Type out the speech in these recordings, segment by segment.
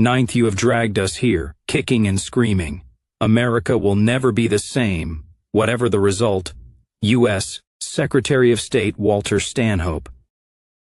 Ninth, you have dragged us here, kicking and screaming. America will never be the same, whatever the result. U.S. Secretary of State Walter Stanhope.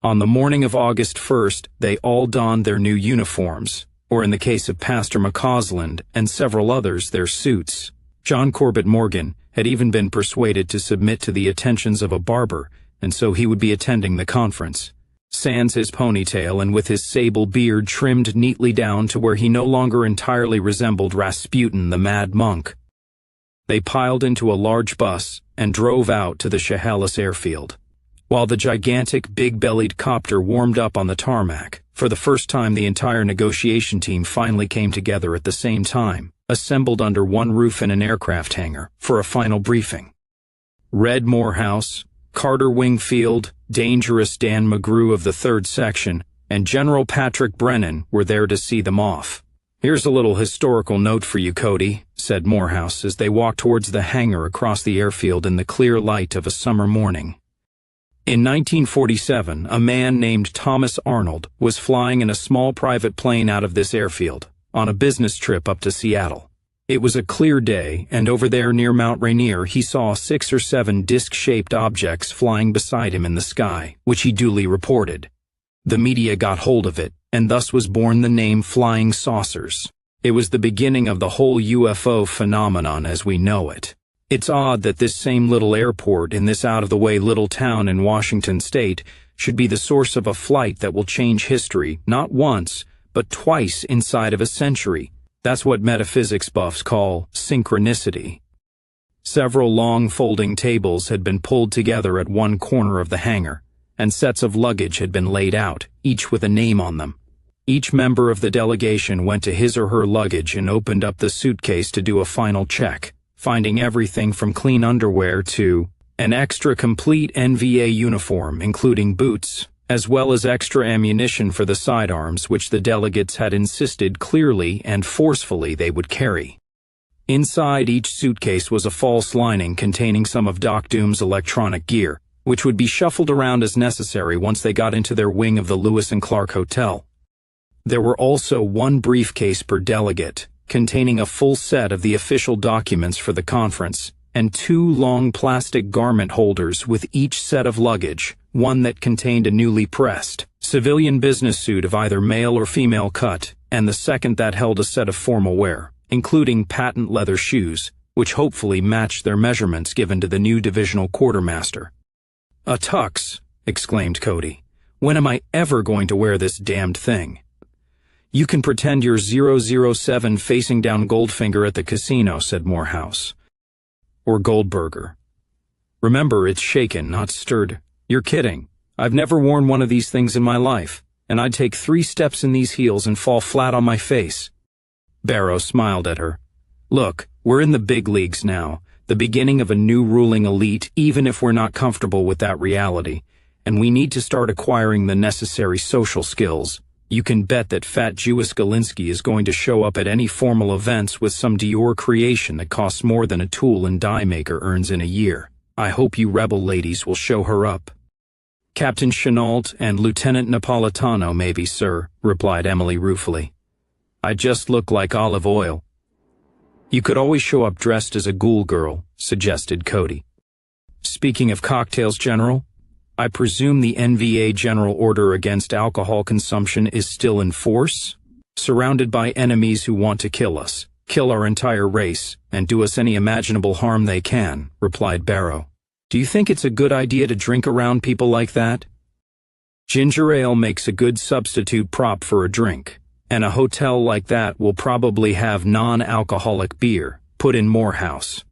On the morning of August 1st, they all donned their new uniforms, or in the case of Pastor McCausland and several others, their suits. John Corbett Morgan had even been persuaded to submit to the attentions of a barber, and so he would be attending the conference. Sans his ponytail and with his sable beard trimmed neatly down to where he no longer entirely resembled Rasputin the Mad Monk. They piled into a large bus and drove out to the Chehalis airfield. While the gigantic, big-bellied copter warmed up on the tarmac, for the first time the entire negotiation team finally came together at the same time, assembled under one roof in an aircraft hangar, for a final briefing. Red Morehouse, Carter Wingfield, Dangerous Dan McGrew of the 3rd Section, and General Patrick Brennan were there to see them off. "Here's a little historical note for you, Cody," said Morehouse as they walked towards the hangar across the airfield in the clear light of a summer morning. In 1947, a man named Thomas Arnold was flying in a small private plane out of this airfield, on a business trip up to Seattle. It was a clear day, and over there near Mount Rainier he saw 6 or 7 disc-shaped objects flying beside him in the sky, which he duly reported. The media got hold of it, and thus was born the name Flying Saucers. It was the beginning of the whole UFO phenomenon as we know it. It's odd that this same little airport in this out-of-the-way little town in Washington state should be the source of a flight that will change history, not once, but twice inside of a century. That's what metaphysics buffs call synchronicity. Several long folding tables had been pulled together at one corner of the hangar, and sets of luggage had been laid out, each with a name on them. Each member of the delegation went to his or her luggage and opened up the suitcase to do a final check, finding everything from clean underwear to an extra complete NVA uniform, including boots, as well as extra ammunition for the sidearms which the delegates had insisted clearly and forcefully they would carry. Inside each suitcase was a false lining containing some of Doc Doom's electronic gear, which would be shuffled around as necessary once they got into their wing of the Lewis and Clark Hotel. There were also 1 briefcase per delegate, containing a full set of the official documents for the conference, and 2 long plastic garment holders with each set of luggage, one that contained a newly pressed civilian business suit of either male or female cut, and the second that held a set of formal wear, including patent leather shoes, which hopefully matched their measurements given to the new divisional quartermaster. "A tux," exclaimed Cody. "When am I ever going to wear this damned thing?" "You can pretend you're 007 facing down Goldfinger at the casino," said Morehouse. "Or Goldberger. Remember, it's shaken, not stirred." "You're kidding. I've never worn one of these things in my life, and I'd take 3 steps in these heels and fall flat on my face." Barrow smiled at her. "Look, we're in the big leagues now, the beginning of a new ruling elite, even if we're not comfortable with that reality, and we need to start acquiring the necessary social skills. You can bet that Fat Jewess Galinsky is going to show up at any formal events with some Dior creation that costs more than a tool and die maker earns in a year. I hope you rebel ladies will show her up." "Captain Chenault and Lieutenant Napolitano, maybe, sir," replied Emily ruefully. "I just look like olive oil." "You could always show up dressed as a ghoul girl," suggested Cody. "Speaking of cocktails, General, I presume the NVA General Order against alcohol consumption is still in force? Surrounded by enemies who want to kill us, kill our entire race, and do us any imaginable harm they can," replied Barrow. "Do you think it's a good idea to drink around people like that?" "Ginger ale makes a good substitute prop for a drink, and a hotel like that will probably have non-alcoholic beer," put in Morehouse.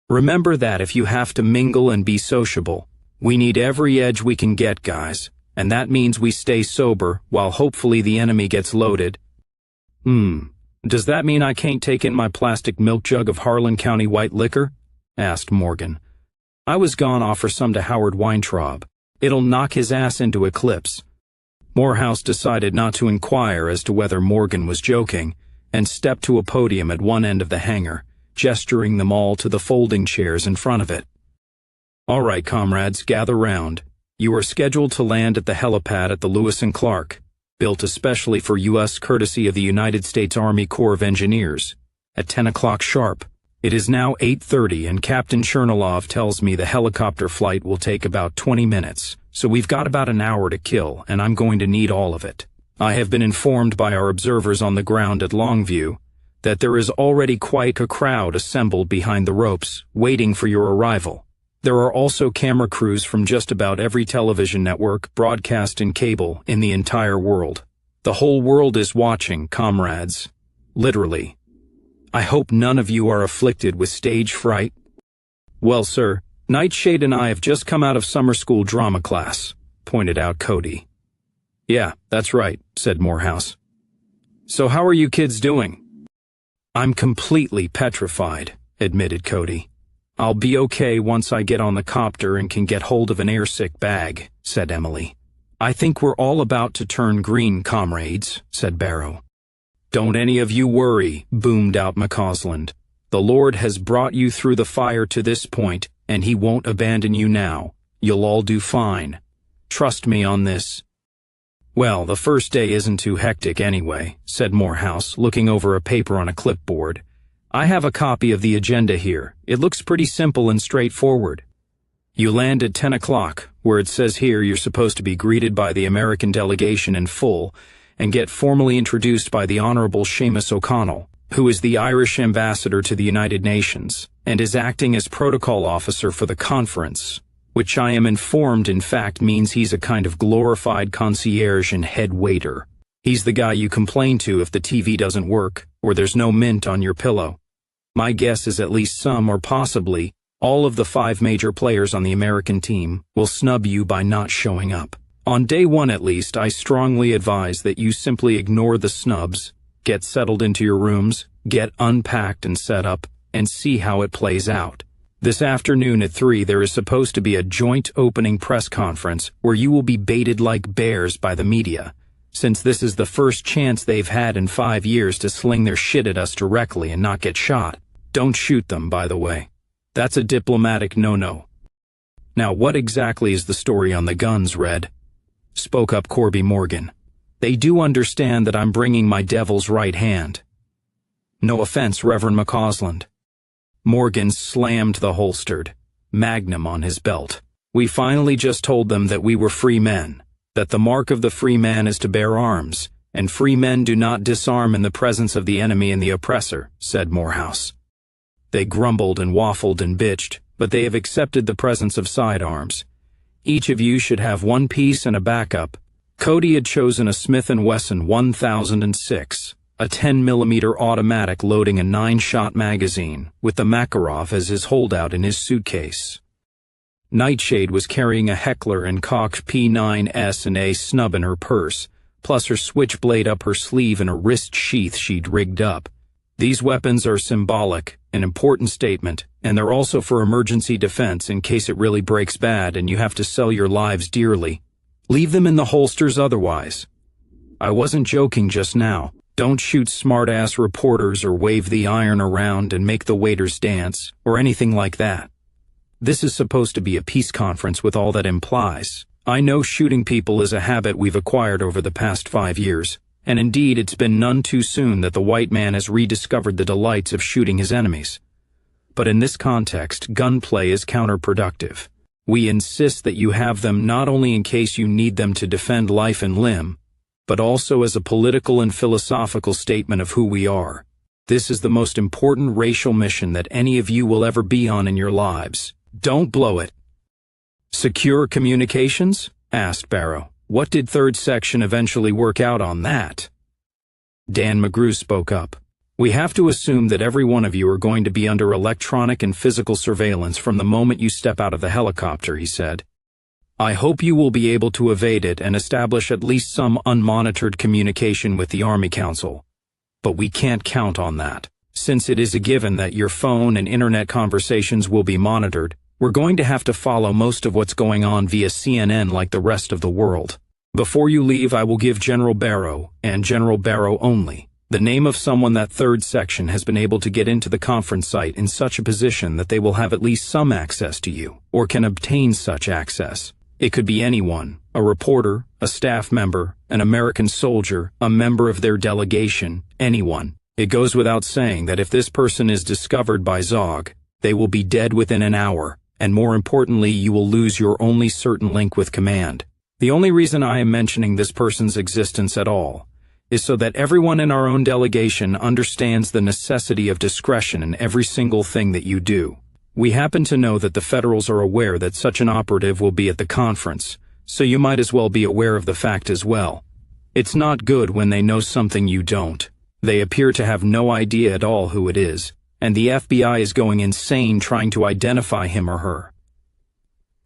"Remember that if you have to mingle and be sociable, we need every edge we can get, guys, and that means we stay sober while hopefully the enemy gets loaded." Does that mean I can't take in my plastic milk jug of Harlan County white liquor?" asked Morgan. "I was gone offer some to Howard Weintraub. It'll knock his ass into eclipse." Morehouse decided not to inquire as to whether Morgan was joking, and stepped to a podium at one end of the hangar, gesturing them all to the folding chairs in front of it. "All right, comrades, gather round. You are scheduled to land at the helipad at the Lewis and Clark. built especially for U.S. courtesy of the United States Army Corps of Engineers. At 10 o'clock sharp. It is now 8:30 and Captain Chernilov tells me the helicopter flight will take about 20 minutes, so we've got about an hour to kill, and I'm going to need all of it. I have been informed by our observers on the ground at Longview that there is already quite a crowd assembled behind the ropes, waiting for your arrival. There are also camera crews from just about every television network, broadcast and cable, in the entire world. The whole world is watching, comrades. Literally. I hope none of you are afflicted with stage fright. Well, sir, Nightshade and I have just come out of summer school drama class, pointed out Cody. Yeah, that's right, said Morehouse. So how are you kids doing? I'm completely petrified, admitted Cody. I'll be okay once I get on the copter and can get hold of an airsick bag, said Emily. I think we're all about to turn green, comrades, said Barrow. Don't any of you worry, boomed out McCausland. The Lord has brought you through the fire to this point, and he won't abandon you now. You'll all do fine. Trust me on this. Well, the first day isn't too hectic anyway, said Morehouse, looking over a paper on a clipboard. I have a copy of the agenda here. It looks pretty simple and straightforward. You land at 10 o'clock, where it says here you're supposed to be greeted by the American delegation in full, and get formally introduced by the Honorable Seamus O'Connell, who is the Irish ambassador to the United Nations, and is acting as protocol officer for the conference, which I am informed in fact means he's a kind of glorified concierge and head waiter. He's the guy you complain to if the TV doesn't work, or there's no mint on your pillow. My guess is at least some, or possibly all of the 5 major players on the American team will snub you by not showing up. On day 1 at least, I strongly advise that you simply ignore the snubs, get settled into your rooms, get unpacked and set up, and see how it plays out. This afternoon at 3 there is supposed to be a joint opening press conference where you will be baited like bears by the media, since this is the first chance they've had in 5 years to sling their shit at us directly and not get shot. Don't shoot them, by the way. That's a diplomatic no-no. Now, what exactly is the story on the guns, Red? Spoke up Corby Morgan. They do understand that I'm bringing my devil's right hand. No offense, Reverend McCausland. Morgan slammed the holstered magnum on his belt. We finally just told them that we were free men, that the mark of the free man is to bear arms, and free men do not disarm in the presence of the enemy and the oppressor, said Morehouse. They grumbled and waffled and bitched, but they have accepted the presence of sidearms. Each of you should have one piece and a backup. Cody had chosen a Smith & Wesson 1006, a 10mm automatic loading a 9-shot magazine, with the Makarov as his holdout in his suitcase. Nightshade was carrying a Heckler & Koch P9S and a snub in her purse, plus her switchblade up her sleeve and a wrist sheath she'd rigged up. These weapons are symbolic, an important statement, and they're also for emergency defense in case it really breaks bad and you have to sell your lives dearly. Leave them in the holsters otherwise. I wasn't joking just now. Don't shoot smart-ass reporters or wave the iron around and make the waiters dance, or anything like that. This is supposed to be a peace conference with all that implies. I know shooting people is a habit we've acquired over the past 5 years. And indeed it's been none too soon that the white man has rediscovered the delights of shooting his enemies. But in this context, gunplay is counterproductive. We insist that you have them not only in case you need them to defend life and limb, but also as a political and philosophical statement of who we are. This is the most important racial mission that any of you will ever be on in your lives. Don't blow it. Secure communications? Asked Barrow. What did 3rd Section eventually work out on that? Dan McGrew spoke up. We have to assume that every one of you are going to be under electronic and physical surveillance from the moment you step out of the helicopter, he said. I hope you will be able to evade it and establish at least some unmonitored communication with the Army Council. But we can't count on that. Since it is a given that your phone and internet conversations will be monitored, we're going to have to follow most of what's going on via CNN like the rest of the world. Before you leave, I will give General Barrow, and General Barrow only, the name of someone that 3rd Section has been able to get into the conference site in such a position that they will have at least some access to you, or can obtain such access. It could be anyone, a reporter, a staff member, an American soldier, a member of their delegation, anyone. It goes without saying that if this person is discovered by Zog, they will be dead within an hour, and more importantly, you will lose your only certain link with command. The only reason I am mentioning this person's existence at all is so that everyone in our own delegation understands the necessity of discretion in every single thing that you do. We happen to know that the Federals are aware that such an operative will be at the conference, so you might as well be aware of the fact as well. It's not good when they know something you don't. They appear to have no idea at all who it is, and the FBI is going insane trying to identify him or her.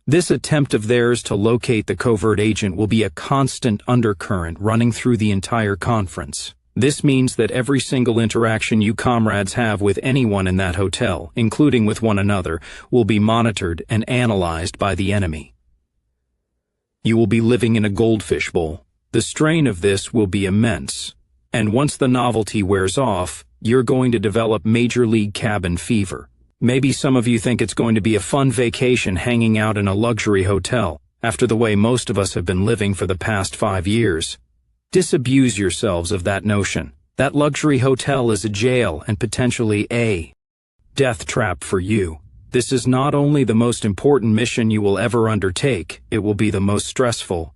This attempt of theirs to locate the covert agent will be a constant undercurrent running through the entire conference. This means that every single interaction you comrades have with anyone in that hotel, including with one another, will be monitored and analyzed by the enemy. You will be living in a goldfish bowl. The strain of this will be immense, and once the novelty wears off, you're going to develop major league cabin fever. Maybe some of you think it's going to be a fun vacation hanging out in a luxury hotel, after the way most of us have been living for the past 5 years. Disabuse yourselves of that notion. That luxury hotel is a jail and potentially a death trap for you. This is not only the most important mission you will ever undertake, it will be the most stressful.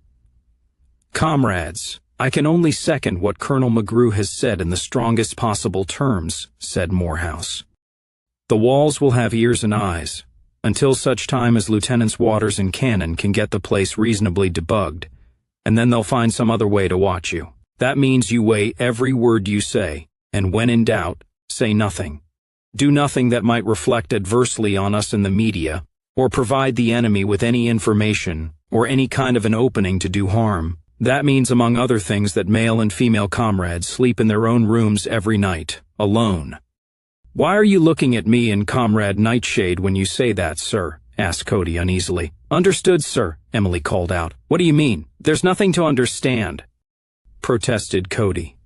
Comrades, I can only second what Colonel McGrew has said in the strongest possible terms, said Morehouse. The walls will have ears and eyes, until such time as Lieutenants Waters and Cannon can get the place reasonably debugged, and then they'll find some other way to watch you. That means you weigh every word you say, and when in doubt, say nothing. Do nothing that might reflect adversely on us in the media, or provide the enemy with any information, or any kind of an opening to do harm. That means, among other things, that male and female comrades sleep in their own rooms every night, alone. Why are you looking at me and Comrade Nightshade when you say that, sir? Asked Cody uneasily. Understood, sir, Emily called out. What do you mean? There's nothing to understand, protested Cody.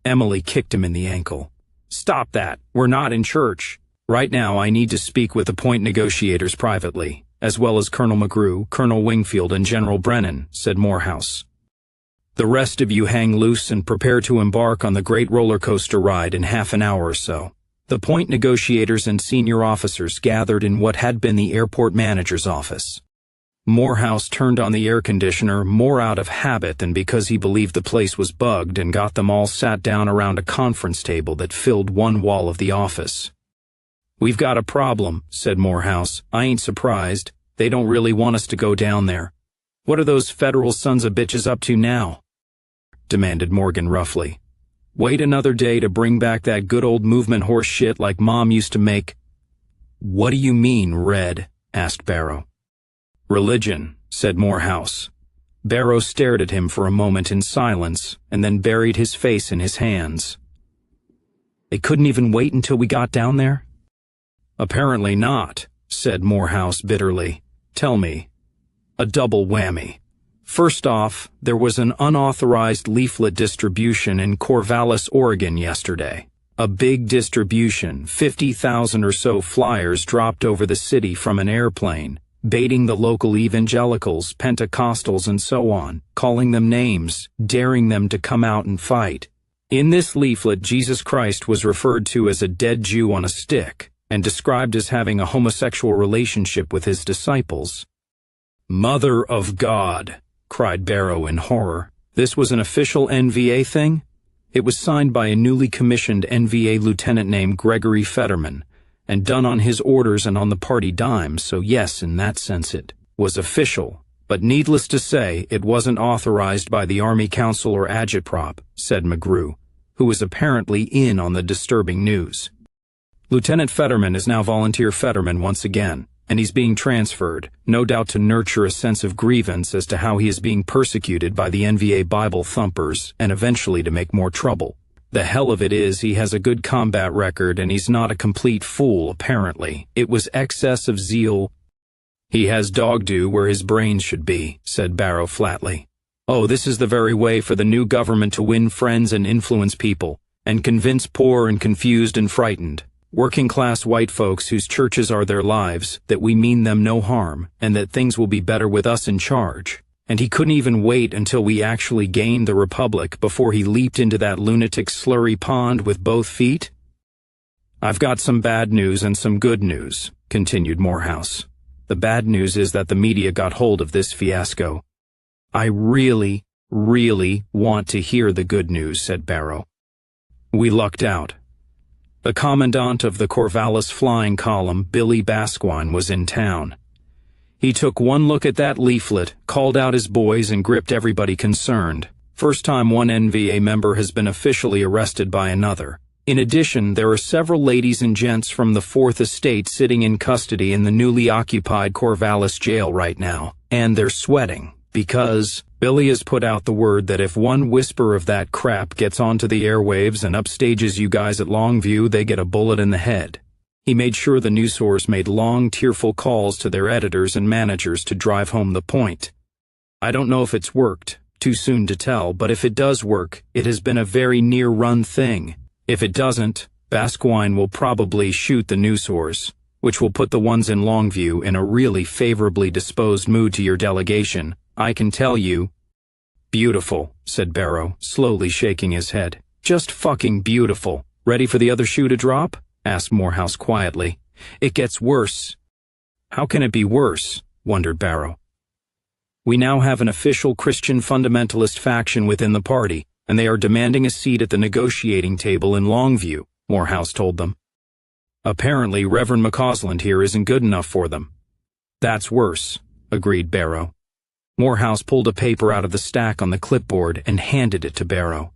Emily kicked him in the ankle. Stop that. We're not in church. Right now I need to speak with the point negotiators privately, as well as Colonel McGrew, Colonel Wingfield, and General Brennan, said Morehouse. The rest of you hang loose and prepare to embark on the great roller coaster ride in half an hour or so. The point negotiators and senior officers gathered in what had been the airport manager's office. Morehouse turned on the air conditioner more out of habit than because he believed the place was bugged, and got them all sat down around a conference table that filled one wall of the office. We've got a problem, said Morehouse. I ain't surprised. They don't really want us to go down there. What are those federal sons of bitches up to now? Demanded Morgan roughly. Wait another day to bring back that good old movement horse shit like Mom used to make. What do you mean, Red? Asked Barrow. Religion, said Morehouse. Barrow stared at him for a moment in silence, and then buried his face in his hands. They couldn't even wait until we got down there? Apparently not, said Morehouse bitterly. Tell me. A double whammy. First off, there was an unauthorized leaflet distribution in Corvallis, Oregon yesterday. A big distribution, 50,000 or so flyers dropped over the city from an airplane, baiting the local evangelicals, Pentecostals, and so on, calling them names, daring them to come out and fight. In this leaflet, Jesus Christ was referred to as a dead Jew on a stick, and described as having a homosexual relationship with his disciples. Mother of God! Cried Barrow in horror. This was an official NVA thing? It was signed by a newly commissioned NVA lieutenant named Gregory Fetterman, and done on his orders and on the party dime, so yes, in that sense it was official. But needless to say, it wasn't authorized by the Army Council or Agitprop, said McGrew, who was apparently in on the disturbing news. Lieutenant Fetterman is now Volunteer Fetterman once again, and he's being transferred, no doubt to nurture a sense of grievance as to how he is being persecuted by the NVA Bible thumpers, and eventually to make more trouble. The hell of it is he has a good combat record, and he's not a complete fool, apparently. It was excess of zeal. He has dog-do where his brains should be, said Barrow flatly. Oh, this is the very way for the new government to win friends and influence people, and convince poor and confused and frightened. working-class white folks whose churches are their lives, that we mean them no harm, and that things will be better with us in charge. And he couldn't even wait until we actually gained the Republic before he leaped into that lunatic slurry pond with both feet? I've got some bad news and some good news, continued Morehouse. The bad news is that the media got hold of this fiasco. I really want to hear the good news, said Barrow. We lucked out. The commandant of the Corvallis flying column, Billy Basquine, was in town. He took one look at that leaflet, called out his boys, and gripped everybody concerned. First time one NVA member has been officially arrested by another. In addition, there are several ladies and gents from the Fourth Estate sitting in custody in the newly occupied Corvallis jail right now, and they're sweating, because Billy has put out the word that if one whisper of that crap gets onto the airwaves and upstages you guys at Longview, they get a bullet in the head. He made sure the news source made long, tearful calls to their editors and managers to drive home the point. I don't know if it's worked, too soon to tell, but if it does work, it has been a very near-run thing. If it doesn't, Basquine will probably shoot the news source, which will put the ones in Longview in a really favorably disposed mood to your delegation, I can tell you. Beautiful, said Barrow, slowly shaking his head. Just fucking beautiful. Ready for the other shoe to drop? Asked Morehouse quietly. It gets worse. How can it be worse? Wondered Barrow. We now have an official Christian fundamentalist faction within the party, and they are demanding a seat at the negotiating table in Longview, Morehouse told them. Apparently, Reverend McCausland here isn't good enough for them. That's worse, agreed Barrow. Morehouse pulled a paper out of the stack on the clipboard and handed it to Barrow.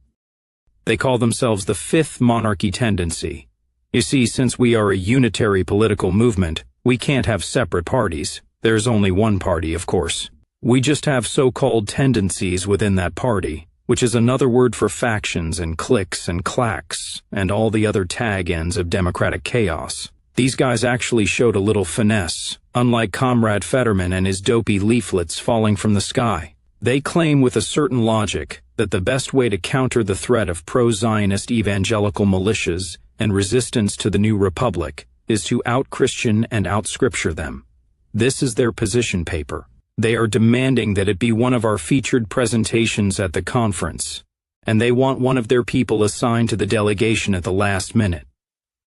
They call themselves the Fifth Monarchy Tendency. You see, since we are a unitary political movement, we can't have separate parties. There's only one party, of course. We just have so-called tendencies within that party, which is another word for factions and cliques and clacks and all the other tag ends of democratic chaos. These guys actually showed a little finesse, unlike Comrade Fetterman and his dopey leaflets falling from the sky. They claim with a certain logic that the best way to counter the threat of pro-Zionist evangelical militias and resistance to the new republic is to out-Christian and out-Scripture them. This is their position paper. They are demanding that it be one of our featured presentations at the conference, and they want one of their people assigned to the delegation at the last minute.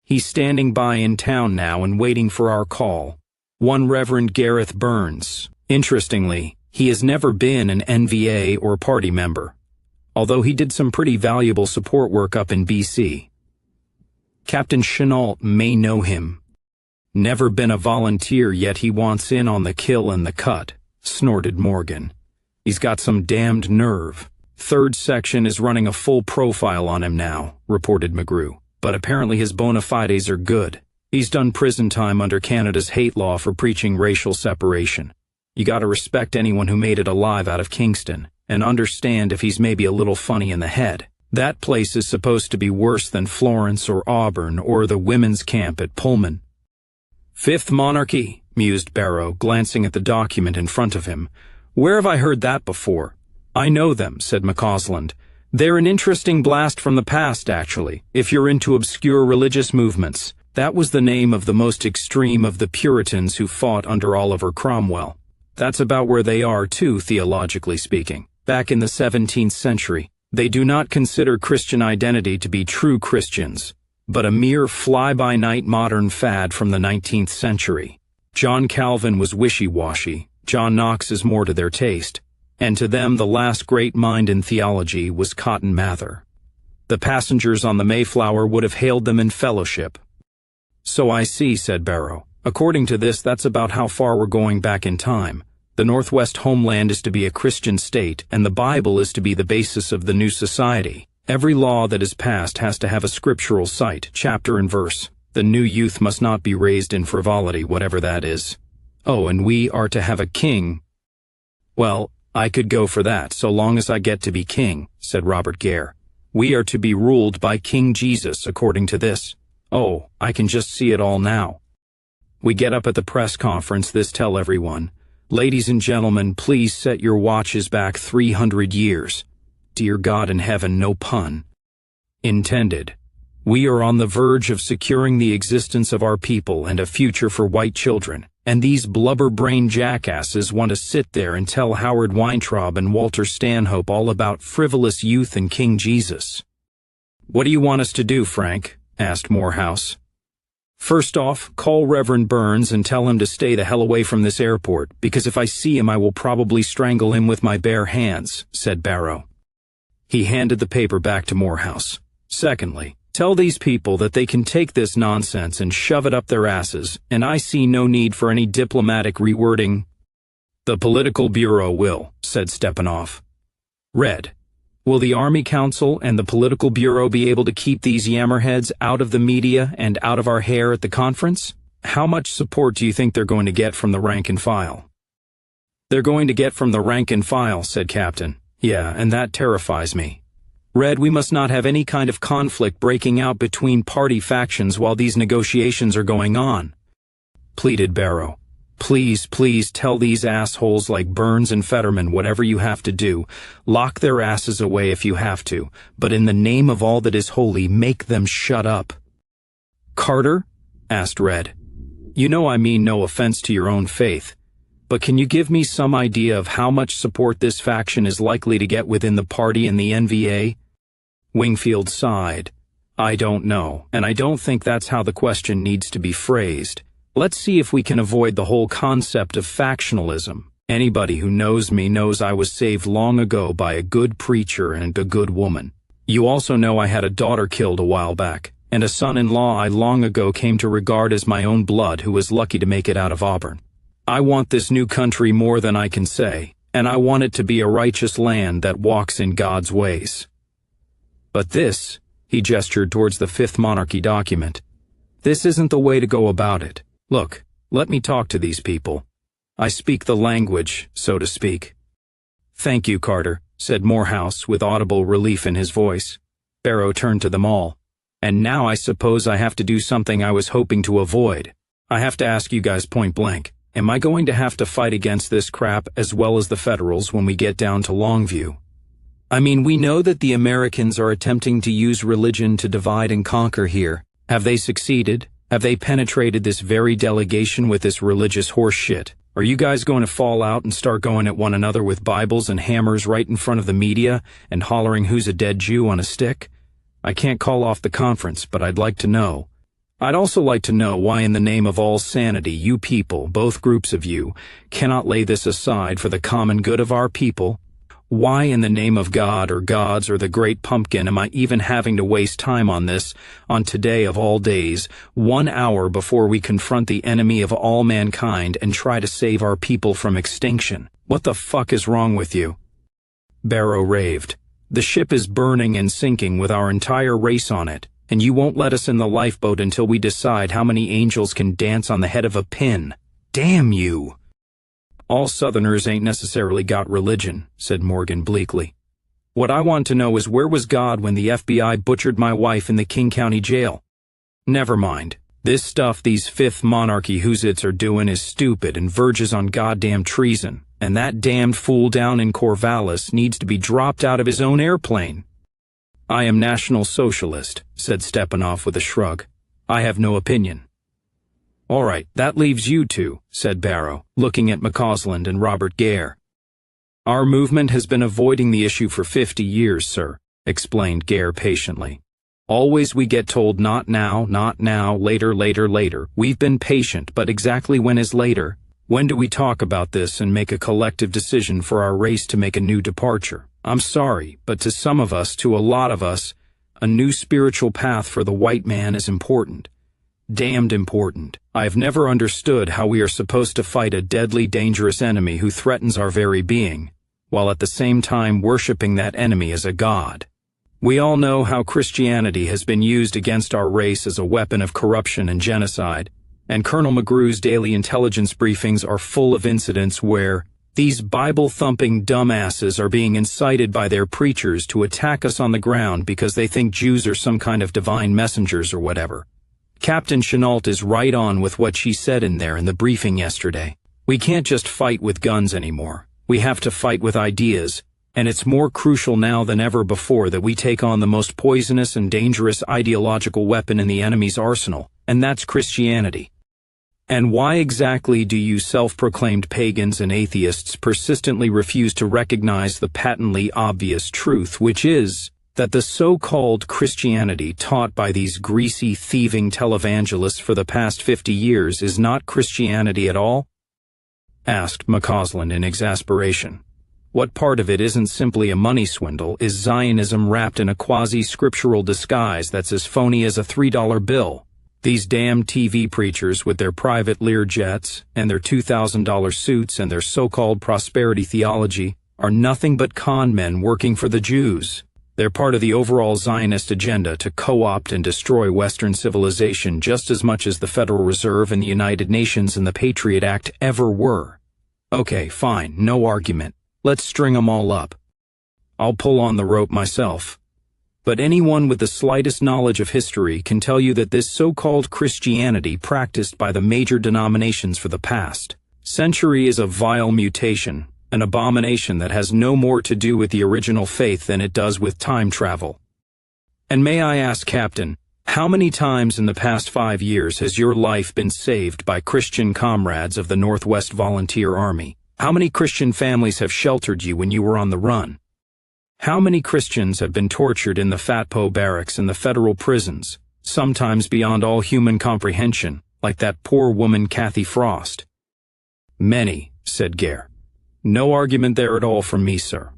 He's standing by in town now and waiting for our call. One Reverend Gareth Burns. Interestingly, he has never been an NVA or party member, although he did some pretty valuable support work up in BC. Captain Chenault may know him. Never been a volunteer, yet he wants in on the kill and the cut, snorted Morgan. He's got some damned nerve. Third section is running a full profile on him now, reported McGrew, but apparently his bona fides are good. He's done prison time under Canada's hate law for preaching racial separation. You gotta respect anyone who made it alive out of Kingston, and understand if he's maybe a little funny in the head. That place is supposed to be worse than Florence or Auburn or the women's camp at Pullman. Fifth Monarchy, mused Barrow, glancing at the document in front of him. Where have I heard that before? I know them, said McCausland. They're an interesting blast from the past, actually, if you're into obscure religious movements. That was the name of the most extreme of the Puritans who fought under Oliver Cromwell. That's about where they are, too, theologically speaking. Back in the 17th century. They do not consider Christian identity to be true Christians, but a mere fly-by-night modern fad from the 19th century. John Calvin was wishy-washy, John Knox is more to their taste, and to them the last great mind in theology was Cotton Mather. The passengers on the Mayflower would have hailed them in fellowship. So I see, said Barrow. According to this, that's about how far we're going back in time. The Northwest homeland is to be a Christian state, and the Bible is to be the basis of the new society. Every law that is passed has to have a scriptural cite, chapter and verse. The new youth must not be raised in frivolity, whatever that is. Oh, and we are to have a king. Well, I could go for that, so long as I get to be king, said Robert Gare. We are to be ruled by King Jesus, according to this. Oh, I can just see it all now. We get up at the press conference, this tell everyone. Ladies and gentlemen, please set your watches back 300 years. Dear God in heaven, no pun intended. We are on the verge of securing the existence of our people and a future for white children, and these blubber-brained jackasses want to sit there and tell Howard Weintraub and Walter Stanhope all about frivolous youth and King Jesus. "What do you want us to do, Frank?" asked Morehouse. "First off, call Reverend Burns and tell him to stay the hell away from this airport, because if I see him I will probably strangle him with my bare hands," said Barrow. He handed the paper back to Morehouse. "Secondly, tell these people that they can take this nonsense and shove it up their asses, and I see no need for any diplomatic rewording." "The Political Bureau will," said Stepanov. Red. Will the Army Council and the Political Bureau be able to keep these yammerheads out of the media and out of our hair at the conference? How much support do you think they're going to get from the rank and file? "They're going to get from the rank and file," said Captain. "Yeah, and that terrifies me. Red, we must not have any kind of conflict breaking out between party factions while these negotiations are going on," pleaded Barrow. Please tell these assholes like Burns and Fetterman whatever you have to do. Lock their asses away if you have to, but in the name of all that is holy, make them shut up." "Carter?" asked Red. "You know I mean no offense to your own faith, but can you give me some idea of how much support this faction is likely to get within the party and the NVA?" Wingfield sighed. "I don't know, and I don't think that's how the question needs to be phrased. Let's see if we can avoid the whole concept of factionalism. Anybody who knows me knows I was saved long ago by a good preacher and a good woman. You also know I had a daughter killed a while back, and a son-in-law I long ago came to regard as my own blood who was lucky to make it out of Auburn. I want this new country more than I can say, and I want it to be a righteous land that walks in God's ways. But this," he gestured towards the Fifth Monarchy document, "this isn't the way to go about it. Look, let me talk to these people. I speak the language, so to speak." "Thank you, Carter," said Morehouse with audible relief in his voice. Barrow turned to them all. "And now I suppose I have to do something I was hoping to avoid. I have to ask you guys point blank, am I going to have to fight against this crap as well as the Federals when we get down to Longview? I mean, we know that the Americans are attempting to use religion to divide and conquer here. Have they succeeded? Have they penetrated this very delegation with this religious horse shit? Are you guys going to fall out and start going at one another with Bibles and hammers right in front of the media and hollering who's a dead Jew on a stick? I can't call off the conference, but I'd like to know. I'd also like to know why in the name of all sanity you people, both groups of you, cannot lay this aside for the common good of our people. Why in the name of God or gods or the great pumpkin am I even having to waste time on this, on today of all days, 1 hour before we confront the enemy of all mankind and try to save our people from extinction? What the fuck is wrong with you?" Barrow raved. "The ship is burning and sinking with our entire race on it, and you won't let us in the lifeboat until we decide how many angels can dance on the head of a pin. Damn you!" "All Southerners ain't necessarily got religion," said Morgan bleakly. "What I want to know is where was God when the FBI butchered my wife in the King County jail? Never mind. This stuff these Fifth Monarchy Hoosits are doing is stupid and verges on goddamn treason, and that damned fool down in Corvallis needs to be dropped out of his own airplane." "I am National Socialist," said Stepanov with a shrug. "I have no opinion." "All right, that leaves you two," said Barrow, looking at McCausland and Robert Gare. "Our movement has been avoiding the issue for 50 years, sir," explained Gare patiently. "Always we get told not now, later. We've been patient, but exactly when is later? When do we talk about this and make a collective decision for our race to make a new departure? I'm sorry, but to some of us, to a lot of us, a new spiritual path for the white man is important. Damned important. I have never understood how we are supposed to fight a deadly, dangerous enemy who threatens our very being, while at the same time worshiping that enemy as a god. We all know how Christianity has been used against our race as a weapon of corruption and genocide, and Colonel McGrew's daily intelligence briefings are full of incidents where these Bible-thumping dumbasses are being incited by their preachers to attack us on the ground because they think Jews are some kind of divine messengers or whatever. Captain Chenault is right on with what she said in there in the briefing yesterday. We can't just fight with guns anymore. We have to fight with ideas, And it's more crucial now than ever before that we take on the most poisonous and dangerous ideological weapon in the enemy's arsenal, and that's Christianity. And why exactly do you self-proclaimed pagans and atheists persistently refuse to recognize the patently obvious truth, which is that the so-called Christianity taught by these greasy, thieving televangelists for the past 50 years is not Christianity at all? Asked McCausland in exasperation. What part of it isn't simply a money swindle is Zionism wrapped in a quasi-scriptural disguise that's as phony as a $3 bill? These damn TV preachers with their private Lear jets and their $2,000 suits and their so-called prosperity theology are nothing but con men working for the Jews. They're part of the overall Zionist agenda to co-opt and destroy Western civilization just as much as the Federal Reserve and the United Nations and the Patriot Act ever were. Okay, fine, no argument. Let's string them all up. I'll pull on the rope myself. But anyone with the slightest knowledge of history can tell you that this so-called Christianity practiced by the major denominations for the past century is a vile mutation, an abomination that has no more to do with the original faith than it does with time travel. And may I ask, Captain, how many times in the past 5 years has your life been saved by Christian comrades of the Northwest Volunteer Army? How many Christian families have sheltered you when you were on the run? How many Christians have been tortured in the Fatpo barracks and the federal prisons, sometimes beyond all human comprehension, like that poor woman Kathy Frost? Many, said Gare. No argument there at all from me, sir.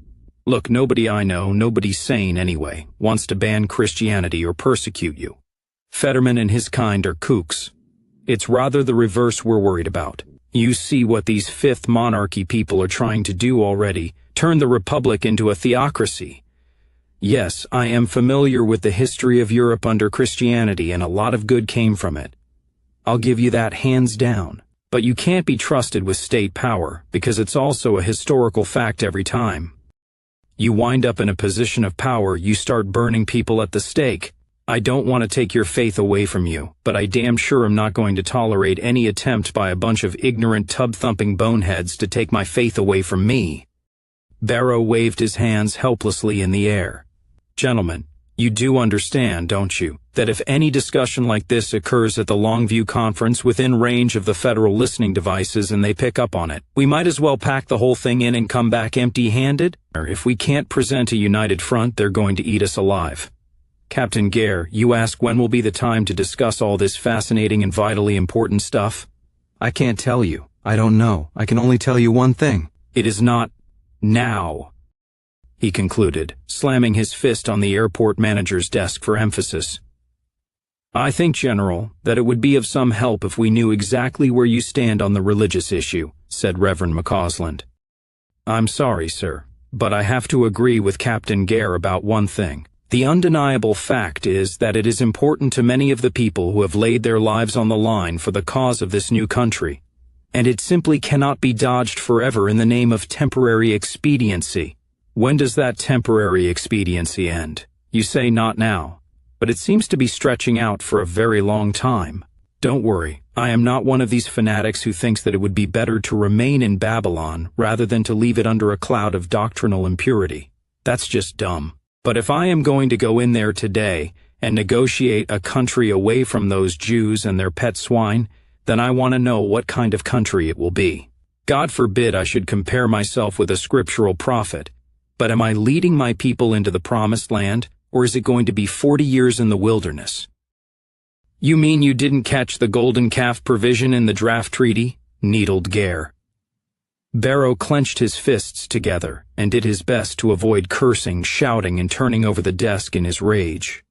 Look, nobody I know, nobody sane anyway, wants to ban Christianity or persecute you. Fetterman and his kind are kooks. It's rather the reverse we're worried about. You see what these Fifth Monarchy people are trying to do already, turn the Republic into a theocracy. Yes, I am familiar with the history of Europe under Christianity, and a lot of good came from it. I'll give you that hands down. But you can't be trusted with state power, because it's also a historical fact every time. You wind up in a position of power, you start burning people at the stake. I don't want to take your faith away from you, but I damn sure am not going to tolerate any attempt by a bunch of ignorant tub-thumping boneheads to take my faith away from me. Barrow waved his hands helplessly in the air. Gentlemen, you do understand, don't you, that if any discussion like this occurs at the Longview Conference within range of the federal listening devices and they pick up on it, we might as well pack the whole thing in and come back empty-handed? Or if we can't present a united front, they're going to eat us alive. Captain Gare, you ask when will be the time to discuss all this fascinating and vitally important stuff? I can't tell you. I don't know. I can only tell you one thing. It is not now, he concluded, slamming his fist on the airport manager's desk for emphasis. I think, General, that it would be of some help if we knew exactly where you stand on the religious issue, said Reverend McCausland. I'm sorry, sir, but I have to agree with Captain Gare about one thing. The undeniable fact is that it is important to many of the people who have laid their lives on the line for the cause of this new country, and it simply cannot be dodged forever in the name of temporary expediency. When does that temporary expediency end? You say not now, but it seems to be stretching out for a very long time. Don't worry, I am not one of these fanatics who thinks that it would be better to remain in Babylon rather than to leave it under a cloud of doctrinal impurity. That's just dumb. But if I am going to go in there today and negotiate a country away from those Jews and their pet swine, then I want to know what kind of country it will be. God forbid I should compare myself with a scriptural prophet, but am I leading my people into the promised land, or is it going to be 40 years in the wilderness? You mean you didn't catch the golden calf provision in the draft treaty? Needled Gare. Barrow clenched his fists together and did his best to avoid cursing, shouting, and turning over the desk in his rage.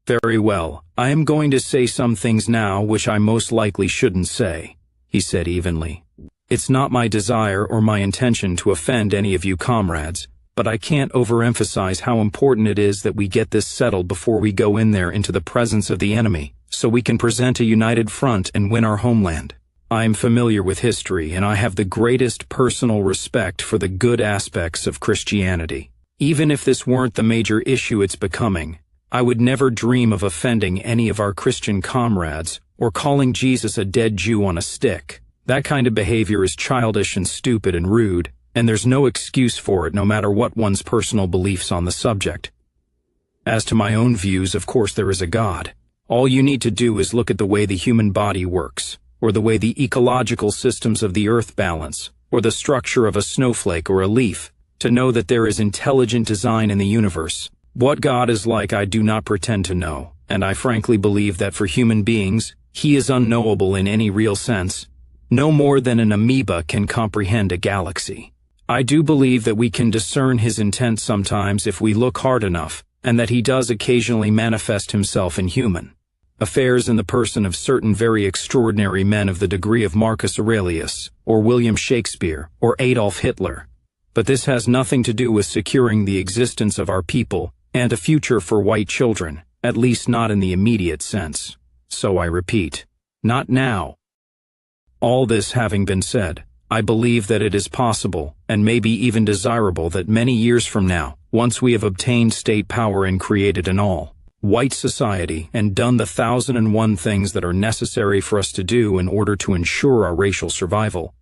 Very well, I am going to say some things now which I most likely shouldn't say, he said evenly. It's not my desire or my intention to offend any of you comrades, but I can't overemphasize how important it is that we get this settled before we go in there into the presence of the enemy, so we can present a united front and win our homeland. I am familiar with history, and I have the greatest personal respect for the good aspects of Christianity. Even if this weren't the major issue it's becoming, I would never dream of offending any of our Christian comrades or calling Jesus a dead Jew on a stick. That kind of behavior is childish and stupid and rude, and there's no excuse for it no matter what one's personal beliefs on the subject. As to my own views, of course there is a God. All you need to do is look at the way the human body works, or the way the ecological systems of the earth balance, or the structure of a snowflake or a leaf, to know that there is intelligent design in the universe. What God is like I do not pretend to know, and I frankly believe that for human beings, He is unknowable in any real sense. No more than an amoeba can comprehend a galaxy. I do believe that we can discern His intent sometimes if we look hard enough, and that He does occasionally manifest Himself in human affairs in the person of certain very extraordinary men of the degree of Marcus Aurelius, or William Shakespeare, or Adolf Hitler. But this has nothing to do with securing the existence of our people and a future for white children, at least not in the immediate sense. So I repeat, not now. All this having been said, I believe that it is possible, and maybe even desirable, that many years from now, once we have obtained state power and created an all-white society and done the 1,001 things that are necessary for us to do in order to ensure our racial survival,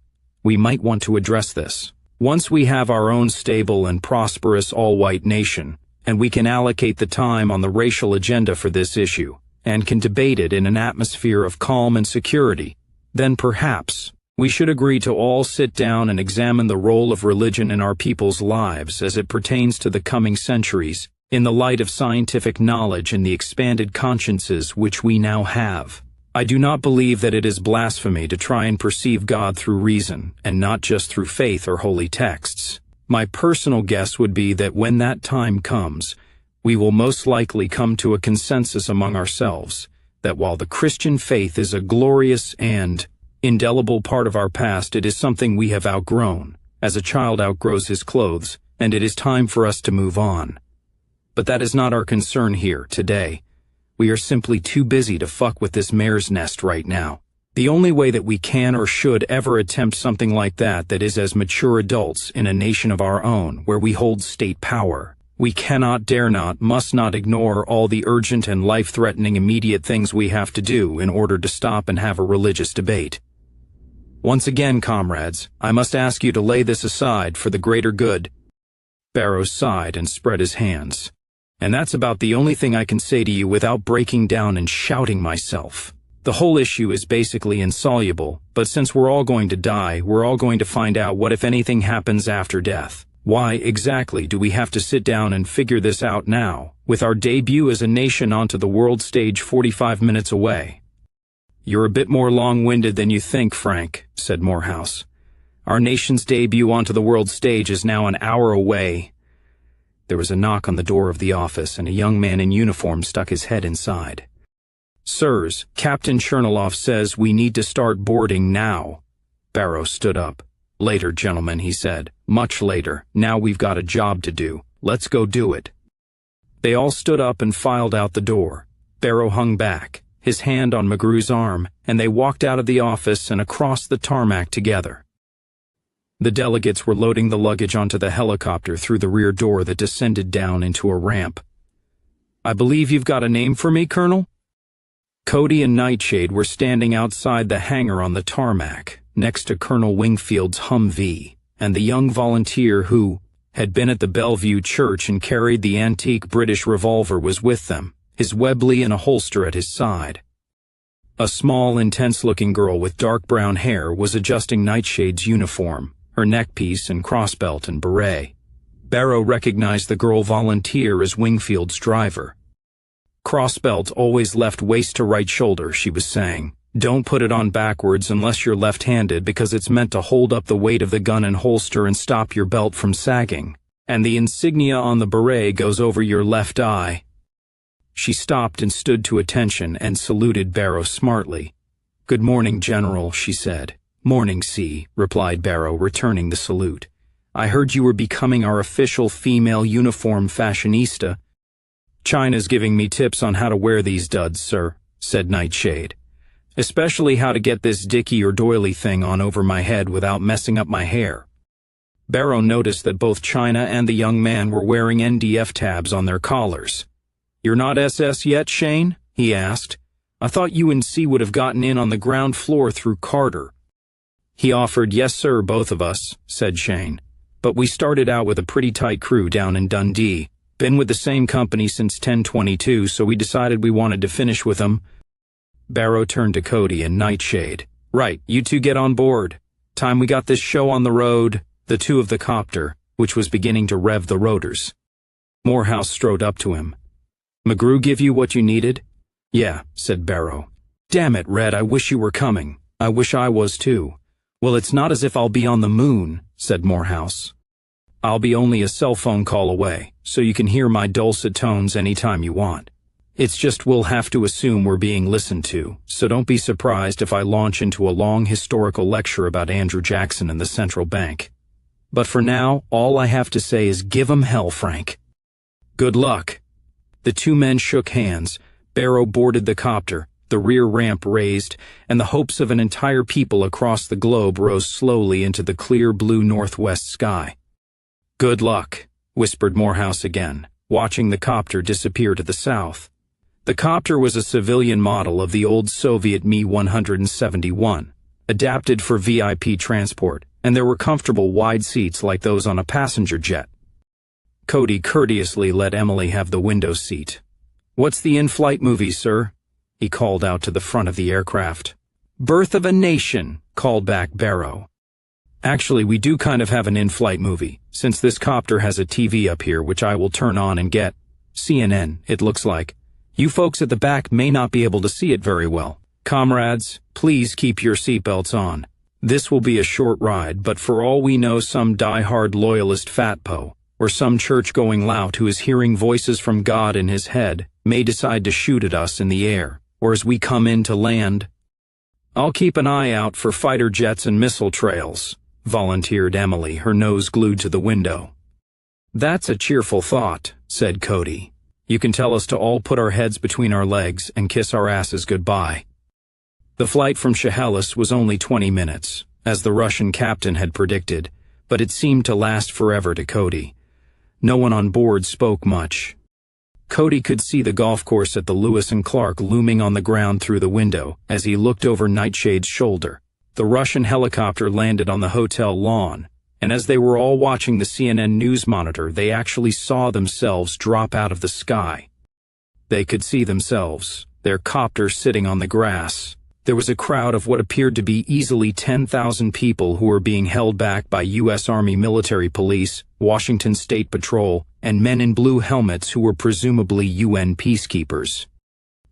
we might want to address this. Once we have our own stable and prosperous all-white nation, and we can allocate the time on the racial agenda for this issue, and can debate it in an atmosphere of calm and security, then perhaps we should agree to all sit down and examine the role of religion in our people's lives as it pertains to the coming centuries, in the light of scientific knowledge and the expanded consciences which we now have. I do not believe that it is blasphemy to try and perceive God through reason, and not just through faith or holy texts. My personal guess would be that when that time comes, we will most likely come to a consensus among ourselves that while the Christian faith is a glorious and indelible part of our past, it is something we have outgrown, as a child outgrows his clothes, and it is time for us to move on. But that is not our concern here, today. We are simply too busy to fuck with this mare's nest right now. The only way that we can or should ever attempt something like that is as mature adults in a nation of our own, where we hold state power. We cannot, dare not, must not ignore all the urgent and life-threatening immediate things we have to do in order to stop and have a religious debate. Once again, comrades, I must ask you to lay this aside for the greater good. Barrows sighed and spread his hands. And that's about the only thing I can say to you without breaking down and shouting myself. The whole issue is basically insoluble, but since we're all going to die, we're all going to find out what, if anything, happens after death. Why exactly do we have to sit down and figure this out now, with our debut as a nation onto the world stage 45 minutes away? You're a bit more long-winded than you think, Frank, said Morehouse. Our nation's debut onto the world stage is now an hour away. There was a knock on the door of the office, and a young man in uniform stuck his head inside. Sirs, Captain Chernoloff says we need to start boarding now. Barrow stood up. Later, gentlemen, he said. Much later. Now we've got a job to do. Let's go do it. They all stood up and filed out the door. Barrow hung back, his hand on McGrew's arm, and they walked out of the office and across the tarmac together. The delegates were loading the luggage onto the helicopter through the rear door that descended down into a ramp. I believe you've got a name for me, Colonel? Cody and Nightshade were standing outside the hangar on the tarmac, next to Colonel Wingfield's Humvee, and the young volunteer who had been at the Bellevue Church and carried the antique British revolver was with them, his Webley in a holster at his side. A small, intense-looking girl with dark brown hair was adjusting Nightshade's uniform, her neckpiece and crossbelt and beret. Barrow recognized the girl volunteer as Wingfield's driver. Crossbelt always left waist to right shoulder, she was saying. Don't put it on backwards unless you're left-handed, because it's meant to hold up the weight of the gun and holster and stop your belt from sagging. And the insignia on the beret goes over your left eye. She stopped and stood to attention and saluted Barrow smartly. Good morning, General, she said. Morning, C, replied Barrow, returning the salute. I heard you were becoming our official female uniform fashionista. China's giving me tips on how to wear these duds, sir, said Nightshade. Especially how to get this dicky or doily thing on over my head without messing up my hair. Barrow noticed that both China and the young man were wearing NDF tabs on their collars. You're not SS yet, Shane? He asked. I thought you and C would have gotten in on the ground floor through Carter. He offered, yes, sir, both of us, said Shane. but we started out with a pretty tight crew down in Dundee. Been with the same company since 1022, so we decided we wanted to finish with them. Barrow turned to Cody and Nightshade. Right, you two get on board. Time we got this show on the road, the two of the copter, which was beginning to rev the rotors. Morehouse strode up to him. McGrew give you what you needed? Yeah, said Barrow. Damn it, Red, I wish you were coming. I wish I was too. Well, it's not as if I'll be on the moon, said Morehouse. I'll be only a cell phone call away, so you can hear my dulcet tones anytime you want. It's just we'll have to assume we're being listened to, so don't be surprised if I launch into a long historical lecture about Andrew Jackson and the central bank. But for now, all I have to say is give 'em hell, Frank. Good luck. The two men shook hands. Barrow boarded the copter, the rear ramp raised, and the hopes of an entire people across the globe rose slowly into the clear blue northwest sky. Good luck, whispered Morehouse again, watching the copter disappear to the south. The copter was a civilian model of the old Soviet Mi-171, adapted for VIP transport, and there were comfortable wide seats like those on a passenger jet. Cody courteously let Emily have the window seat. What's the in-flight movie, sir? He called out to the front of the aircraft. Birth of a Nation, called back Barrow. Actually, we do kind of have an in-flight movie, since this copter has a TV up here which I will turn on and get. CNN, it looks like. You folks at the back may not be able to see it very well. Comrades, please keep your seatbelts on. This will be a short ride, but for all we know some die-hard loyalist fatpo, or some church-going lout who is hearing voices from God in his head, may decide to shoot at us in the air, or as we come in to land. I'll keep an eye out for fighter jets and missile trails, volunteered Emily, her nose glued to the window. That's a cheerful thought, said Cody. You can tell us to all put our heads between our legs and kiss our asses goodbye. The flight from Chehalis was only 20 minutes, as the Russian captain had predicted, but it seemed to last forever to Cody. No one on board spoke much. Cody could see the golf course at the Lewis and Clark looming on the ground through the window as he looked over Nightshade's shoulder. The Russian helicopter landed on the hotel lawn, and as they were all watching the CNN news monitor, they actually saw themselves drop out of the sky. They could see themselves, their copter sitting on the grass. There was a crowd of what appeared to be easily 10,000 people who were being held back by U.S. Army military police, Washington State Patrol, and men in blue helmets who were presumably UN peacekeepers.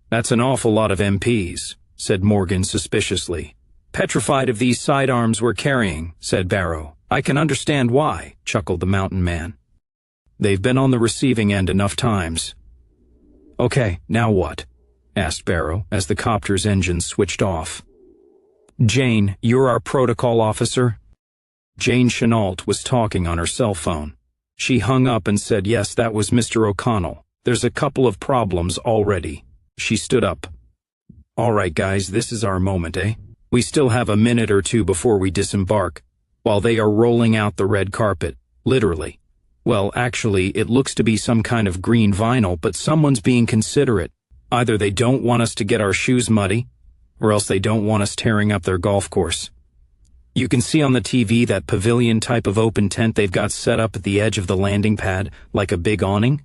That's an awful lot of MPs, said Morgan suspiciously. Petrified of these sidearms we're carrying, said Barrow. I can understand why, chuckled the mountain man. They've been on the receiving end enough times. Okay, now what? Asked Barrow as the copter's engines switched off. Jane, you're our protocol officer? Jane Chenault was talking on her cell phone. She hung up and said, yes, that was Mr. O'Connell. There's a couple of problems already. She stood up. All right, guys, this is our moment, eh? We still have a minute or two before we disembark, while they are rolling out the red carpet, literally. Well, actually, it looks to be some kind of green vinyl, but someone's being considerate. Either they don't want us to get our shoes muddy, or else they don't want us tearing up their golf course. You can see on the TV that pavilion type of open tent they've got set up at the edge of the landing pad, like a big awning.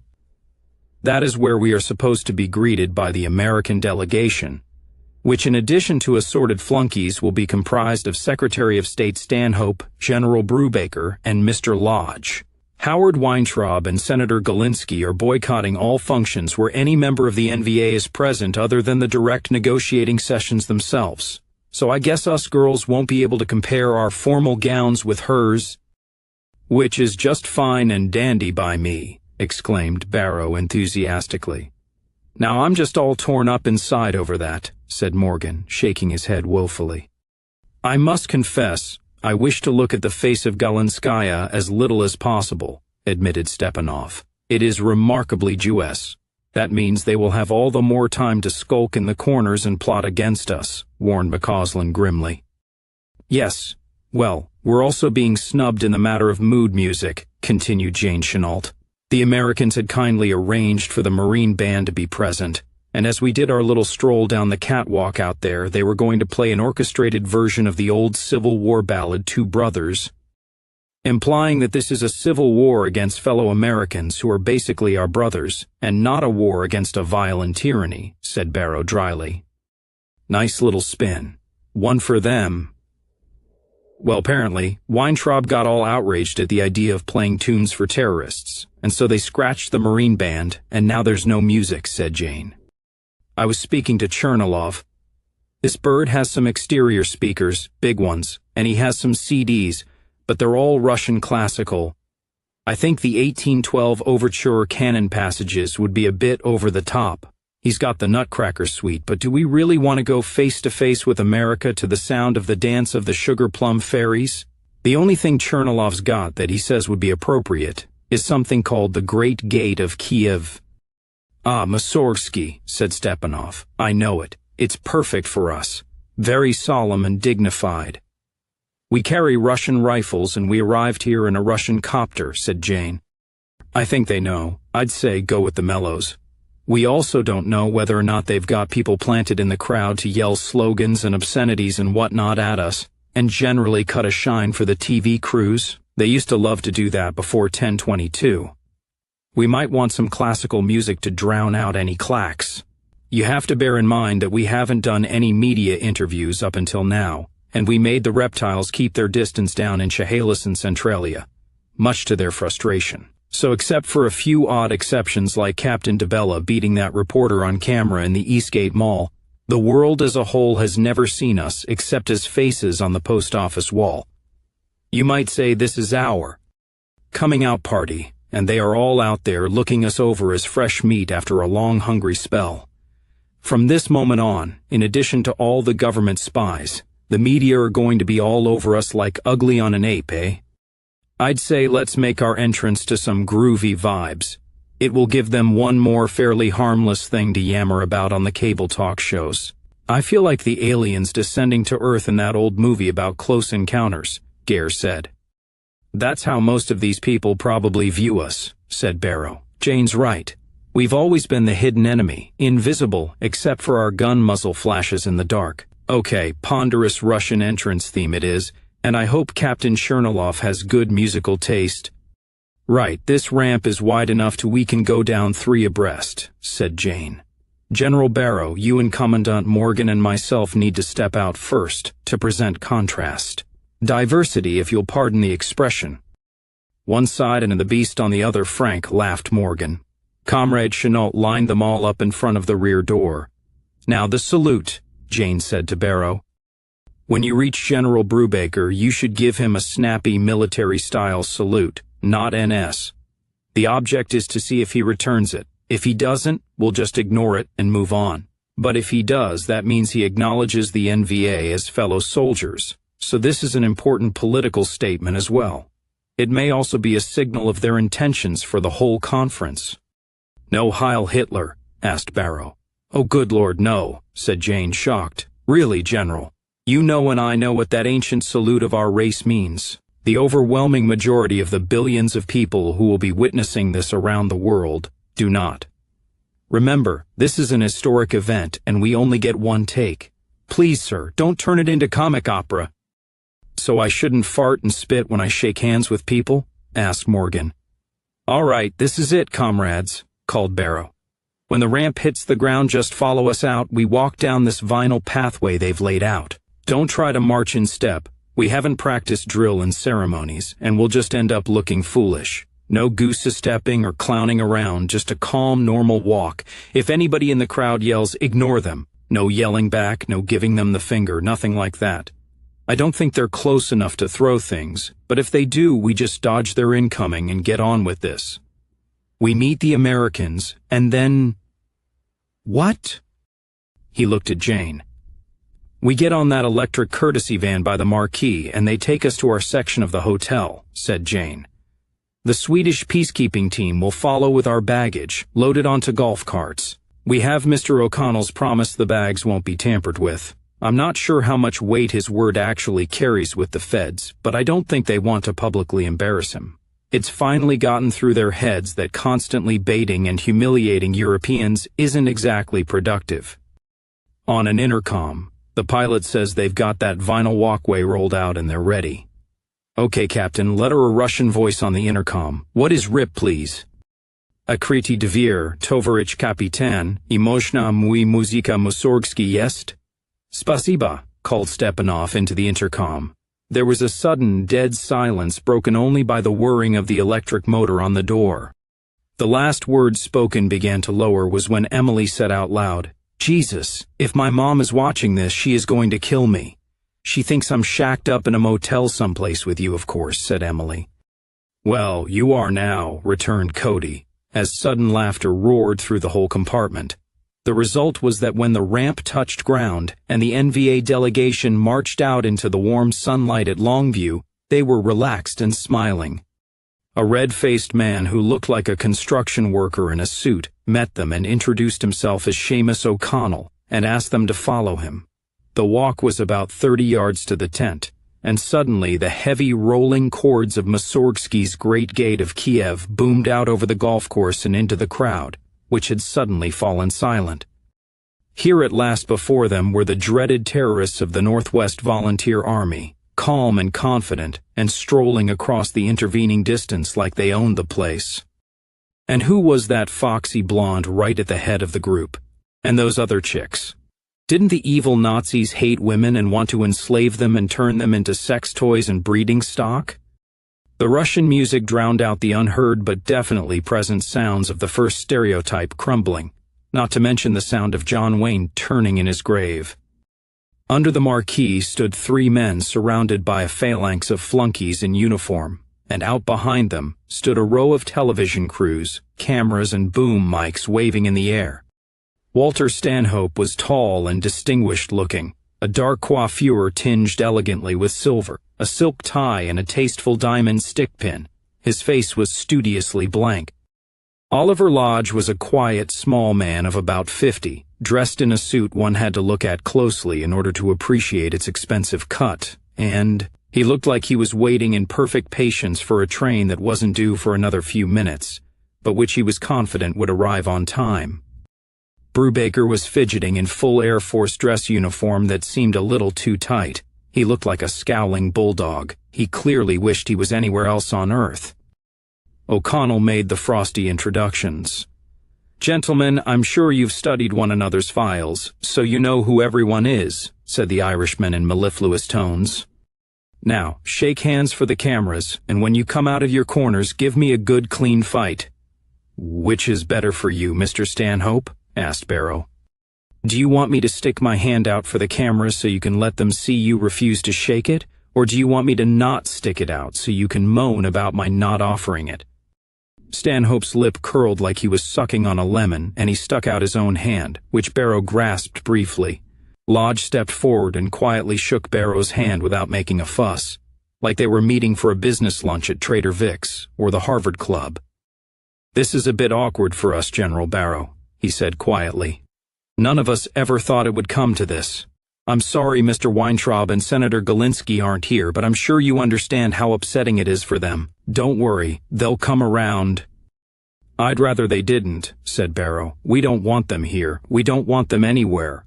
That is where we are supposed to be greeted by the American delegation, which in addition to assorted flunkies will be comprised of Secretary of State Stanhope, General Brubaker, and Mr. Lodge. Howard Weintraub and Senator Galinsky are boycotting all functions where any member of the NVA is present other than the direct negotiating sessions themselves. So I guess us girls won't be able to compare our formal gowns with hers. Which is just fine and dandy by me, exclaimed Barrow enthusiastically. Now I'm just all torn up inside over that, said Morgan, shaking his head woefully. I must confess, I wish to look at the face of Galinskaya as little as possible, admitted Stepanov. It is remarkably Jewess. That means they will have all the more time to skulk in the corners and plot against us, warned McCausland grimly. Yes, well, we're also being snubbed in the matter of mood music, continued Jane Chenault. The Americans had kindly arranged for the Marine Band to be present, and as we did our little stroll down the catwalk out there, they were going to play an orchestrated version of the old Civil War ballad Two Brothers. implying that this is a civil war against fellow Americans who are basically our brothers, and not a war against a violent tyranny, said Barrow dryly. Nice little spin. One for them. Well, apparently, Weintraub got all outraged at the idea of playing tunes for terrorists, and so they scratched the Marine band, and now there's no music, said Jane. I was speaking to Chernilov. This bird has some exterior speakers, big ones, and he has some CDs, but they're all Russian classical. I think the 1812 overture canon passages would be a bit over the top. He's got the Nutcracker Suite, but do we really want to go face-to-face with America to the sound of the dance of the Sugar Plum Fairies? The only thing Chernilov's got that he says would be appropriate is something called the Great Gate of Kiev. Ah, Mussorgsky, said Stepanov. I know it. It's perfect for us. Very solemn and dignified. We carry Russian rifles and we arrived here in a Russian copter, said Jane. I think they know. I'd say go with the mellows. We also don't know whether or not they've got people planted in the crowd to yell slogans and obscenities and whatnot at us, and generally cut a shine for the TV crews. They used to love to do that before 1022. We might want some classical music to drown out any clacks. You have to bear in mind that we haven't done any media interviews up until now, and we made the reptiles keep their distance down in Chehalis and Centralia, much to their frustration. So except for a few odd exceptions like Captain DeBella beating that reporter on camera in the Eastgate Mall, the world as a whole has never seen us except as faces on the post office wall. You might say this is our coming out party, and they are all out there looking us over as fresh meat after a long hungry spell. From this moment on, in addition to all the government spies, the media are going to be all over us like ugly on an ape, eh? I'd say let's make our entrance to some groovy vibes. It will give them one more fairly harmless thing to yammer about on the cable talk shows. I feel like the aliens descending to Earth in that old movie about Close Encounters, Gare said. That's how most of these people probably view us, said Barrow. Jane's right. We've always been the hidden enemy, invisible except for our gun muzzle flashes in the dark. Okay, ponderous Russian entrance theme it is, and I hope Captain Chernilov has good musical taste. Right, this ramp is wide enough to we can go down 3 abreast, said Jane. General Barrow, you and Commandant Morgan and myself need to step out first to present contrast. Diversity, if you'll pardon the expression. One side and the beast on the other, Frank, laughed Morgan. Comrade Chenault lined them all up in front of the rear door. Now the salute, Jane said to Barrow. When you reach General Brubaker, you should give him a snappy military-style salute, not NS. The object is to see if he returns it. If he doesn't, we'll just ignore it and move on. But if he does, that means he acknowledges the NVA as fellow soldiers. So this is an important political statement as well. It may also be a signal of their intentions for the whole conference. No Heil Hitler? Asked Barrow. Oh, good Lord, no, said Jane, shocked. Really, General? You know and I know what that ancient salute of our race means. The overwhelming majority of the billions of people who will be witnessing this around the world do not. Remember, this is an historic event and we only get one take. Please, sir, don't turn it into comic opera. So I shouldn't fart and spit when I shake hands with people? Asked Morgan. All right, this is it, comrades, called Barrow. When the ramp hits the ground, just follow us out. We walk down this vinyl pathway they've laid out. Don't try to march in step. We haven't practiced drill and ceremonies, and we'll just end up looking foolish. No goose-stepping or clowning around, just a calm, normal walk. If anybody in the crowd yells, ignore them. No yelling back, no giving them the finger, nothing like that. I don't think they're close enough to throw things, but if they do, we just dodge their incoming and get on with this. We meet the Americans, and then... What? He looked at Jane. We get on that electric courtesy van by the marquee, and they take us to our section of the hotel, said Jane. The Swedish peacekeeping team will follow with our baggage, loaded onto golf carts. We have Mr. O'Connell's promise the bags won't be tampered with. I'm not sure how much weight his word actually carries with the feds, but I don't think they want to publicly embarrass him. It's finally gotten through their heads that constantly baiting and humiliating Europeans isn't exactly productive. On an intercom, the pilot says they've got that vinyl walkway rolled out and they're ready. Okay, Captain, letter a Russian voice on the intercom. What is RIP, please? Akriti Devir, Tovarich Kapitan, Emoshna Mui Muzika Musorgsky Jest? Spasiba, called Stepanov into the intercom. There was a sudden, dead silence broken only by the whirring of the electric motor on the door. The last word spoken began to lower was when Emily said out loud, "Jesus, if my mom is watching this, she is going to kill me. She thinks I'm shacked up in a motel someplace with you, of course," said Emily. "Well, you are now," returned Cody, as sudden laughter roared through the whole compartment. The result was that when the ramp touched ground and the NVA delegation marched out into the warm sunlight at Longview, they were relaxed and smiling. A red-faced man who looked like a construction worker in a suit met them and introduced himself as Seamus O'Connell and asked them to follow him. The walk was about 30 yards to the tent, and suddenly the heavy rolling chords of Musorgsky's Great Gate of Kiev boomed out over the golf course and into the crowd, which had suddenly fallen silent. Here at last before them were the dreaded terrorists of the Northwest Volunteer Army, calm and confident, and strolling across the intervening distance like they owned the place. And who was that foxy blonde right at the head of the group? And those other chicks? Didn't the evil Nazis hate women and want to enslave them and turn them into sex toys and breeding stock? The Russian music drowned out the unheard but definitely present sounds of the first stereotype crumbling, not to mention the sound of John Wayne turning in his grave. Under the marquee stood 3 men surrounded by a phalanx of flunkies in uniform, and out behind them stood a row of television crews, cameras and boom mics waving in the air. Walter Stanhope was tall and distinguished-looking, a dark coiffure tinged elegantly with silver, a silk tie and a tasteful diamond stickpin. His face was studiously blank. Oliver Lodge was a quiet, small man of about 50, dressed in a suit one had to look at closely in order to appreciate its expensive cut, and he looked like he was waiting in perfect patience for a train that wasn't due for another few minutes, but which he was confident would arrive on time. Brubaker was fidgeting in full Air Force dress uniform that seemed a little too tight. He looked like a scowling bulldog. He clearly wished he was anywhere else on Earth. O'Connell made the frosty introductions. "Gentlemen, I'm sure you've studied one another's files, so you know who everyone is," said the Irishman in mellifluous tones. "Now, shake hands for the cameras, and when you come out of your corners, give me a good clean fight." "Which is better for you, Mr. Stanhope?" asked Barrow. "Do you want me to stick my hand out for the cameras so you can let them see you refuse to shake it, or do you want me to not stick it out so you can moan about my not offering it?" Stanhope's lip curled like he was sucking on a lemon, and he stuck out his own hand, which Barrow grasped briefly. Lodge stepped forward and quietly shook Barrow's hand without making a fuss, like they were meeting for a business lunch at Trader Vic's or the Harvard Club. "This is a bit awkward for us, General Barrow," he said quietly. "None of us ever thought it would come to this. I'm sorry Mr. Weintraub and Senator Galinsky aren't here, but I'm sure you understand how upsetting it is for them. Don't worry, they'll come around." "I'd rather they didn't," said Barrow. "We don't want them here. We don't want them anywhere."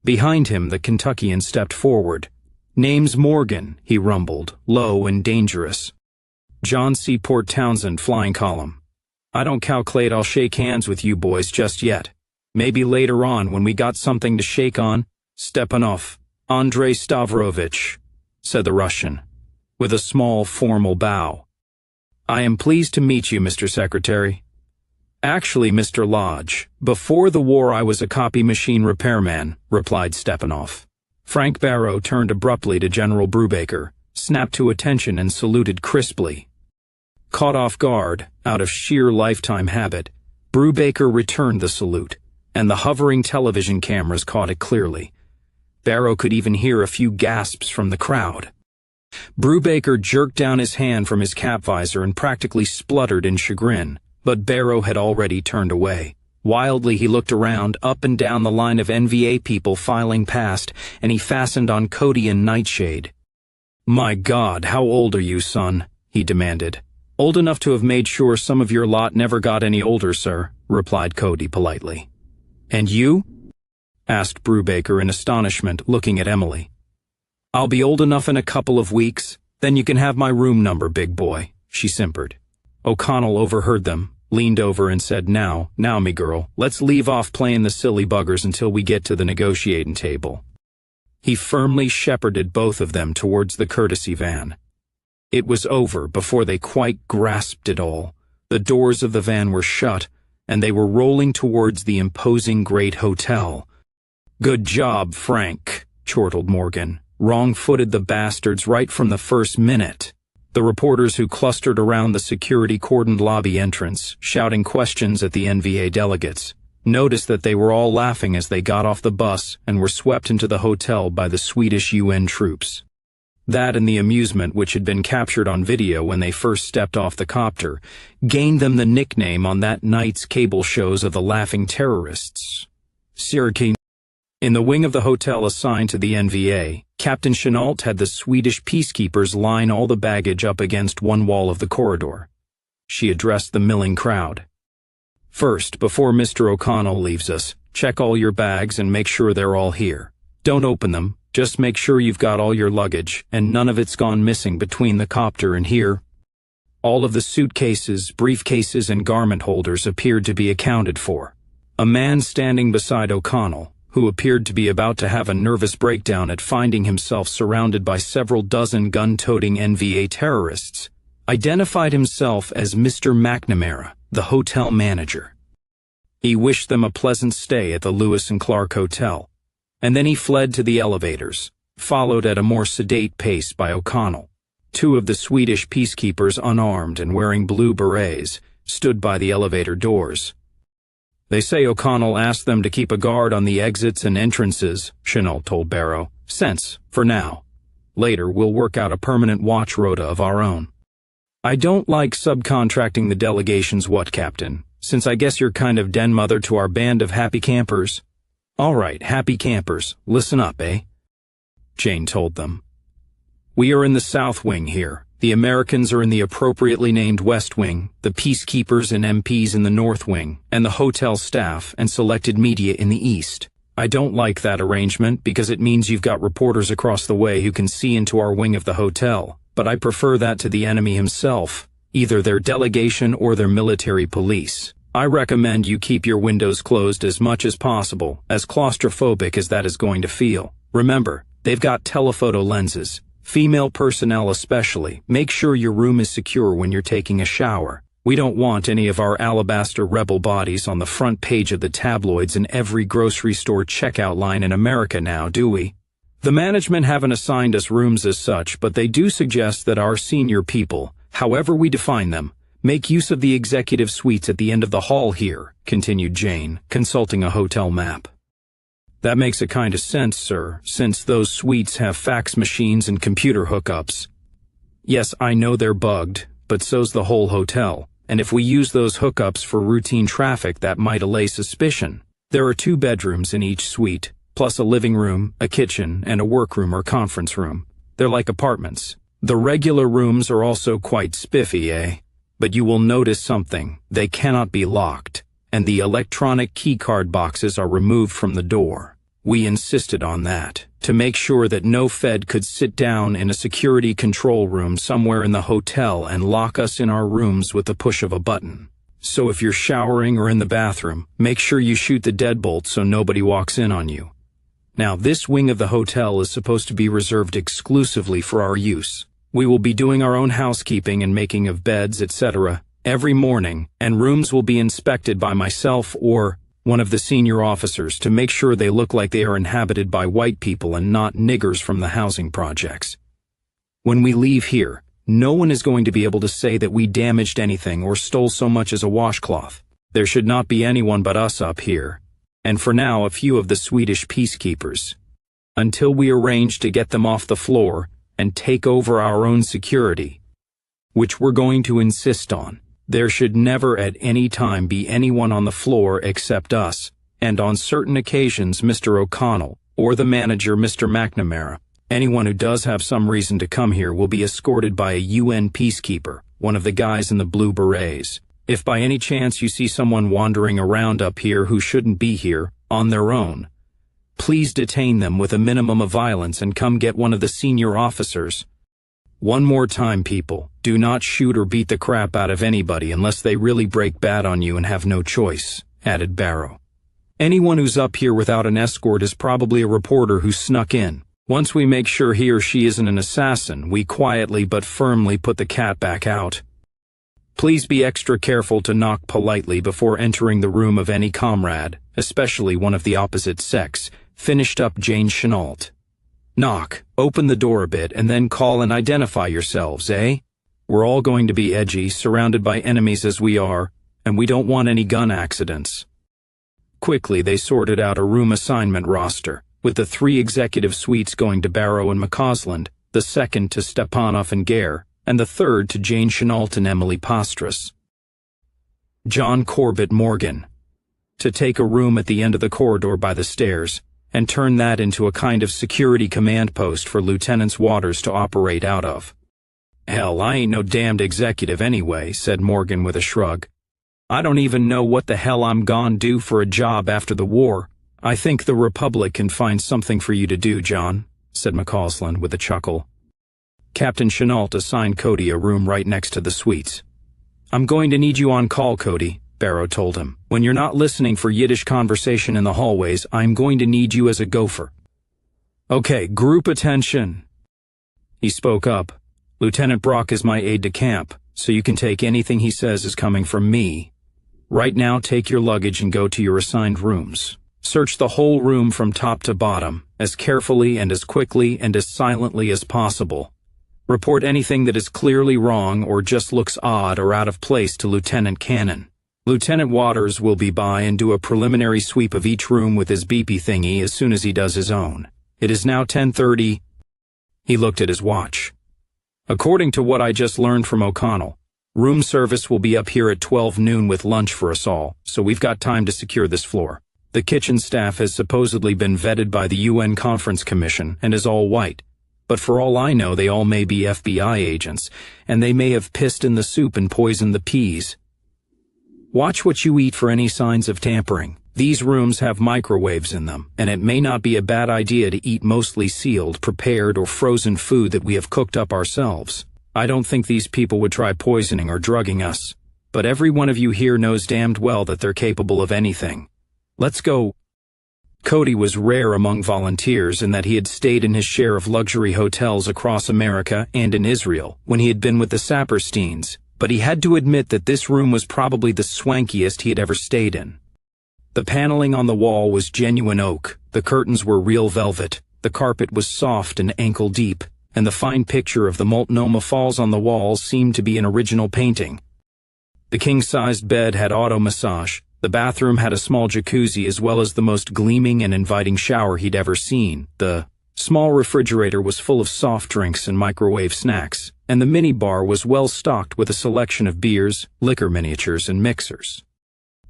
Behind him, the Kentuckian stepped forward. "Name's Morgan," he rumbled, low and dangerous. "John C. Port Townsend, flying column. I don't calculate I'll shake hands with you boys just yet. Maybe later on when we got something to shake on." "Stepanov, Andrei Stavrovich," said the Russian, with a small formal bow. "I am pleased to meet you, Mr. Secretary. Actually, Mr. Lodge, before the war I was a copy machine repairman," replied Stepanov. Frank Barrow turned abruptly to General Brubaker, snapped to attention and saluted crisply. Caught off guard, out of sheer lifetime habit, Brubaker returned the salute, and the hovering television cameras caught it clearly. Barrow could even hear a few gasps from the crowd. Brubaker jerked down his hand from his cap visor and practically spluttered in chagrin, but Barrow had already turned away. Wildly he looked around, up and down the line of NVA people filing past, and he fastened on Cody and Nightshade. "My God, how old are you, son?" he demanded. "Old enough to have made sure some of your lot never got any older, sir," replied Cody politely. "And you?" asked Brubaker in astonishment, looking at Emily. "I'll be old enough in a couple of weeks," Then you can have my room number, big boy, she simpered. O'Connell overheard them, leaned over and said, Now, me girl, let's leave off playing the silly buggers until we get to the negotiating table. He firmly shepherded both of them towards the courtesy van. It was over before they quite grasped it all. The doors of the van were shut, and they were rolling towards the imposing great hotel. Good job, Frank, chortled Morgan. Wrong-footed the bastards right from the first minute. The reporters who clustered around the security-cordoned lobby entrance, shouting questions at the NVA delegates, noticed that they were all laughing as they got off the bus and were swept into the hotel by the Swedish UN troops. That and the amusement which had been captured on video when they first stepped off the copter gained them the nickname on that night's cable shows of the Laughing Terrorists. Syracuse. In the wing of the hotel assigned to the NVA, Captain Chenault had the Swedish peacekeepers line all the baggage up against one wall of the corridor. She addressed the milling crowd. First, before Mr. O'Connell leaves us, check all your bags and make sure they're all here. Don't open them, just make sure you've got all your luggage and none of it's gone missing between the copter and here. All of the suitcases, briefcases, and garment holders appeared to be accounted for. A man standing beside O'Connell, who appeared to be about to have a nervous breakdown at finding himself surrounded by several dozen gun-toting NVA terrorists, identified himself as Mr. McNamara, the hotel manager. He wished them a pleasant stay at the Lewis and Clark Hotel, and then he fled to the elevators, followed at a more sedate pace by O'Connell. Two of the Swedish peacekeepers, unarmed and wearing blue berets, stood by the elevator doors. They say O'Connell asked them to keep a guard on the exits and entrances, Chenault told Barrow. Sense, for now. Later, we'll work out a permanent watch rota of our own. I don't like subcontracting the delegations, what, Captain? Since I guess you're kind of den mother to our band of happy campers. All right, happy campers, listen up, eh? Jane told them. We are in the South Wing here. The Americans are in the appropriately named West Wing, the peacekeepers and MPs in the North Wing, and the hotel staff and selected media in the East. I don't like that arrangement because it means you've got reporters across the way who can see into our wing of the hotel, but I prefer that to the enemy himself, either their delegation or their military police. I recommend you keep your windows closed as much as possible, as claustrophobic as that is going to feel. Remember, they've got telephoto lenses. Female personnel especially, make sure your room is secure when you're taking a shower. We don't want any of our alabaster rebel bodies on the front page of the tabloids in every grocery store checkout line in America now, do we? The management haven't assigned us rooms as such, but they do suggest that our senior people, however we define them, make use of the executive suites at the end of the hall here, continued Jane, consulting a hotel map. That makes a kind of sense, sir, since those suites have fax machines and computer hookups. Yes, I know they're bugged, but so's the whole hotel, and if we use those hookups for routine traffic, that might allay suspicion. There are 2 bedrooms in each suite, plus a living room, a kitchen, and a workroom or conference room. They're like apartments. The regular rooms are also quite spiffy, eh? But you will notice something. They cannot be locked, and the electronic keycard boxes are removed from the door. We insisted on that, to make sure that no Fed could sit down in a security control room somewhere in the hotel and lock us in our rooms with the push of a button. So if you're showering or in the bathroom, make sure you shoot the deadbolt so nobody walks in on you. Now, this wing of the hotel is supposed to be reserved exclusively for our use. We will be doing our own housekeeping and making of beds, etc., every morning, and rooms will be inspected by myself or one of the senior officers to make sure they look like they are inhabited by white people and not niggers from the housing projects. When we leave here, no one is going to be able to say that we damaged anything or stole so much as a washcloth. There should not be anyone but us up here, and for now a few of the Swedish peacekeepers, until we arrange to get them off the floor and take over our own security, which we're going to insist on. There should never at any time be anyone on the floor except us, and on certain occasions Mr. O'Connell, or the manager Mr. McNamara. Anyone who does have some reason to come here will be escorted by a UN peacekeeper, one of the guys in the blue berets. If by any chance you see someone wandering around up here who shouldn't be here, on their own, please detain them with a minimum of violence and come get one of the senior officers. One more time, people. Do not shoot or beat the crap out of anybody unless they really break bad on you and have no choice," added Barrow. "Anyone who's up here without an escort is probably a reporter who snuck in. Once we make sure he or she isn't an assassin, we quietly but firmly put the cat back out. Please be extra careful to knock politely before entering the room of any comrade, especially one of the opposite sex," finished up Jane Chenault. "Knock, open the door a bit, and then call and identify yourselves, eh? We're all going to be edgy, surrounded by enemies as we are, and we don't want any gun accidents." Quickly, they sorted out a room assignment roster, with the 3 executive suites going to Barrow and McCausland, the second to Stepanov and Gare, and the third to Jane Chenault and Emily Postris. John Corbett Morgan. To take a room at the end of the corridor by the stairs, and turn that into a kind of security command post for Lieutenants Waters to operate out of. "Hell, I ain't no damned executive anyway," said Morgan with a shrug. "I don't even know what the hell I'm gon' do for a job after the war. I think the Republic can find something for you to do, John," said McCausland with a chuckle. Captain Chenault assigned Cody a room right next to the suites. "I'm going to need you on call, Cody," Barrow told him. "When you're not listening for Yiddish conversation in the hallways, I'm going to need you as a gopher." "Okay, group attention." He spoke up. "Lieutenant Brock is my aide-de-camp, so you can take anything he says is coming from me. Right now, take your luggage and go to your assigned rooms. Search the whole room from top to bottom, as carefully and as quickly and as silently as possible. Report anything that is clearly wrong or just looks odd or out of place to Lieutenant Cannon. Lieutenant Waters will be by and do a preliminary sweep of each room with his beepy thingy as soon as he does his own. It is now 10:30. He looked at his watch. "According to what I just learned from O'Connell, room service will be up here at 12 noon with lunch for us all, so we've got time to secure this floor. The kitchen staff has supposedly been vetted by the UN Conference Commission and is all white, but for all I know they all may be FBI agents, and they may have pissed in the soup and poisoned the peas. Watch what you eat for any signs of tampering. These rooms have microwaves in them, and it may not be a bad idea to eat mostly sealed, prepared, or frozen food that we have cooked up ourselves. I don't think these people would try poisoning or drugging us, but every one of you here knows damned well that they're capable of anything. Let's go." Cody was rare among volunteers in that he had stayed in his share of luxury hotels across America and in Israel when he had been with the Sapersteins, but he had to admit that this room was probably the swankiest he had ever stayed in. The paneling on the wall was genuine oak, the curtains were real velvet, the carpet was soft and ankle-deep, and the fine picture of the Multnomah Falls on the walls seemed to be an original painting. The king-sized bed had auto-massage. The bathroom had a small jacuzzi as well as the most gleaming and inviting shower he'd ever seen. The small refrigerator was full of soft drinks and microwave snacks, and the mini-bar was well stocked with a selection of beers, liquor miniatures, and mixers.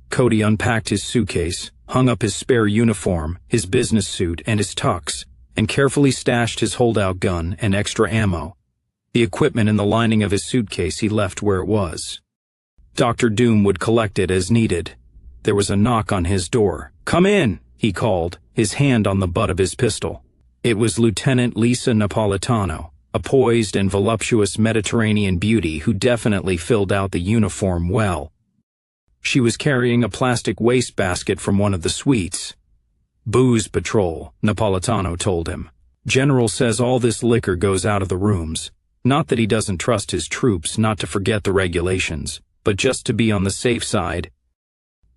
Cody unpacked his suitcase, hung up his spare uniform, his business suit, and his tux, and carefully stashed his holdout gun and extra ammo. The equipment in the lining of his suitcase he left where it was. Dr. Doom would collect it as needed. There was a knock on his door. "Come in," he called, his hand on the butt of his pistol. It was Lieutenant Lisa Napolitano, a poised and voluptuous Mediterranean beauty who definitely filled out the uniform well. She was carrying a plastic wastebasket from one of the suites. "Booze patrol," Napolitano told him. "General says all this liquor goes out of the rooms. Not that he doesn't trust his troops not to forget the regulations, but just to be on the safe side."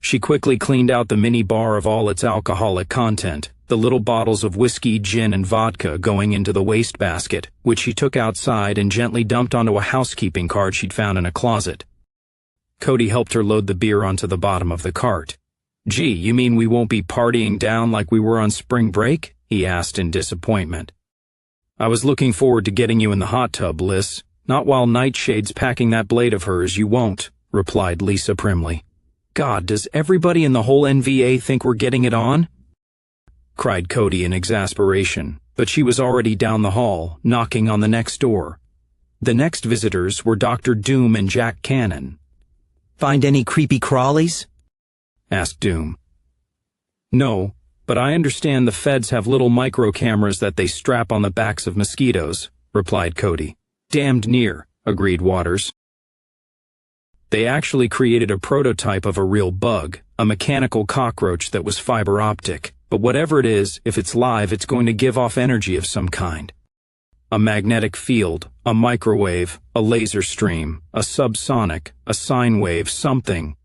She quickly cleaned out the mini-bar of all its alcoholic content, the little bottles of whiskey, gin, and vodka going into the wastebasket, which she took outside and gently dumped onto a housekeeping cart she'd found in a closet. Cody helped her load the beer onto the bottom of the cart. "Gee, you mean we won't be partying down like we were on spring break?" he asked in disappointment. "I was looking forward to getting you in the hot tub, Liz. Not while Nightshade's packing that blade of hers, you won't," replied Lisa primly. "God, does everybody in the whole NVA think we're getting it on?" cried Cody in exasperation, but she was already down the hall, knocking on the next door. The next visitors were Dr. Doom and Jack Cannon. "Find any creepy crawlies?" asked Doom. "No, but I understand the feds have little micro cameras that they strap on the backs of mosquitoes," replied Cody. Damned near, agreed Waters. They actually created a prototype of a real bug, a mechanical cockroach that was fiber optic, but whatever it is, if it's live, it's going to give off energy of some kind. A magnetic field, a microwave, a laser stream, a subsonic, a sine wave, something.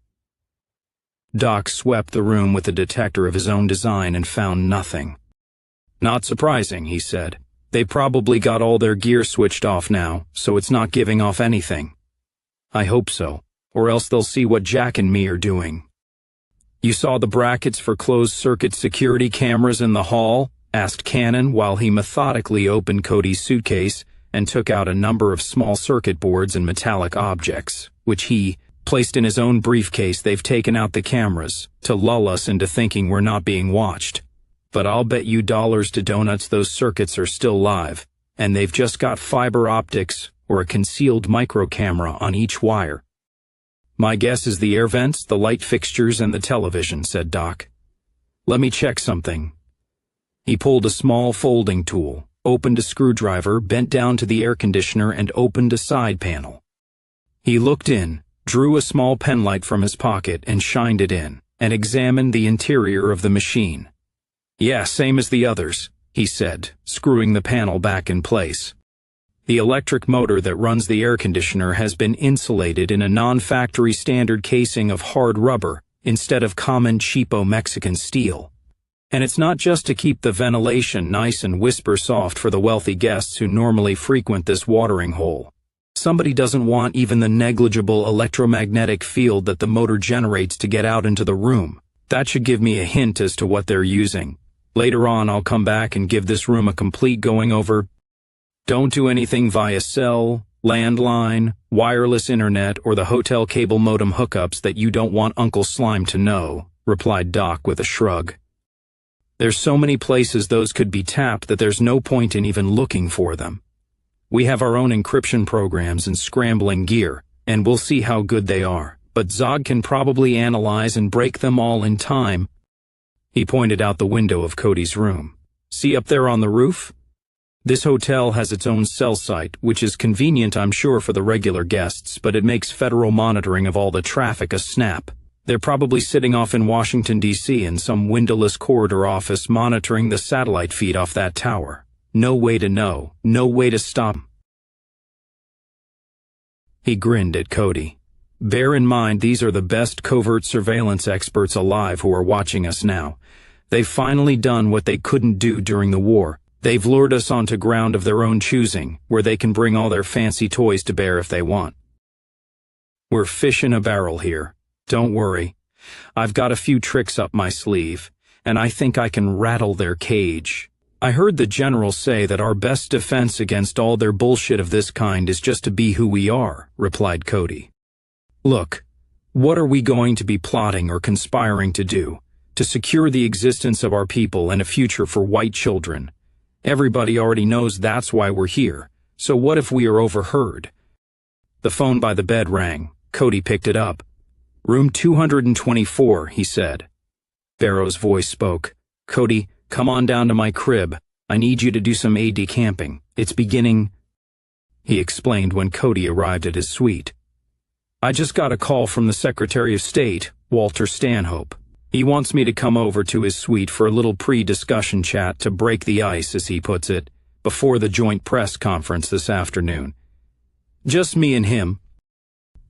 Doc swept the room with a detector of his own design and found nothing. Not surprising, he said. They probably got all their gear switched off now, so it's not giving off anything. I hope so, or else they'll see what Jack and me are doing. You saw the brackets for closed-circuit security cameras in the hall? Asked Cannon while he methodically opened Cody's suitcase and took out a number of small circuit boards and metallic objects, which he placed in his own briefcase. They've taken out the cameras to lull us into thinking we're not being watched. But I'll bet you dollars to donuts those circuits are still live, and they've just got fiber optics or a concealed micro camera on each wire. My guess is the air vents, the light fixtures, and the television, said Doc. Let me check something. He pulled a small folding tool, opened a screwdriver, bent down to the air conditioner, and opened a side panel. He looked in, drew a small penlight from his pocket and shined it in, and examined the interior of the machine. Yeah, same as the others, he said, screwing the panel back in place. The electric motor that runs the air conditioner has been insulated in a non-factory standard casing of hard rubber instead of common cheapo Mexican steel. And it's not just to keep the ventilation nice and whisper soft for the wealthy guests who normally frequent this watering hole. Somebody doesn't want even the negligible electromagnetic field that the motor generates to get out into the room. That should give me a hint as to what they're using. Later on, I'll come back and give this room a complete going over. Don't do anything via cell, landline, wireless internet, or the hotel cable modem hookups that you don't want Uncle Slime to know, replied Doc with a shrug. There's so many places those could be tapped that there's no point in even looking for them. We have our own encryption programs and scrambling gear, and we'll see how good they are, but Zog can probably analyze and break them all in time. He pointed out the window of Cody's room. See up there on the roof? This hotel has its own cell site, which is convenient, I'm sure, for the regular guests, but it makes federal monitoring of all the traffic a snap. They're probably sitting off in Washington, D.C. in some windowless corridor office monitoring the satellite feed off that tower. No way to know, no way to stop. He grinned at Cody. Bear in mind, these are the best covert surveillance experts alive who are watching us now. They've finally done what they couldn't do during the war. They've lured us onto ground of their own choosing, where they can bring all their fancy toys to bear if they want. We're fish in a barrel here. Don't worry. I've got a few tricks up my sleeve, and I think I can rattle their cage. I heard the general say that our best defense against all their bullshit of this kind is just to be who we are, replied Cody. Look, what are we going to be plotting or conspiring to do? To secure the existence of our people and a future for white children. Everybody already knows that's why we're here, so what if we are overheard? The phone by the bed rang. Cody picked it up. Room 224, he said. Barrow's voice spoke. Cody, come on down to my crib. I need you to do some AD camping. It's beginning, he explained when Cody arrived at his suite. I just got a call from the Secretary of State, Walter Stanhope. He wants me to come over to his suite for a little pre-discussion chat to break the ice, as he puts it, before the joint press conference this afternoon. Just me and him.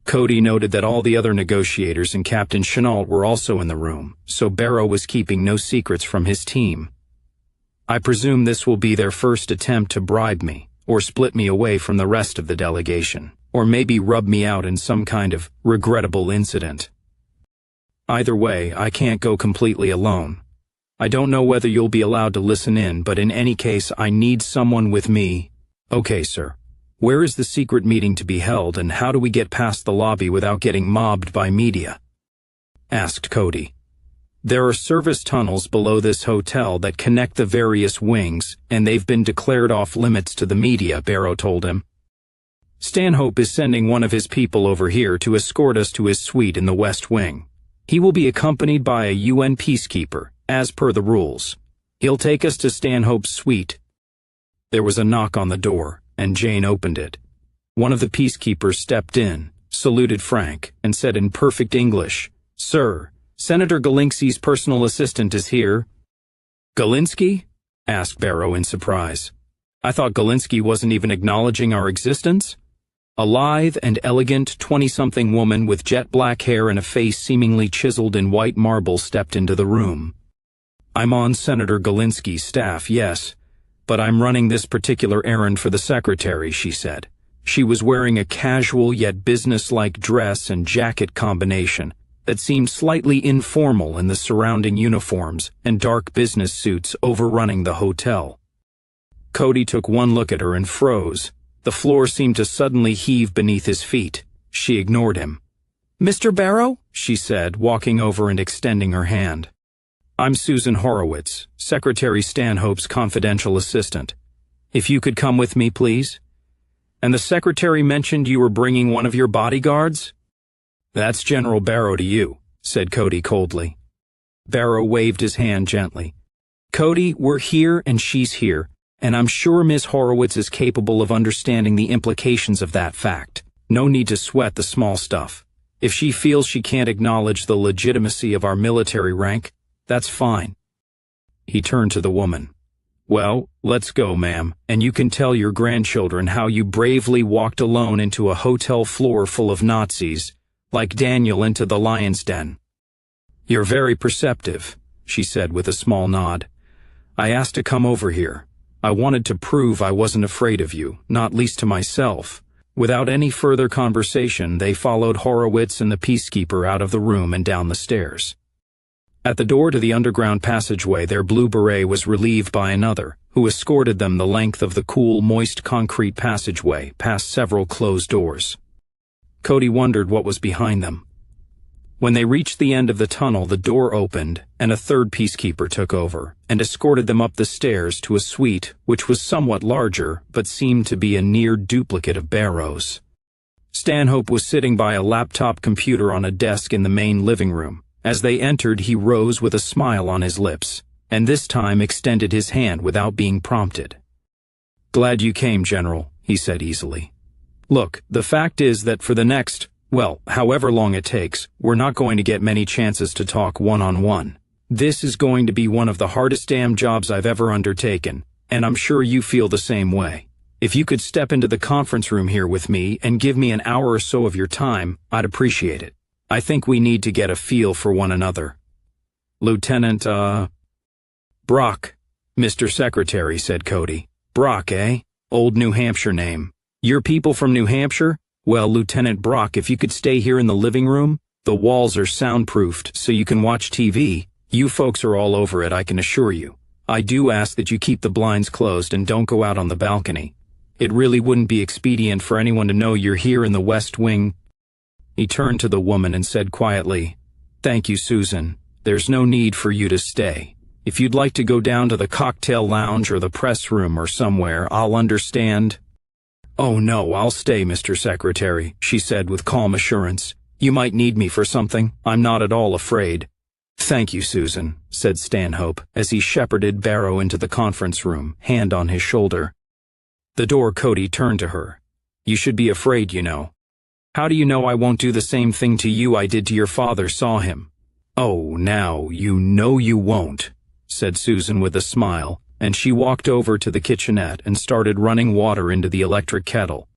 Cody noted that all the other negotiators and Captain Chenault were also in the room, so Barrow was keeping no secrets from his team. I presume this will be their first attempt to bribe me, or split me away from the rest of the delegation, or maybe rub me out in some kind of regrettable incident. Either way, I can't go completely alone. I don't know whether you'll be allowed to listen in, but in any case, I need someone with me. Okay, sir. Where is the secret meeting to be held, and how do we get past the lobby without getting mobbed by media? Asked Cody. There are service tunnels below this hotel that connect the various wings, and they've been declared off limits to the media, Barrow told him. Stanhope is sending one of his people over here to escort us to his suite in the West Wing. He will be accompanied by a UN peacekeeper, as per the rules. He'll take us to Stanhope's suite. There was a knock on the door, and Jane opened it. One of the peacekeepers stepped in, saluted Frank, and said in perfect English, "Sir, Senator Galinsky's personal assistant is here." "Galinsky?" asked Barrow in surprise. "I thought Galinsky wasn't even acknowledging our existence?" A lithe and elegant 20-something woman with jet black hair and a face seemingly chiseled in white marble stepped into the room. "I'm on Senator Galinsky's staff, yes, but I'm running this particular errand for the secretary," she said. She was wearing a casual yet businesslike dress and jacket combination that seemed slightly informal in the surrounding uniforms and dark business suits overrunning the hotel. Cody took one look at her and froze. The floor seemed to suddenly heave beneath his feet. She ignored him. "Mr. Barrow?" she said, walking over and extending her hand. "I'm Susan Horowitz, Secretary Stanhope's confidential assistant. If you could come with me, please." "And the secretary mentioned you were bringing one of your bodyguards?" "That's General Barrow to you," said Cody coldly. Barrow waved his hand gently. "Cody, we're here and she's here, and I'm sure Miss Horowitz is capable of understanding the implications of that fact. No need to sweat the small stuff. If she feels she can't acknowledge the legitimacy of our military rank, that's fine." He turned to the woman. "Well, let's go, ma'am, and you can tell your grandchildren how you bravely walked alone into a hotel floor full of Nazis, like Daniel into the lion's den." "You're very perceptive," she said with a small nod. "I asked to come over here. I wanted to prove I wasn't afraid of you, not least to myself." Without any further conversation, they followed Horowitz and the peacekeeper out of the room and down the stairs. At the door to the underground passageway, their blue beret was relieved by another, who escorted them the length of the cool, moist concrete passageway, past several closed doors. Cody wondered what was behind them. When they reached the end of the tunnel, the door opened, and a third peacekeeper took over, and escorted them up the stairs to a suite which was somewhat larger, but seemed to be a near duplicate of Barrow's. Stanhope was sitting by a laptop computer on a desk in the main living room. As they entered, he rose with a smile on his lips, and this time extended his hand without being prompted. "Glad you came, General," he said easily. "Look, the fact is that for the next, well, however long it takes, we're not going to get many chances to talk one-on-one. This is going to be one of the hardest damn jobs I've ever undertaken, and I'm sure you feel the same way. If you could step into the conference room here with me and give me an hour or so of your time, I'd appreciate it. I think we need to get a feel for one another." "Lieutenant, Brock, Mr. Secretary," said Cody. "Brock, eh? Old New Hampshire name. Your people from New Hampshire? Well, Lieutenant Brock, if you could stay here in the living room, the walls are soundproofed so you can watch TV. You folks are all over it, I can assure you. I do ask that you keep the blinds closed and don't go out on the balcony. It really wouldn't be expedient for anyone to know you're here in the West Wing." He turned to the woman and said quietly, "Thank you, Susan. There's no need for you to stay. If you'd like to go down to the cocktail lounge or the press room or somewhere, I'll understand." "Oh no, I'll stay, Mr. Secretary," she said with calm assurance. "You might need me for something. I'm not at all afraid." "Thank you, Susan," said Stanhope as he shepherded Barrow into the conference room, hand on his shoulder. The door. Cody turned to her. "You should be afraid, you know." "How do you know I won't do the same thing to you I did to your father, saw him?" "Oh, now, you know you won't," said Susan with a smile, and she walked over to the kitchenette and started running water into the electric kettle.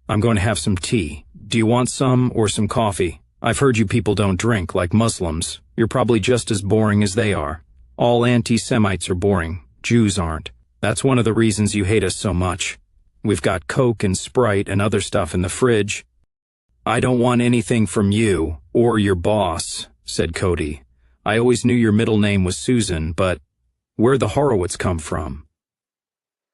"I'm going to have some tea. Do you want some or some coffee? I've heard you people don't drink, like Muslims. You're probably just as boring as they are. All anti-Semites are boring. Jews aren't. That's one of the reasons you hate us so much. We've got Coke and Sprite and other stuff in the fridge." "I don't want anything from you, or your boss," said Cody. "I always knew your middle name was Susan, but where'd the Horowitz come from?"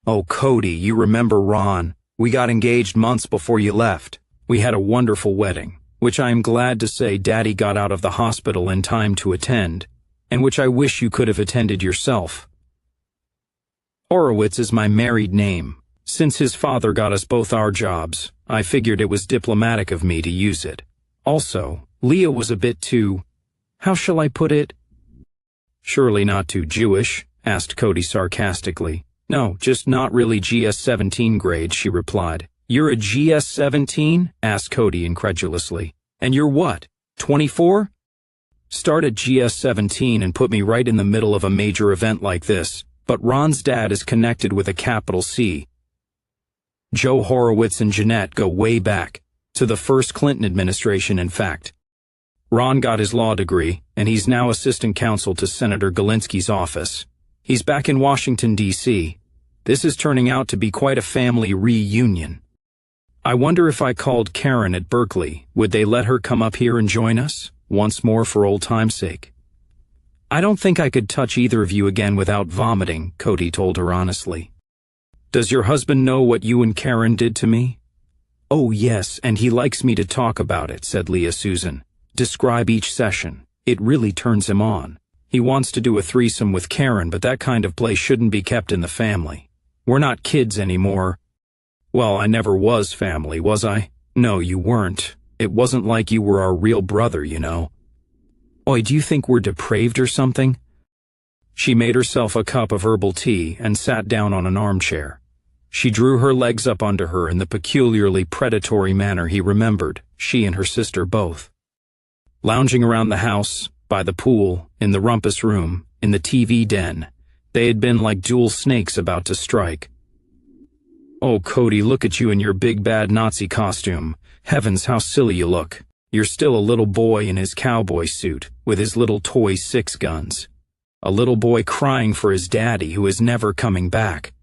"Oh, Cody, you remember Ron. We got engaged months before you left. We had a wonderful wedding, which I am glad to say Daddy got out of the hospital in time to attend, and which I wish you could have attended yourself. Horowitz is my married name. Since his father got us both our jobs, I figured it was diplomatic of me to use it. Also, Leah was a bit too, how shall I put it? "Surely not too Jewish?" asked Cody sarcastically. "No, just not really GS-17 grade," she replied. You're a GS-17? Asked Cody incredulously. And you're what, 24? Start at GS-17 and put me right in the middle of a major event like this, but Ron's dad is connected with a capital C. Joe Horowitz and Jeanette go way back, to the first Clinton administration, in fact. Ron got his law degree, and he's now assistant counsel to Senator Galinsky's office. He's back in Washington, D.C. This is turning out to be quite a family reunion. I wonder if I called Karen at Berkeley, would they let her come up here and join us, once more for old time's sake? I don't think I could touch either of you again without vomiting, Cody told her honestly. Does your husband know what you and Karen did to me? Oh yes, and he likes me to talk about it, said Leah Susan. Describe each session. It really turns him on. He wants to do a threesome with Karen, but that kind of play shouldn't be kept in the family. We're not kids anymore. Well, I never was family, was I? No, you weren't. It wasn't like you were our real brother, you know. Oi, do you think we're depraved or something? She made herself a cup of herbal tea and sat down on an armchair. She drew her legs up under her in the peculiarly predatory manner he remembered, she and her sister both. Lounging around the house, by the pool, in the rumpus room, in the TV den, they had been like dual snakes about to strike. Oh, Cody, look at you in your big bad Nazi costume. Heavens, how silly you look. You're still a little boy in his cowboy suit, with his little toy 6 guns. A little boy crying for his daddy who is never coming back.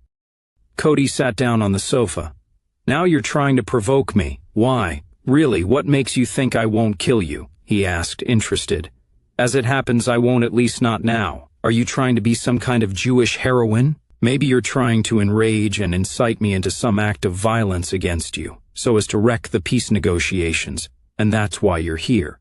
Cody sat down on the sofa. Now you're trying to provoke me. Why? Really, what makes you think I won't kill you? He asked, interested. As it happens, I won't, at least not now. Are you trying to be some kind of Jewish heroine? Maybe you're trying to enrage and incite me into some act of violence against you, so as to wreck the peace negotiations, and that's why you're here.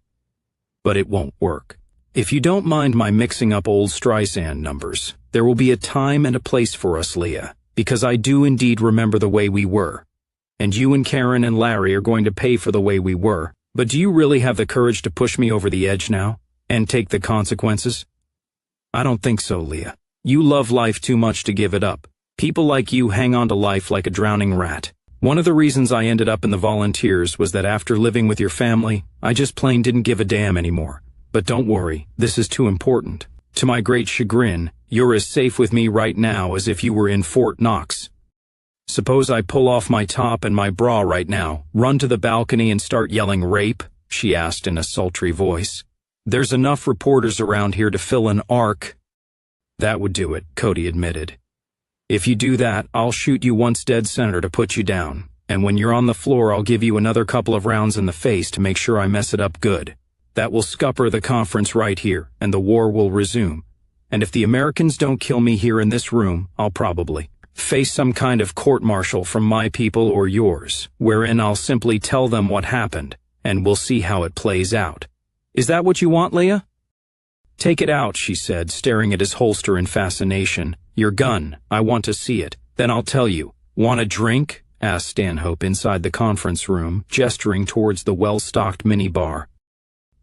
But it won't work. If you don't mind my mixing up old Streisand numbers, there will be a time and a place for us, Leah, because I do indeed remember the way we were. And you and Karen and Larry are going to pay for the way we were, but do you really have the courage to push me over the edge now, and take the consequences? I don't think so, Leah. You love life too much to give it up. People like you hang on to life like a drowning rat. One of the reasons I ended up in the volunteers was that after living with your family, I just plain didn't give a damn anymore. But don't worry, this is too important. To my great chagrin, you're as safe with me right now as if you were in Fort Knox. Suppose I pull off my top and my bra right now, run to the balcony and start yelling rape? She asked in a sultry voice. There's enough reporters around here to fill an ark. That would do it, Cody admitted. If you do that, I'll shoot you once dead senator to put you down, and when you're on the floor I'll give you another couple of rounds in the face to make sure I mess it up good. That will scupper the conference right here, and the war will resume. And if the Americans don't kill me here in this room, I'll probably face some kind of court-martial from my people or yours, wherein I'll simply tell them what happened, and we'll see how it plays out. Is that what you want, Leah? Take it out, she said, staring at his holster in fascination. Your gun. I want to see it. Then I'll tell you. Want a drink? Asked Stanhope inside the conference room, gesturing towards the well-stocked minibar.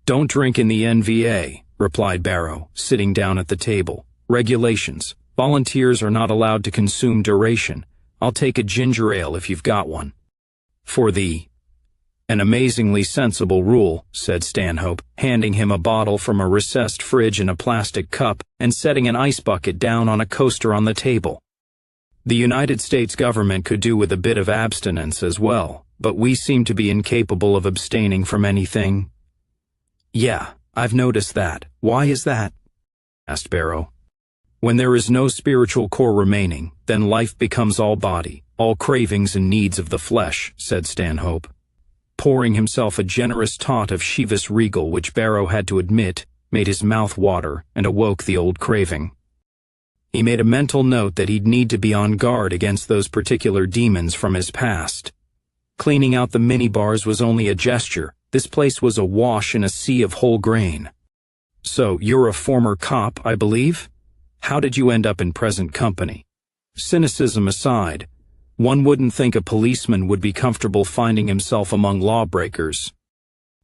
Don't drink in the NVA, replied Barrow, sitting down at the table. Regulations. Volunteers are not allowed to consume duration. I'll take a ginger ale if you've got one. An amazingly sensible rule, said Stanhope, handing him a bottle from a recessed fridge in a plastic cup and setting an ice bucket down on a coaster on the table. The United States government could do with a bit of abstinence as well, but we seem to be incapable of abstaining from anything. Yeah, I've noticed that. Why is that? Asked Barrow. When there is no spiritual core remaining, then life becomes all body, all cravings and needs of the flesh, said Stanhope, pouring himself a generous tot of Chivas Regal which Barrow had to admit made his mouth water and awoke the old craving. He made a mental note that he'd need to be on guard against those particular demons from his past. Cleaning out the minibars was only a gesture. This place was awash in a sea of whole grain. So, you're a former cop, I believe? How did you end up in present company? Cynicism aside, one wouldn't think a policeman would be comfortable finding himself among lawbreakers.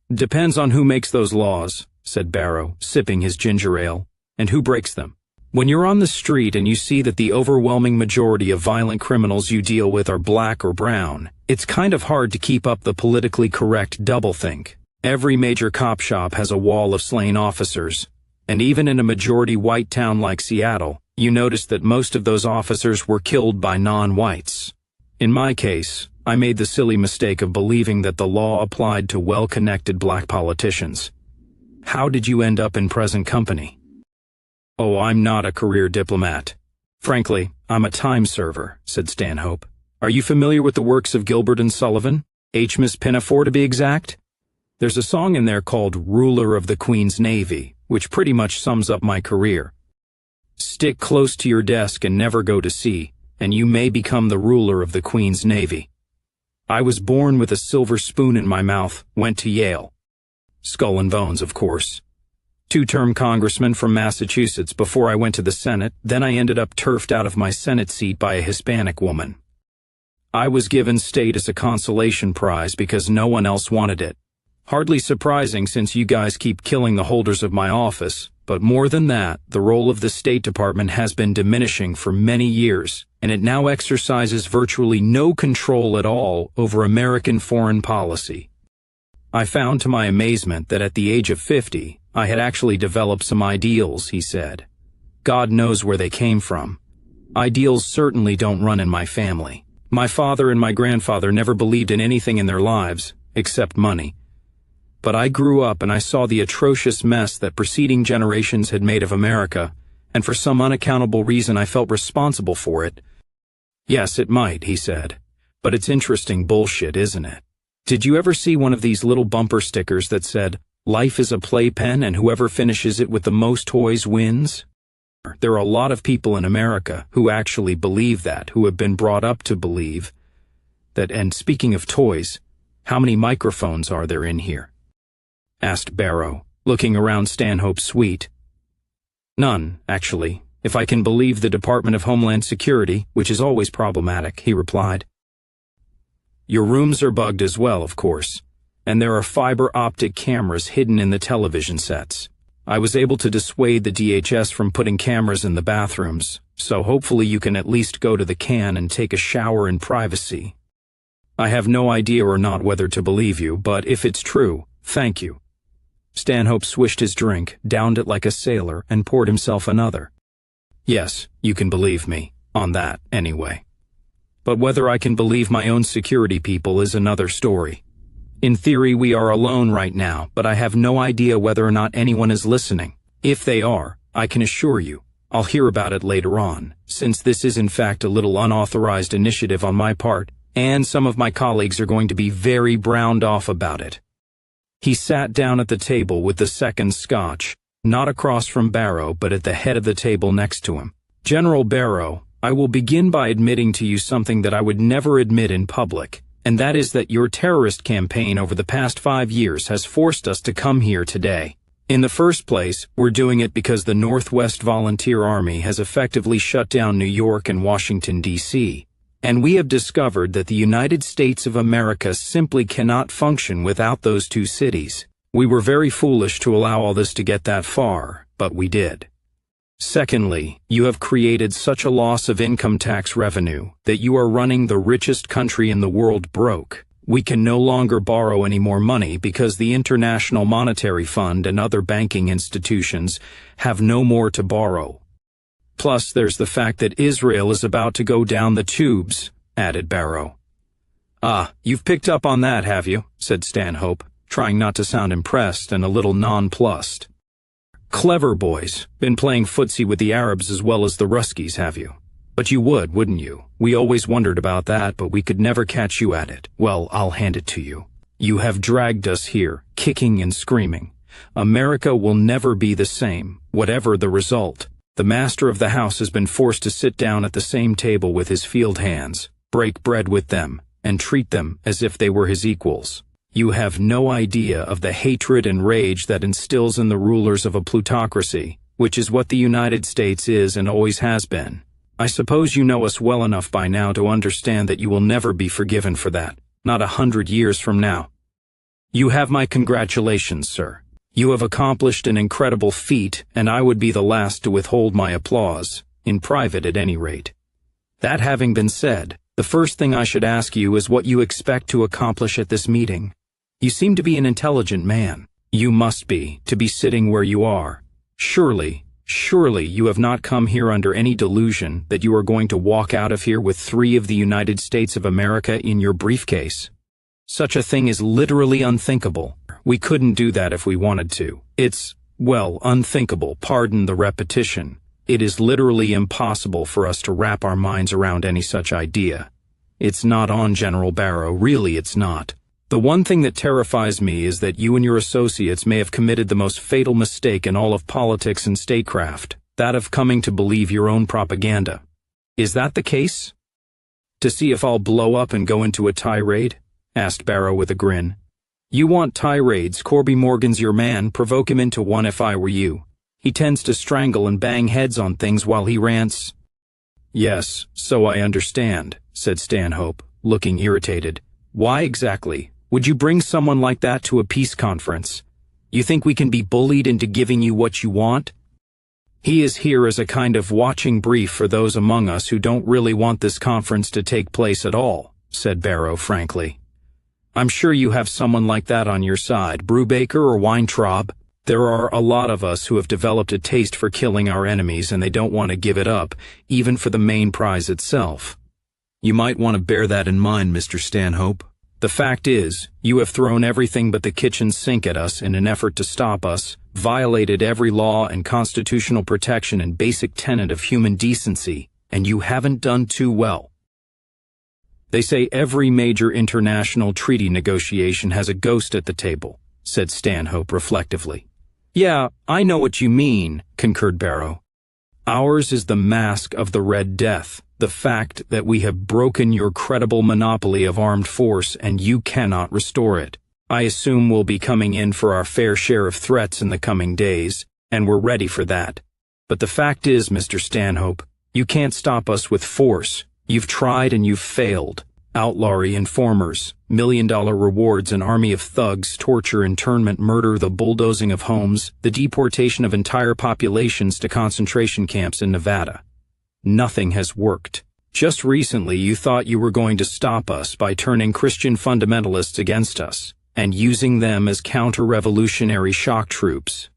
Depends on who makes those laws, said Barrow, sipping his ginger ale. And who breaks them? When you're on the street and you see that the overwhelming majority of violent criminals you deal with are black or brown, it's kind of hard to keep up the politically correct doublethink. Every major cop shop has a wall of slain officers, and even in a majority white town like Seattle, you notice that most of those officers were killed by non-whites. In my case, I made the silly mistake of believing that the law applied to well-connected black politicians. How did you end up in present company? Oh, I'm not a career diplomat. Frankly, I'm a time server, said Stanhope. Are you familiar with the works of Gilbert and Sullivan? H. Pinafore to be exact? There's a song in there called Ruler of the Queen's Navy, which pretty much sums up my career. Stick close to your desk and never go to sea, and you may become the ruler of the Queen's Navy. I was born with a silver spoon in my mouth, went to Yale. Skull and bones, of course. Two-term congressman from Massachusetts before I went to the Senate, then I ended up turfed out of my Senate seat by a Hispanic woman. I was given state as a consolation prize because no one else wanted it. Hardly surprising since you guys keep killing the holders of my office, but more than that, the role of the State Department has been diminishing for many years, and it now exercises virtually no control at all over American foreign policy. I found to my amazement that at the age of 50, I had actually developed some ideals, he said. God knows where they came from. Ideals certainly don't run in my family. My father and my grandfather never believed in anything in their lives, except money. But I grew up and I saw the atrocious mess that preceding generations had made of America, and for some unaccountable reason I felt responsible for it. Yes, it might, he said. But it's interesting bullshit, isn't it? Did you ever see one of these little bumper stickers that said, "Life is a playpen and whoever finishes it with the most toys wins"? There are a lot of people in America who actually believe that, who have been brought up to believe that. And speaking of toys, how many microphones are there in here? Asked Barrow, looking around Stanhope's suite. None, actually, if I can believe the Department of Homeland Security, which is always problematic, he replied. Your rooms are bugged as well, of course, and there are fiber optic cameras hidden in the television sets. I was able to dissuade the DHS from putting cameras in the bathrooms, so hopefully you can at least go to the can and take a shower in privacy. I have no idea or not whether to believe you, but if it's true, thank you. Stanhope swished his drink, downed it like a sailor, and poured himself another. Yes, you can believe me, on that, anyway. But whether I can believe my own security people is another story. In theory, we are alone right now, but I have no idea whether or not anyone is listening. If they are, I can assure you, I'll hear about it later on, since this is in fact a little unauthorized initiative on my part, and some of my colleagues are going to be very browned off about it. He sat down at the table with the second scotch, not across from Barrow, but at the head of the table next to him. General Barrow, I will begin by admitting to you something that I would never admit in public, and that is that your terrorist campaign over the past 5 years has forced us to come here today. In the first place, we're doing it because the Northwest Volunteer Army has effectively shut down New York and Washington, D.C., and we have discovered that the United States of America simply cannot function without those two cities. We were very foolish to allow all this to get that far, but we did. Secondly, you have created such a loss of income tax revenue that you are running the richest country in the world broke. We can no longer borrow any more money because the International Monetary Fund and other banking institutions have no more to borrow. Plus, there's the fact that Israel is about to go down the tubes, added Barrow. Ah, you've picked up on that, have you? Said Stanhope, trying not to sound impressed and a little nonplussed. Clever boys. Been playing footsie with the Arabs as well as the Ruskies, have you? But you would, wouldn't you? We always wondered about that, but we could never catch you at it. Well, I'll hand it to you. You have dragged us here, kicking and screaming. America will never be the same, whatever the result. The master of the house has been forced to sit down at the same table with his field hands, break bread with them, and treat them as if they were his equals. You have no idea of the hatred and rage that instills in the rulers of a plutocracy, which is what the United States is and always has been. I suppose you know us well enough by now to understand that you will never be forgiven for that, not 100 years from now. You have my congratulations, sir. You have accomplished an incredible feat, and I would be the last to withhold my applause, in private at any rate. That having been said, the first thing I should ask you is what you expect to accomplish at this meeting. You seem to be an intelligent man. You must be, to be sitting where you are. Surely you have not come here under any delusion that you are going to walk out of here with 3 of the United States of America in your briefcase. Such a thing is literally unthinkable. We couldn't do that if we wanted to. It's, well, unthinkable, pardon the repetition. It is literally impossible for us to wrap our minds around any such idea. It's not on, General Barrow, really it's not. The one thing that terrifies me is that you and your associates may have committed the most fatal mistake in all of politics and statecraft, that of coming to believe your own propaganda. Is that the case? To see if I'll blow up and go into a tirade? Asked Barrow with a grin. You want tirades, Corby Morgan's your man, provoke him into one if I were you. He tends to strangle and bang heads on things while he rants. Yes, so I understand, said Stanhope, looking irritated. Why exactly would you bring someone like that to a peace conference? You think we can be bullied into giving you what you want? He is here as a kind of watching brief for those among us who don't really want this conference to take place at all, said Barrow frankly. I'm sure you have someone like that on your side, Brubaker or Weintraub. There are a lot of us who have developed a taste for killing our enemies and they don't want to give it up, even for the main prize itself. You might want to bear that in mind, Mr. Stanhope. The fact is, you have thrown everything but the kitchen sink at us in an effort to stop us, violated every law and constitutional protection and basic tenet of human decency, and you haven't done too well. They say every major international treaty negotiation has a ghost at the table, said Stanhope reflectively. Yeah, I know what you mean, concurred Barrow. Ours is the mask of the Red Death, the fact that we have broken your credible monopoly of armed force and you cannot restore it. I assume we'll be coming in for our fair share of threats in the coming days, and we're ready for that. But the fact is, Mr. Stanhope, you can't stop us with force. You've tried and you've failed. Outlawry, informers, million-dollar rewards, an army of thugs, torture, internment, murder, the bulldozing of homes, the deportation of entire populations to concentration camps in Nevada. Nothing has worked. Just recently you thought you were going to stop us by turning Christian fundamentalists against us and using them as counter-revolutionary shock troops.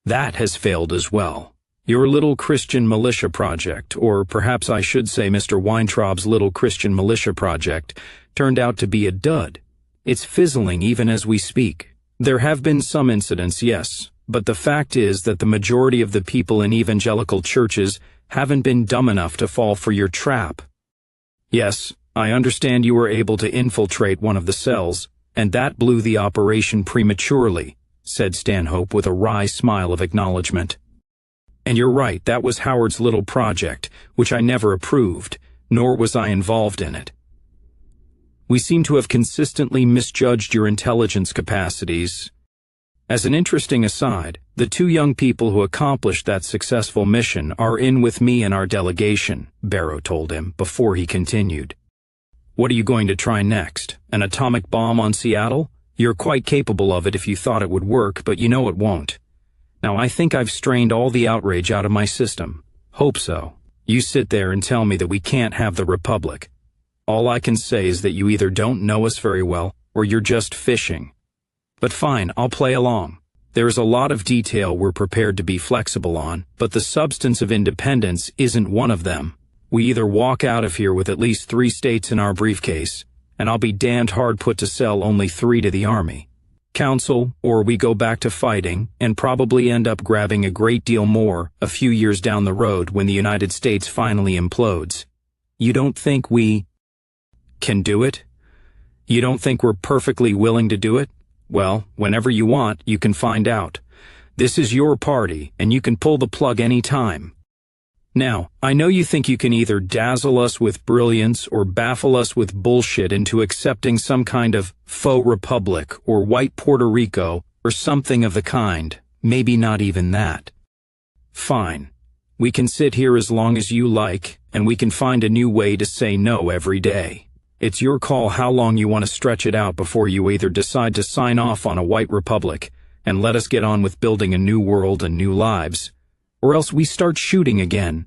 That has failed as well. Your little Christian militia project, or perhaps I should say Mr. Weintraub's little Christian militia project, turned out to be a dud. It's fizzling even as we speak. There have been some incidents, yes, but the fact is that the majority of the people in evangelical churches haven't been dumb enough to fall for your trap. Yes, I understand you were able to infiltrate one of the cells, and that blew the operation prematurely, said Stanhope with a wry smile of acknowledgement. And you're right, that was Howard's little project, which I never approved, nor was I involved in it. We seem to have consistently misjudged your intelligence capacities. As an interesting aside, the 2 young people who accomplished that successful mission are in with me in our delegation, Barrow told him before he continued. What are you going to try next? An atomic bomb on Seattle? You're quite capable of it if you thought it would work, but you know it won't. Now I think I've strained all the outrage out of my system. Hope so. You sit there and tell me that we can't have the Republic. All I can say is that you either don't know us very well, or you're just fishing. But fine, I'll play along. There's a lot of detail we're prepared to be flexible on, but the substance of independence isn't one of them. We either walk out of here with at least 3 states in our briefcase, and I'll be damned hard put to sell only 3 to the Army. Council, or we go back to fighting and probably end up grabbing a great deal more a few years down the road when the United States finally implodes. You don't think we can do it? You don't think we're perfectly willing to do it? Well, whenever you want, you can find out. This is your party, and you can pull the plug any time. Now, I know you think you can either dazzle us with brilliance or baffle us with bullshit into accepting some kind of faux republic or white Puerto Rico or something of the kind, maybe not even that. Fine. We can sit here as long as you like, and we can find a new way to say no every day. It's your call how long you want to stretch it out before you either decide to sign off on a white republic and let us get on with building a new world and new lives, or else we start shooting again."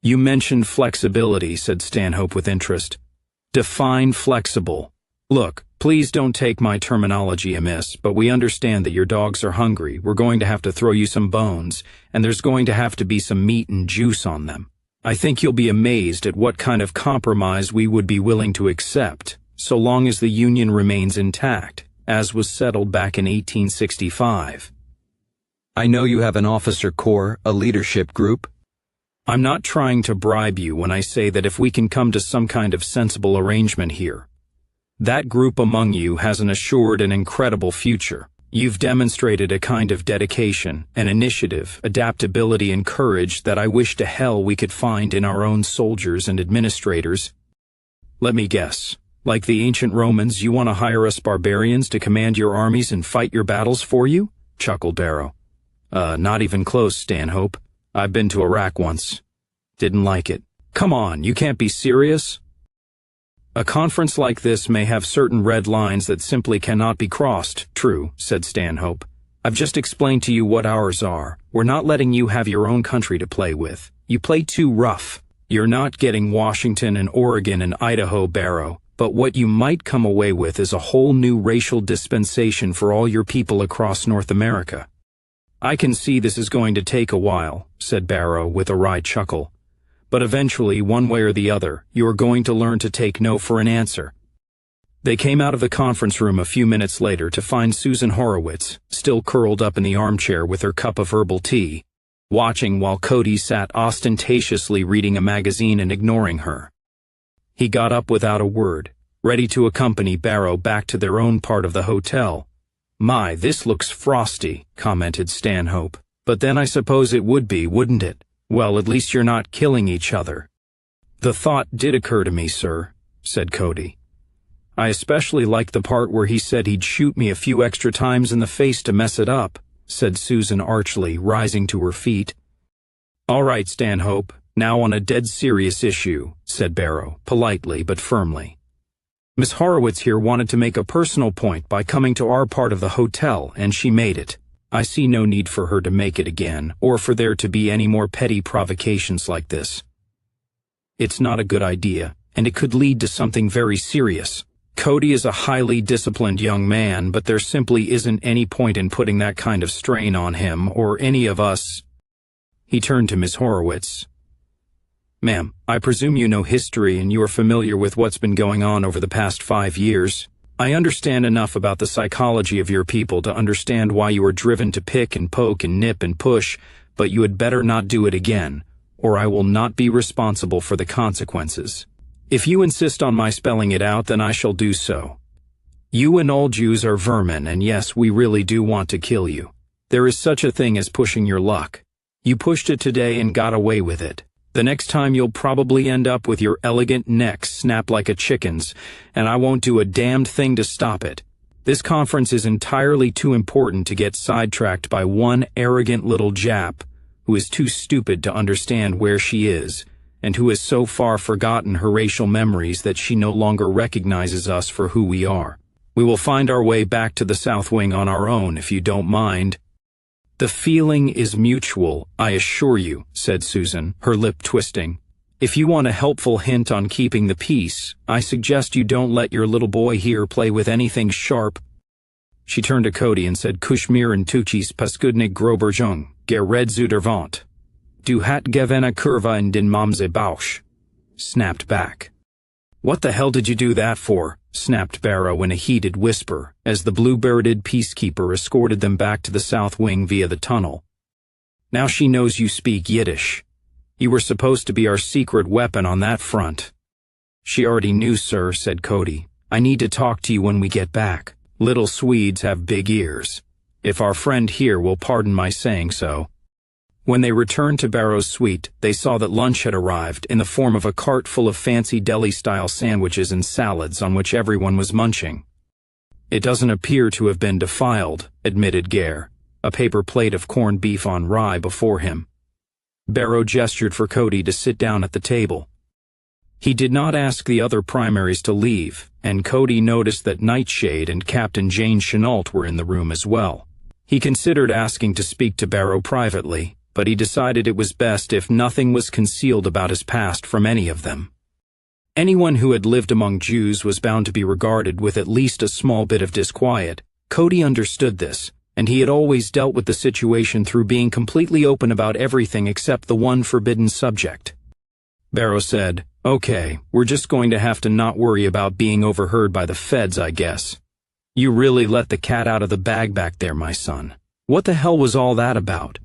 "You mentioned flexibility," said Stanhope with interest. "Define flexible." "Look, please don't take my terminology amiss, but we understand that your dogs are hungry. We're going to have to throw you some bones, and there's going to have to be some meat and juice on them. I think you'll be amazed at what kind of compromise we would be willing to accept, so long as the Union remains intact, as was settled back in 1865. I know you have an officer corps, a leadership group. I'm not trying to bribe you when I say that if we can come to some kind of sensible arrangement here, that group among you has an assured and incredible future. You've demonstrated a kind of dedication, an initiative, adaptability, and courage that I wish to hell we could find in our own soldiers and administrators. Let me guess. Like the ancient Romans, you want to hire us barbarians to command your armies and fight your battles for you?" chuckled Barrow. Not even close, Stanhope. I've been to Iraq once. Didn't like it." "Come on, you can't be serious." "A conference like this may have certain red lines that simply cannot be crossed." "True," said Stanhope. "I've just explained to you what ours are. We're not letting you have your own country to play with. You play too rough. You're not getting Washington and Oregon and Idaho, Barrow, but what you might come away with is a whole new racial dispensation for all your people across North America." "I can see this is going to take a while," said Barrow with a wry chuckle. "But eventually, one way or the other, you are going to learn to take no for an answer." They came out of the conference room a few minutes later to find Susan Horowitz, still curled up in the armchair with her cup of herbal tea, watching while Cody sat ostentatiously reading a magazine and ignoring her. He got up without a word, ready to accompany Barrow back to their own part of the hotel. "My, this looks frosty," commented Stanhope. "But then I suppose it would be, wouldn't it? Well, at least you're not killing each other." "The thought did occur to me, sir," said Cody. "I especially liked the part where he said he'd shoot me a few extra times in the face to mess it up," said Susan archly, rising to her feet. "All right, Stanhope, now on a dead serious issue," said Barrow, politely but firmly. "Miss Horowitz here wanted to make a personal point by coming to our part of the hotel, and she made it. I see no need for her to make it again, or for there to be any more petty provocations like this. It's not a good idea, and it could lead to something very serious. Cody is a highly disciplined young man, but there simply isn't any point in putting that kind of strain on him, or any of us." He turned to Miss Horowitz. "Ma'am, I presume you know history and you are familiar with what's been going on over the past 5 years. I understand enough about the psychology of your people to understand why you are driven to pick and poke and nip and push, but you had better not do it again, or I will not be responsible for the consequences. If you insist on my spelling it out, then I shall do so. You and all Jews are vermin, and yes, we really do want to kill you. There is such a thing as pushing your luck. You pushed it today and got away with it. The next time you'll probably end up with your elegant neck snapped like a chicken's, and I won't do a damned thing to stop it. This conference is entirely too important to get sidetracked by one arrogant little Jap who is too stupid to understand where she is, and who has so far forgotten her racial memories that she no longer recognizes us for who we are. We will find our way back to the South Wing on our own, if you don't mind." "The feeling is mutual, I assure you," said Susan, her lip twisting. "If you want a helpful hint on keeping the peace, I suggest you don't let your little boy here play with anything sharp." She turned to Cody and said, "Kushmir and Tuchis paskudnik groberjung, gered zudervant. Du hat gevenna kurva in din mamze bausch," snapped back. "What the hell did you do that for?" snapped Barrow in a heated whisper, as the blue-bearded peacekeeper escorted them back to the South Wing via the tunnel. "Now she knows you speak Yiddish. You were supposed to be our secret weapon on that front." "She already knew, sir," said Cody. "I need to talk to you when we get back. Little Swedes have big ears. If our friend here will pardon my saying so." When they returned to Barrow's suite, they saw that lunch had arrived in the form of a cart full of fancy deli-style sandwiches and salads on which everyone was munching. "It doesn't appear to have been defiled," admitted Gare, a paper plate of corned beef on rye before him. Barrow gestured for Cody to sit down at the table. He did not ask the other primaries to leave, and Cody noticed that Nightshade and Captain Jane Chenault were in the room as well. He considered asking to speak to Barrow privately, but he decided it was best if nothing was concealed about his past from any of them. Anyone who had lived among Jews was bound to be regarded with at least a small bit of disquiet. Cody understood this, and he had always dealt with the situation through being completely open about everything except the one forbidden subject. Barrow said, "Okay, we're just going to have to not worry about being overheard by the feds, I guess. You really let the cat out of the bag back there, my son. What the hell was all that about?"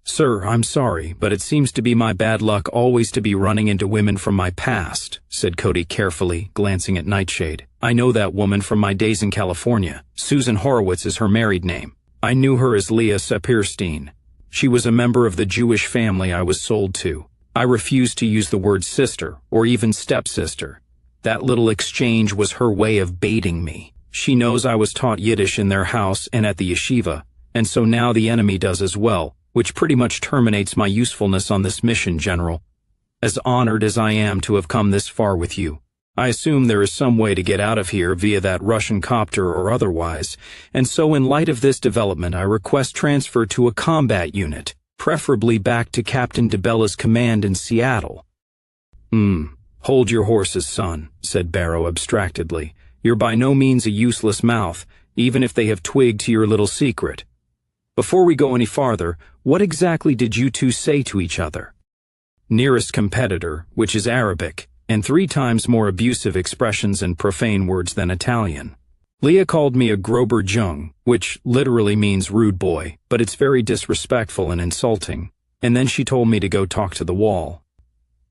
"Sir, I'm sorry, but it seems to be my bad luck always to be running into women from my past," said Cody carefully, glancing at Nightshade. "I know that woman from my days in California. Susan Horowitz is her married name. I knew her as Leah Sapirstein. She was a member of the Jewish family I was sold to. I refused to use the word sister, or even stepsister. That little exchange was her way of baiting me. She knows I was taught Yiddish in their house and at the yeshiva, and so now the enemy does as well, which pretty much terminates my usefulness on this mission, General. As honored as I am to have come this far with you, I assume there is some way to get out of here via that Russian copter or otherwise, and so in light of this development I request transfer to a combat unit, preferably back to Captain DeBella's command in Seattle." Hold your horses, son," said Barrow abstractedly. "You're by no means a useless mouth, even if they have twigged to your little secret. Before we go any farther, what exactly did you two say to each other?" "Nearest competitor, which is Arabic, and 3 times more abusive expressions and profane words than Italian. Leah called me a grober jung, which literally means rude boy, but it's very disrespectful and insulting, and then she told me to go talk to the wall,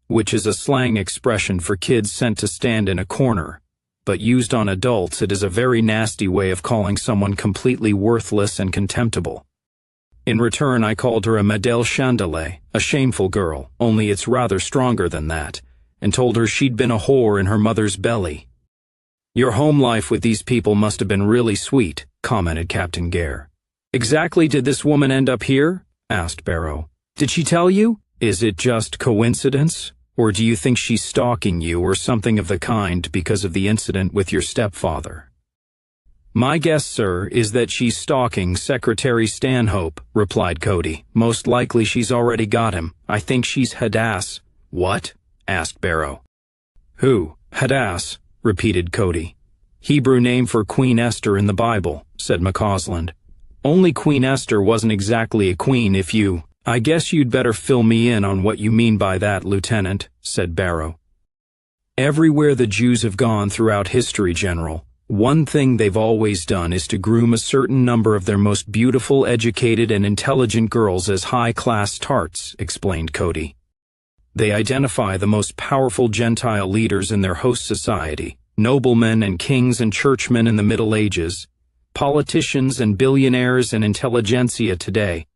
which is a slang expression for kids sent to stand in a corner, but used on adults it is a very nasty way of calling someone completely worthless and contemptible. In return I called her a Madele Chandelier, a shameful girl, only it's rather stronger than that, and told her she'd been a whore in her mother's belly." "Your home life with these people must have been really sweet," commented Captain Gare. "Exactly did this woman end up here?" asked Barrow. "Did she tell you? Is it just coincidence? Or do you think she's stalking you or something of the kind because of the incident with your stepfather?" "My guess, sir, is that she's stalking Secretary Stanhope," replied Cody. "Most likely she's already got him. I think she's Hadass." "What?" asked Barrow. "Who? Hadass," repeated Cody. "Hebrew name for Queen Esther in the Bible," said McCausland. "Only Queen Esther wasn't exactly a queen if you—" "I guess you'd better fill me in on what you mean by that, Lieutenant," said Barrow. "Everywhere the Jews have gone throughout history, General, one thing they've always done is to groom a certain number of their most beautiful, educated, and intelligent girls as high-class tarts," explained Cody. "They identify the most powerful Gentile leaders in their host society, noblemen and kings and churchmen in the Middle Ages, politicians and billionaires and intelligentsia today,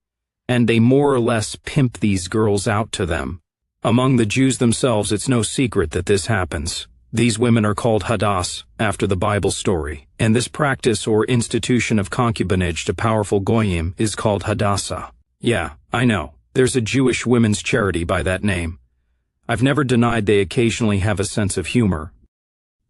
and they more or less pimp these girls out to them. Among the Jews themselves it's no secret that this happens. These women are called Hadass, after the Bible story, and this practice or institution of concubinage to powerful goyim is called Hadassah. Yeah, I know, there's a Jewish women's charity by that name. I've never denied they occasionally have a sense of humor.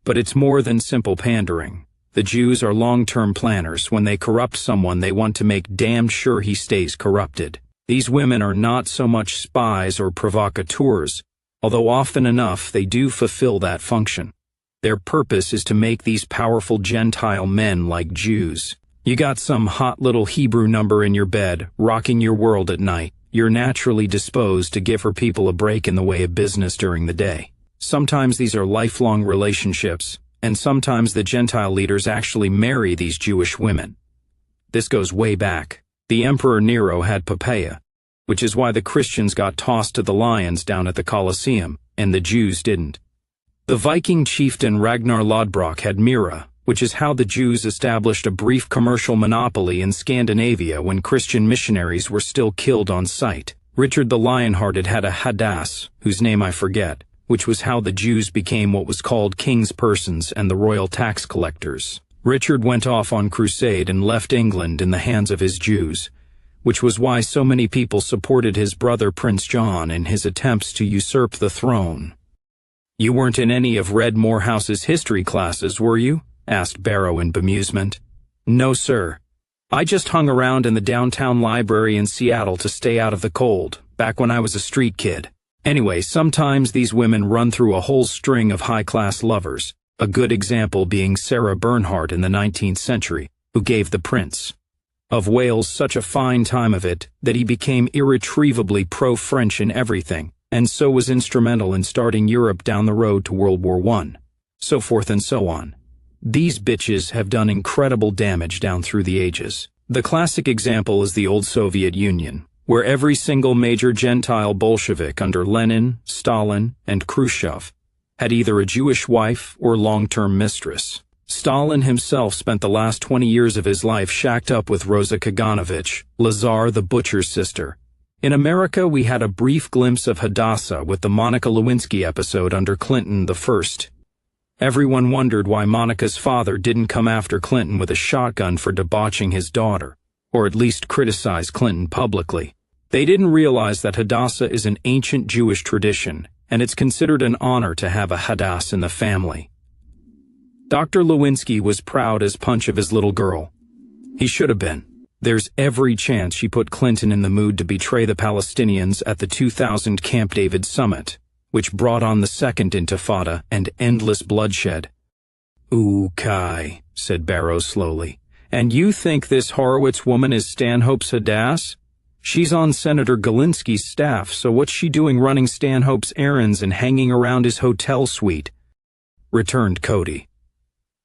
But it's more than simple pandering. The Jews are long-term planners. When they corrupt someone, they want to make damn sure he stays corrupted. These women are not so much spies or provocateurs, although often enough they do fulfill that function. Their purpose is to make these powerful Gentile men like Jews. You got some hot little Hebrew number in your bed, rocking your world at night. You're naturally disposed to give her people a break in the way of business during the day. Sometimes these are lifelong relationships, and sometimes the Gentile leaders actually marry these Jewish women. This goes way back. The Emperor Nero had Poppaea, which is why the Christians got tossed to the lions down at the Colosseum, and the Jews didn't. The Viking chieftain Ragnar Lodbrok had Mira, which is how the Jews established a brief commercial monopoly in Scandinavia when Christian missionaries were still killed on sight. Richard the Lionhearted had a Hadass, whose name I forget, which was how the Jews became what was called king's persons and the royal tax collectors. Richard went off on crusade and left England in the hands of his Jews, which was why so many people supported his brother Prince John in his attempts to usurp the throne. You weren't in any of Red Morehouse's history classes, were you? Asked Barrow in bemusement. No, sir. I just hung around in the downtown library in Seattle to stay out of the cold, back when I was a street kid. Anyway, sometimes these women run through a whole string of high-class lovers, a good example being Sarah Bernhardt in the 19th century, who gave the Prince of Wales such a fine time of it that he became irretrievably pro-French in everything, and so was instrumental in starting Europe down the road to World War I, so forth and so on. These bitches have done incredible damage down through the ages. The classic example is the old Soviet Union, where every single major Gentile Bolshevik under Lenin, Stalin, and Khrushchev had either a Jewish wife or long-term mistress. Stalin himself spent the last 20 years of his life shacked up with Rosa Kaganovich, Lazar the butcher's sister. In America, we had a brief glimpse of Hadassah with the Monica Lewinsky episode under Clinton I. Everyone wondered why Monica's father didn't come after Clinton with a shotgun for debauching his daughter, or at least criticize Clinton publicly. They didn't realize that Hadassah is an ancient Jewish tradition, and it's considered an honor to have a Hadass in the family. Dr. Lewinsky was proud as punch of his little girl. He should have been. There's every chance she put Clinton in the mood to betray the Palestinians at the 2000 Camp David summit, which brought on the Second Intifada and endless bloodshed. "Ooh, Kai," said Barrow slowly. "And you think this Horowitz woman is Stanhope's Hadass? She's on Senator Galinsky's staff, so what's she doing running Stanhope's errands and hanging around his hotel suite?" returned Cody.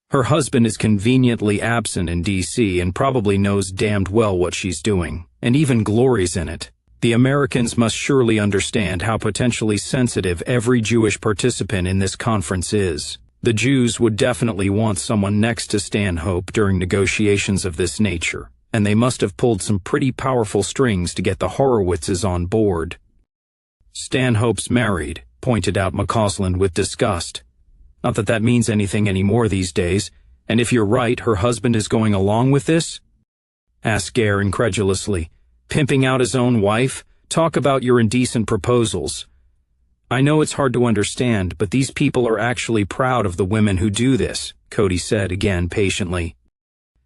"Her husband is conveniently absent in D.C. and probably knows damned well what she's doing, and even glories in it. The Americans must surely understand how potentially sensitive every Jewish participant in this conference is. The Jews would definitely want someone next to Stanhope during negotiations of this nature, and they must have pulled some pretty powerful strings to get the Horowitzes on board." "Stanhope's married," pointed out McCausland with disgust. "Not that that means anything anymore these days, and if you're right, her husband is going along with this?" asked Gare incredulously. "Pimping out his own wife? Talk about your indecent proposals." "I know it's hard to understand, but these people are actually proud of the women who do this," Cody said again patiently.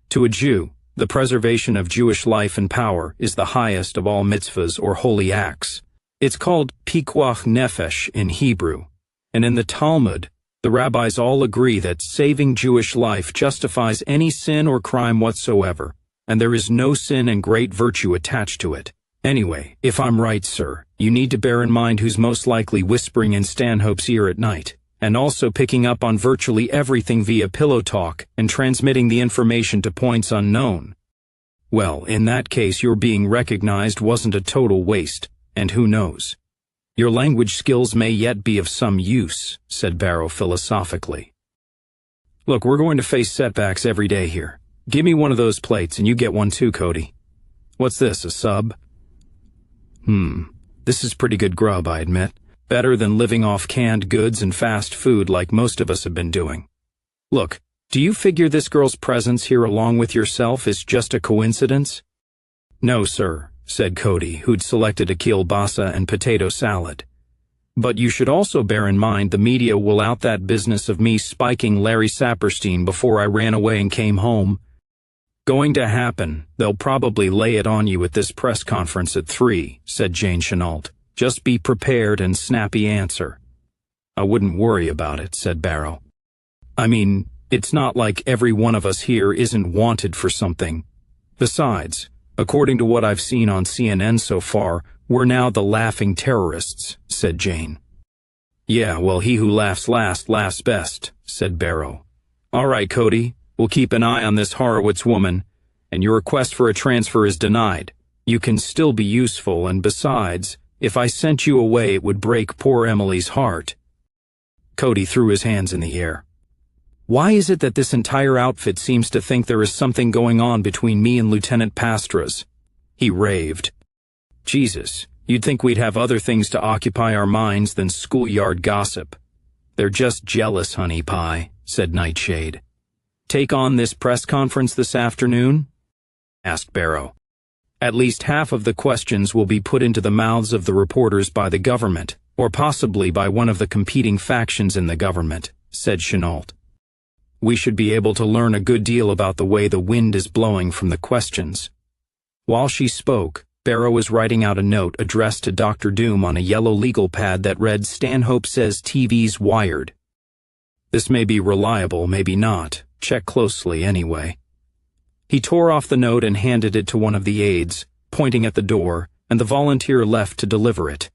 "To a Jew, the preservation of Jewish life and power is the highest of all mitzvahs or holy acts. It's called pikuach nefesh in Hebrew, and in the Talmud, the rabbis all agree that saving Jewish life justifies any sin or crime whatsoever, and there is no sin and great virtue attached to it. Anyway, if I'm right, sir, you need to bear in mind who's most likely whispering in Stanhope's ear at night, and also picking up on virtually everything via pillow talk and transmitting the information to points unknown. Well, in that case, your being recognized wasn't a total waste, and who knows? Your language skills may yet be of some use," said Barrow philosophically. "Look, we're going to face setbacks every day here. Give me one of those plates, and you get one too, Cody. What's this, a sub?" This is pretty good grub, I admit. Better than living off canned goods and fast food like most of us have been doing. Look, do you figure this girl's presence here along with yourself is just a coincidence?" "No, sir," said Cody, who'd selected a kielbasa and potato salad. "But you should also bear in mind the media will out that business of me spiking Larry Saperstein before I ran away and came home. Going to happen. They'll probably lay it on you at this press conference at 3, said Jane Chenault. Just be prepared and snappy answer." "I wouldn't worry about it," said Barrow. "I mean, it's not like every one of us here isn't wanted for something. Besides, according to what I've seen on CNN so far, we're now the laughing terrorists," said Jane. "Yeah, well, he who laughs last laughs best," said Barrow. "All right, Cody, we'll keep an eye on this Horowitz woman, and your request for a transfer is denied. You can still be useful, and besides, if I sent you away it would break poor Emily's heart." Cody threw his hands in the air. "Why is it that this entire outfit seems to think there is something going on between me and Lieutenant Pastras?" he raved. "Jesus, you'd think we'd have other things to occupy our minds than schoolyard gossip." "They're just jealous, honey pie," said Nightshade. "Take on this press conference this afternoon?" asked Barrow. "At least half of the questions will be put into the mouths of the reporters by the government, Or possibly by one of the competing factions in the government, said Chenault. We should be able to learn a good deal about the way the wind is blowing from the questions. While she spoke, Barrow was writing out a note addressed to Dr. Doom on a yellow legal pad that read, "Stanhope says TV's wired." This may be reliable, maybe not. Check closely anyway. He tore off the note and handed it to one of the aides, pointing at the door, and the volunteer left to deliver it.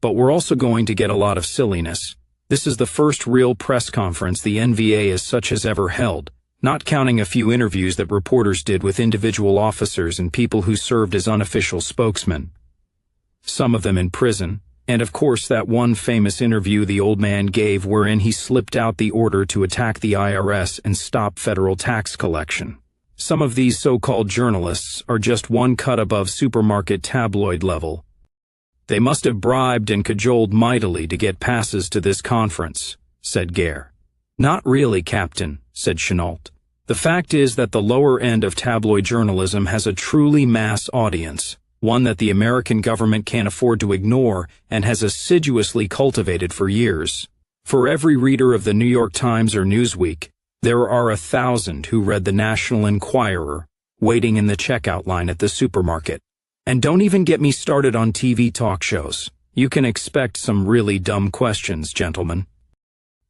But we're also going to get a lot of silliness. This is the first real press conference the NVA as such has ever held, not counting a few interviews that reporters did with individual officers and people who served as unofficial spokesmen. Some of them in prison, and of course that one famous interview the old man gave wherein he slipped out the order to attack the IRS and stop federal tax collection. Some of these so-called journalists are just one cut above supermarket tabloid level. They must have bribed and cajoled mightily to get passes to this conference, said Gare. Not really, Captain, said Chenault. The fact is that the lower end of tabloid journalism has a truly mass audience, one that the American government can't afford to ignore and has assiduously cultivated for years. For every reader of the New York Times or Newsweek, there are 1,000 who read the National Enquirer, waiting in the checkout line at the supermarket. And don't even get me started on TV talk shows. You can expect some really dumb questions, gentlemen.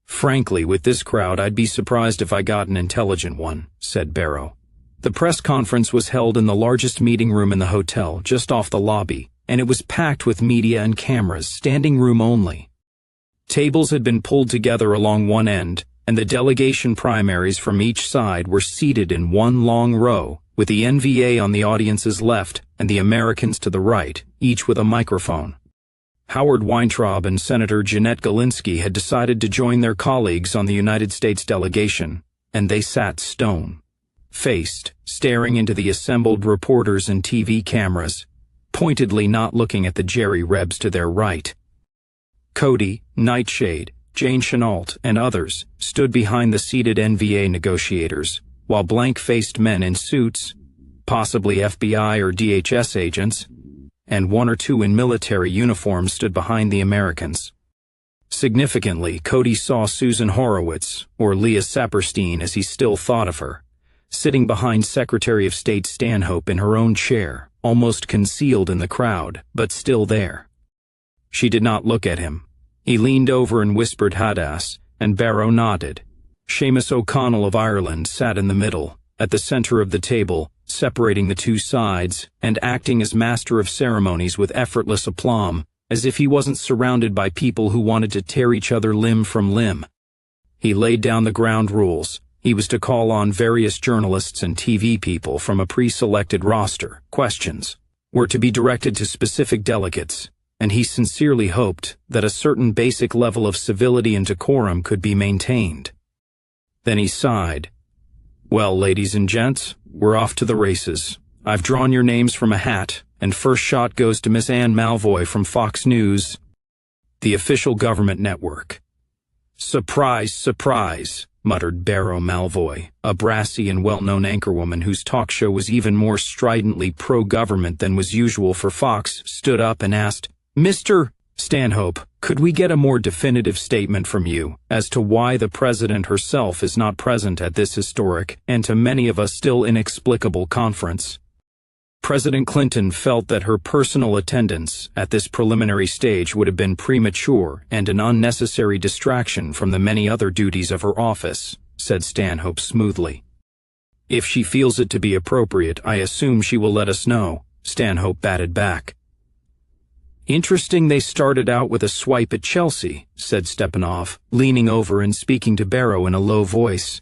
Frankly, with this crowd, I'd be surprised if I got an intelligent one, said Barrow. The press conference was held in the largest meeting room in the hotel, just off the lobby, and it was packed with media and cameras, standing room only. Tables had been pulled together along one end, and the delegation primaries from each side were seated in one long row, with the NVA on the audience's left and the Americans to the right, each with a microphone. Howard Weintraub and Senator Jeanette Galinsky had decided to join their colleagues on the United States delegation, and they sat stone-faced, staring into the assembled reporters and TV cameras, pointedly not looking at the Jerry Rebs to their right. Cody, Nightshade, Jane Chenault, and others stood behind the seated NVA negotiators, while blank-faced men in suits, possibly FBI or DHS agents, and one or two in military uniforms stood behind the Americans. Significantly, Cody saw Susan Horowitz, or Leah Saperstein as he still thought of her, sitting behind Secretary of State Stanhope in her own chair, almost concealed in the crowd, but still there. She did not look at him. He leaned over and whispered Hadass, and Barrow nodded. Seamus O'Connell of Ireland sat in the middle, at the center of the table, separating the two sides, and acting as master of ceremonies with effortless aplomb, as if he wasn't surrounded by people who wanted to tear each other limb from limb. He laid down the ground rules. He was to call on various journalists and TV people from a pre-selected roster. Questions were to be directed to specific delegates, and he sincerely hoped that a certain basic level of civility and decorum could be maintained. Then he sighed. Well, ladies and gents, we're off to the races. I've drawn your names from a hat, and first shot goes to Miss Ann Malvoy from Fox News, the official government network. Surprise, surprise, muttered Barrow Malvoy, a brassy and well-known anchorwoman whose talk show was even more stridently pro-government than was usual for Fox, stood up and asked, Mr. Stanhope, could we get a more definitive statement from you as to why the President herself is not present at this historic, and to many of us still inexplicable conference? President Clinton felt that her personal attendance at this preliminary stage would have been premature and an unnecessary distraction from the many other duties of her office, said Stanhope smoothly. If she feels it to be appropriate, I assume she will let us know, Stanhope batted back. Interesting they started out with a swipe at Chelsea, said Stepanov, leaning over and speaking to Barrow in a low voice.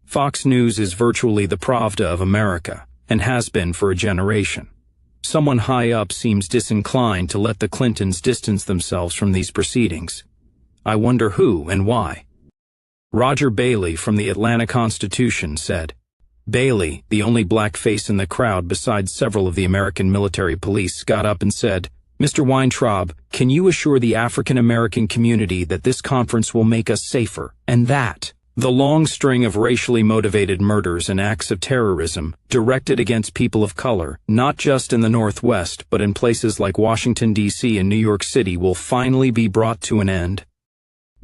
Fox News is virtually the Pravda of America, and has been for a generation. Someone high up seems disinclined to let the Clintons distance themselves from these proceedings. I wonder who and why. Roger Bailey from the Atlanta Constitution said. Bailey, the only black face in the crowd besides several of the American military police, got up and said, Mr. Weintraub, can you assure the African American community that this conference will make us safer, and that, The long string of racially motivated murders and acts of terrorism directed against people of color, not just in the Northwest but in places like Washington, D.C. and New York City, will finally be brought to an end.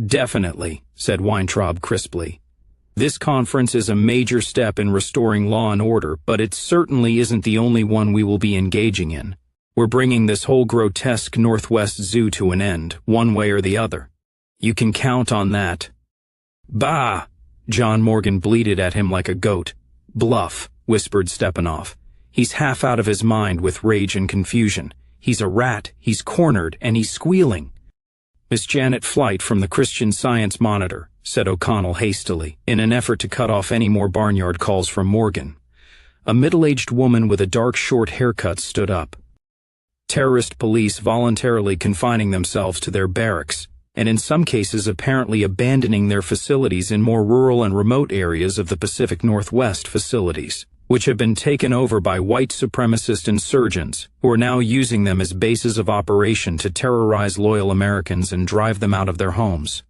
Definitely, said Weintraub crisply. This conference is a major step in restoring law and order, but it certainly isn't the only one we will be engaging in. We're bringing this whole grotesque Northwest Zoo to an end, one way or the other. You can count on that. Bah! John Morgan bleated at him like a goat. Bluff, whispered Stepanov. He's half out of his mind with rage and confusion. He's a rat, he's cornered, and he's squealing. Miss Janet Flight from the Christian Science Monitor, said O'Connell hastily, in an effort to cut off any more barnyard calls from Morgan. A middle-aged woman with a dark short haircut stood up. Terrorist police voluntarily confining themselves to their barracks, and in some cases apparently abandoning their facilities in more rural and remote areas of the Pacific Northwest facilities, which have been taken over by white supremacist insurgents who are now using them as bases of operation to terrorize loyal Americans and drive them out of their homes.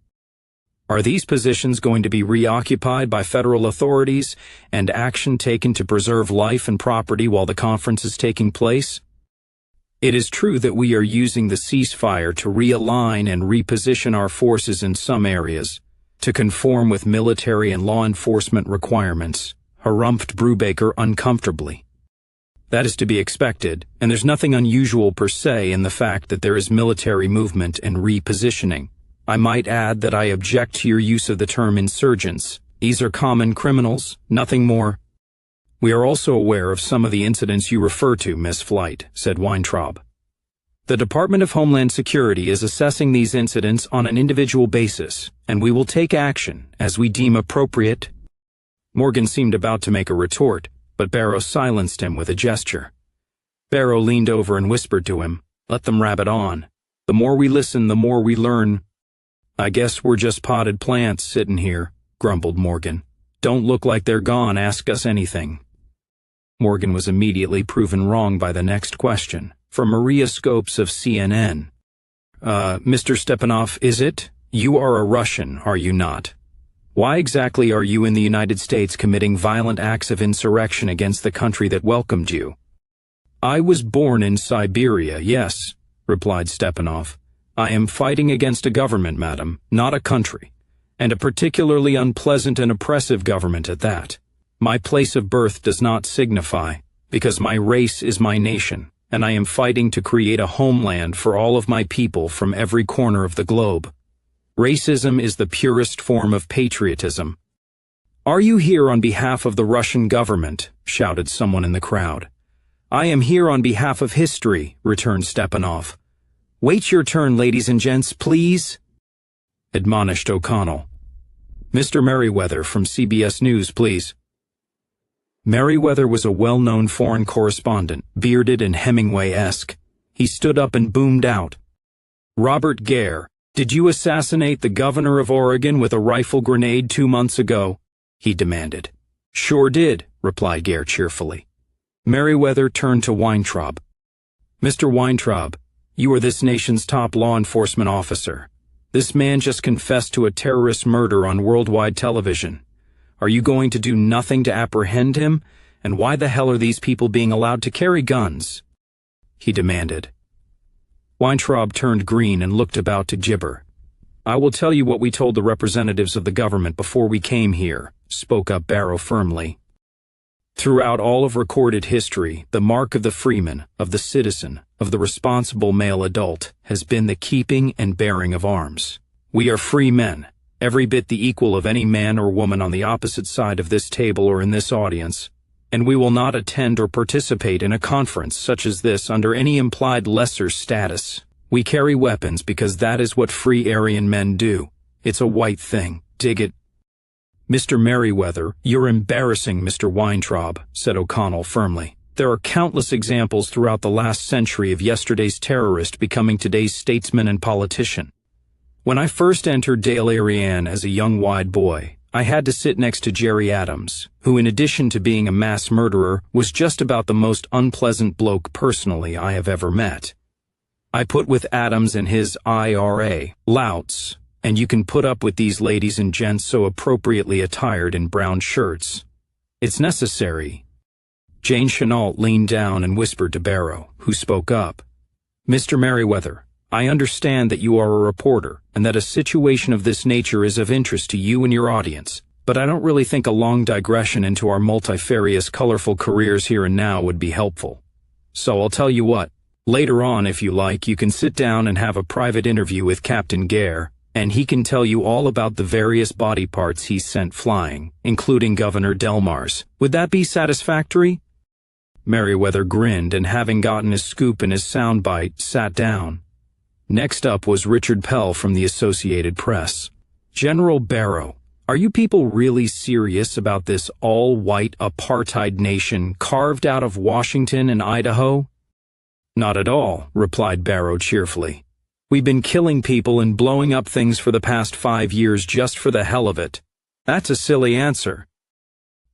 Are these positions going to be reoccupied by federal authorities and action taken to preserve life and property while the conference is taking place? It is true that we are using the ceasefire to realign and reposition our forces in some areas, to conform with military and law enforcement requirements, harumphed Brubaker uncomfortably. That is to be expected, and there's nothing unusual per se in the fact that there is military movement and repositioning. I might add that I object to your use of the term insurgents. These are common criminals, nothing more. We are also aware of some of the incidents you refer to, Miss Flight, said Weintraub. The Department of Homeland Security is assessing these incidents on an individual basis, and we will take action as we deem appropriate. Morgan seemed about to make a retort, but Barrow silenced him with a gesture. Barrow leaned over and whispered to him, "Let them rabbit on. The more we listen, the more we learn." "I guess we're just potted plants sitting here," grumbled Morgan. "Don't look like they're gone, ask us anything." Morgan was immediately proven wrong by the next question, from Maria Scopes of CNN. Mr. Stepanov, is it? You are a Russian, are you not? Why exactly are you in the United States committing violent acts of insurrection against the country that welcomed you?" "I was born in Siberia, yes," replied Stepanov. "I am fighting against a government, madam, not a country, and a particularly unpleasant and oppressive government at that. My place of birth does not signify, because my race is my nation, and I am fighting to create a homeland for all of my people from every corner of the globe. Racism is the purest form of patriotism." "Are you here on behalf of the Russian government?" shouted someone in the crowd. "I am here on behalf of history," returned Stepanov. "Wait your turn, ladies and gents, please," admonished O'Connell. "Mr. Merriweather from CBS News, please." Merriweather was a well-known foreign correspondent, bearded and Hemingway-esque. He stood up and boomed out, "Robert Gare, did you assassinate the governor of Oregon with a rifle grenade 2 months ago?" he demanded. "Sure did," replied Gare cheerfully. Merriweather turned to Weintraub. "Mr. Weintraub, you are this nation's top law enforcement officer. This man just confessed to a terrorist murder on worldwide television. Are you going to do nothing to apprehend him? And why the hell are these people being allowed to carry guns?" he demanded. Weintraub turned green and looked about to gibber. "I will tell you what we told the representatives of the government before we came here," spoke up Barrow firmly. "Throughout all of recorded history, the mark of the freeman, of the citizen, of the responsible male adult, has been the keeping and bearing of arms. We are free men, every bit the equal of any man or woman on the opposite side of this table or in this audience, and we will not attend or participate in a conference such as this under any implied lesser status. We carry weapons because that is what free Aryan men do. It's a white thing, dig it?" "Mr. Merriweather, you're embarrassing Mr. Weintraub," said O'Connell firmly. "There are countless examples throughout the last century of yesterday's terrorist becoming today's statesman and politician. When I first entered Dale Ariane as a young wide boy, I had to sit next to Jerry Adams, who in addition to being a mass murderer, was just about the most unpleasant bloke personally I have ever met. I put with Adams and his IRA, louts, and you can put up with these ladies and gents so appropriately attired in brown shirts. It's necessary." Jane Chenault leaned down and whispered to Barrow, who spoke up. "Mr. Merriweather, I understand that you are a reporter and that a situation of this nature is of interest to you and your audience, but I don't really think a long digression into our multifarious, colorful careers here and now would be helpful. So I'll tell you what, later on, if you like, you can sit down and have a private interview with Captain Gare, and he can tell you all about the various body parts he's sent flying, including Governor Delmars. Would that be satisfactory?" Merriweather grinned, and having gotten his scoop and his soundbite, sat down. Next up was Richard Pell from the Associated Press. "General Barrow, are you people really serious about this all-white apartheid nation carved out of Washington and Idaho?" "Not at all," replied Barrow cheerfully. "We've been killing people and blowing up things for the past 5 years just for the hell of it." "That's a silly answer,"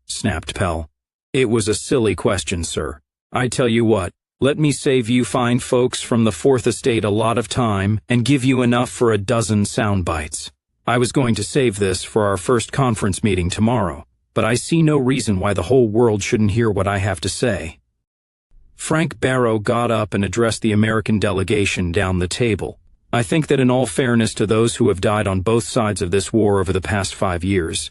snapped Pell. "It was a silly question, sir. I tell you what, let me save you fine folks from the Fourth Estate a lot of time and give you enough for a dozen sound bites. I was going to save this for our first conference meeting tomorrow, but I see no reason why the whole world shouldn't hear what I have to say." Frank Barrow got up and addressed the American delegation down the table. "I think that in all fairness to those who have died on both sides of this war over the past 5 years,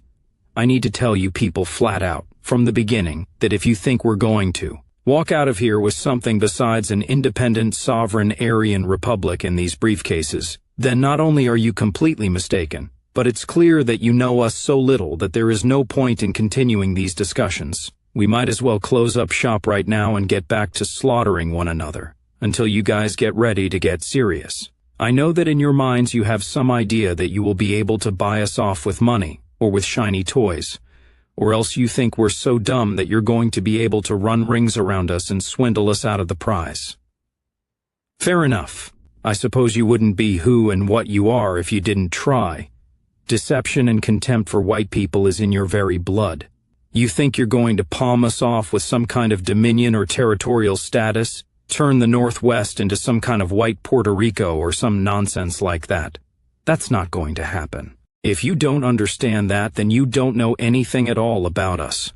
I need to tell you people flat out, from the beginning, that if you think we're going to walk out of here with something besides an independent, sovereign Aryan republic in these briefcases, then not only are you completely mistaken, but it's clear that you know us so little that there is no point in continuing these discussions. We might as well close up shop right now and get back to slaughtering one another, until you guys get ready to get serious. I know that in your minds you have some idea that you will be able to buy us off with money, or with shiny toys, or else you think we're so dumb that you're going to be able to run rings around us and swindle us out of the prize. Fair enough. I suppose you wouldn't be who and what you are if you didn't try. Deception and contempt for white people is in your very blood. You think you're going to palm us off with some kind of dominion or territorial status, turn the Northwest into some kind of white Puerto Rico or some nonsense like that. That's not going to happen. If you don't understand that, then you don't know anything at all about us.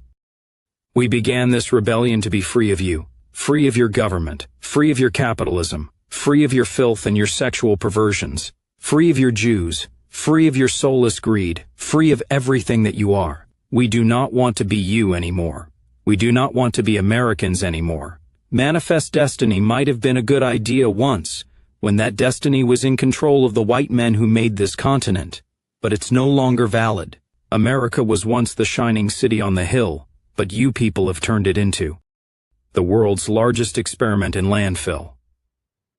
We began this rebellion to be free of you, free of your government, free of your capitalism, free of your filth and your sexual perversions, free of your Jews, free of your soulless greed, free of everything that you are. We do not want to be you anymore. We do not want to be Americans anymore. Manifest destiny might have been a good idea once, when that destiny was in control of the white men who made this continent. But it's no longer valid. America was once the shining city on the hill, but you people have turned it into the world's largest experiment in landfill.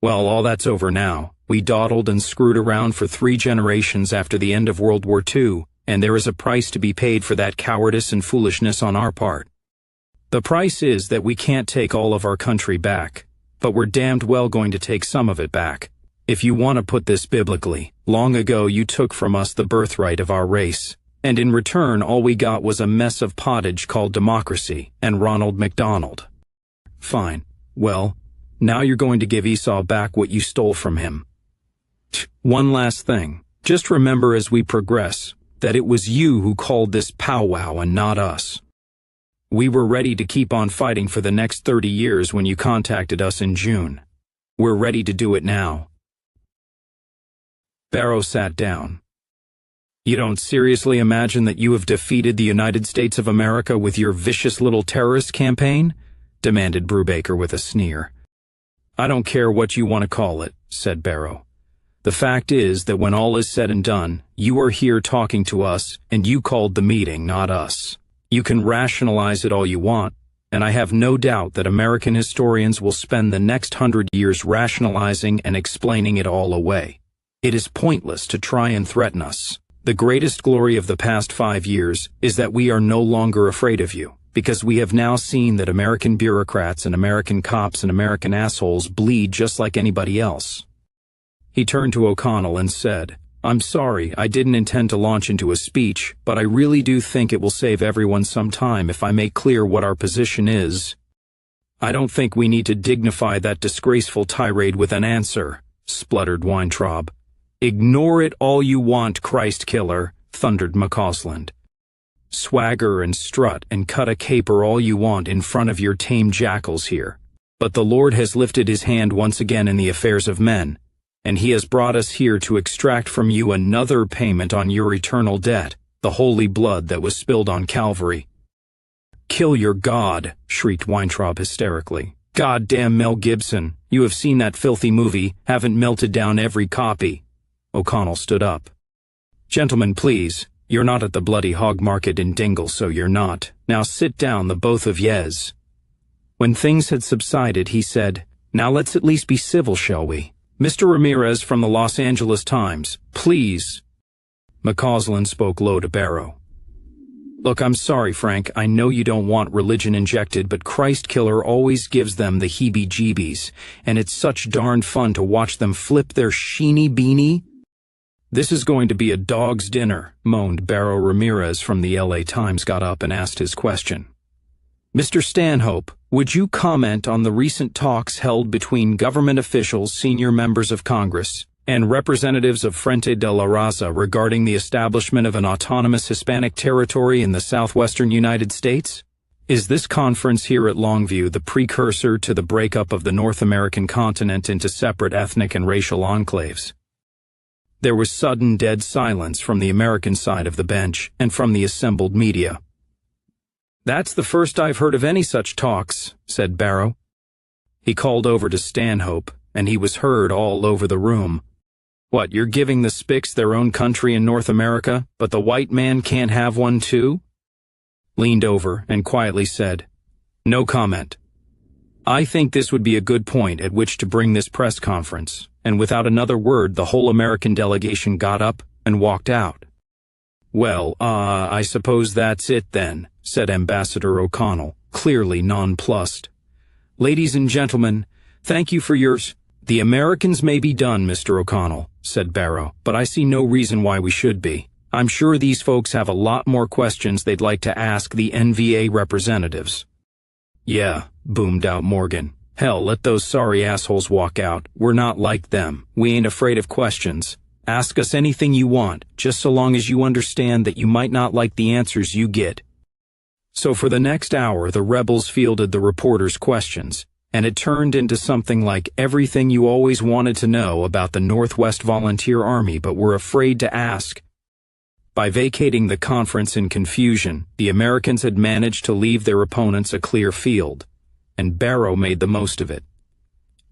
Well, all that's over now. We dawdled and screwed around for 3 generations after the end of World War II, and there is a price to be paid for that cowardice and foolishness on our part. The price is that we can't take all of our country back, but we're damned well going to take some of it back. If you want to put this biblically, long ago you took from us the birthright of our race, and in return all we got was a mess of pottage called democracy and Ronald McDonald. Fine. Well, now you're going to give Esau back what you stole from him. One last thing. Just remember as we progress that it was you who called this powwow and not us. We were ready to keep on fighting for the next 30 years when you contacted us in June. We're ready to do it now. Barrow sat down. You don't seriously imagine that you have defeated the United States of America with your vicious little terrorist campaign? Demanded Brubaker with a sneer. I don't care what you want to call it, said Barrow. The fact is that when all is said and done, you are here talking to us, and you called the meeting, not us. You can rationalize it all you want, and I have no doubt that American historians will spend the next 100 years rationalizing and explaining it all away. It is pointless to try and threaten us. The greatest glory of the past 5 years is that we are no longer afraid of you, because we have now seen that American bureaucrats and American cops and American assholes bleed just like anybody else. He turned to O'Connell and said, I'm sorry, I didn't intend to launch into a speech, but I really do think it will save everyone some time if I make clear what our position is. I don't think we need to dignify that disgraceful tirade with an answer, spluttered Weintraub. Ignore it all you want, Christ killer, thundered McCausland. Swagger and strut and cut a caper all you want in front of your tame jackals here. But the Lord has lifted his hand once again in the affairs of men, and he has brought us here to extract from you another payment on your eternal debt, the holy blood that was spilled on Calvary. Kill your God, shrieked Weintraub hysterically. Goddamn Mel Gibson, you have seen that filthy movie, haven't melted down every copy. O'Connell stood up. Gentlemen, please, you're not at the bloody hog market in Dingle, so you're not. Now sit down, the both of yez. When things had subsided, he said, Now let's at least be civil, shall we? Mr. Ramirez from the Los Angeles Times, please. McCausland spoke low to Barrow. Look, I'm sorry, Frank, I know you don't want religion injected, but Christ killer always gives them the heebie-jeebies, and it's such darn fun to watch them flip their sheeny beanie. This is going to be a dog's dinner, moaned Barrow. Ramirez from the LA Times got up and asked his question. Mr. Stanhope, would you comment on the recent talks held between government officials, senior members of Congress, and representatives of Frente de la Raza regarding the establishment of an autonomous Hispanic territory in the southwestern United States? Is this conference here at Longview the precursor to the breakup of the North American continent into separate ethnic and racial enclaves? There was sudden dead silence from the American side of the bench and from the assembled media. That's the first I've heard of any such talks, said Barrow. He called over to Stanhope, and he was heard all over the room. What, you're giving the Spics their own country in North America, but the white man can't have one too? Leaned over and quietly said, No comment. I think this would be a good point at which to bring this press conference, and without another word the whole American delegation got up and walked out. Well, I suppose that's it then, said Ambassador O'Connell, clearly nonplussed. Ladies and gentlemen, thank you for yours. The Americans may be done, Mr. O'Connell, said Barrow, but I see no reason why we should be. I'm sure these folks have a lot more questions they'd like to ask the NVA representatives. Yeah, boomed out Morgan. Hell, let those sorry assholes walk out. We're not like them. We ain't afraid of questions. Ask us anything you want, just so long as you understand that you might not like the answers you get. So for the next hour, the rebels fielded the reporters' questions, and it turned into something like everything you always wanted to know about the Northwest Volunteer Army but were afraid to ask. By vacating the conference in confusion, the Americans had managed to leave their opponents a clear field, and Barrow made the most of it.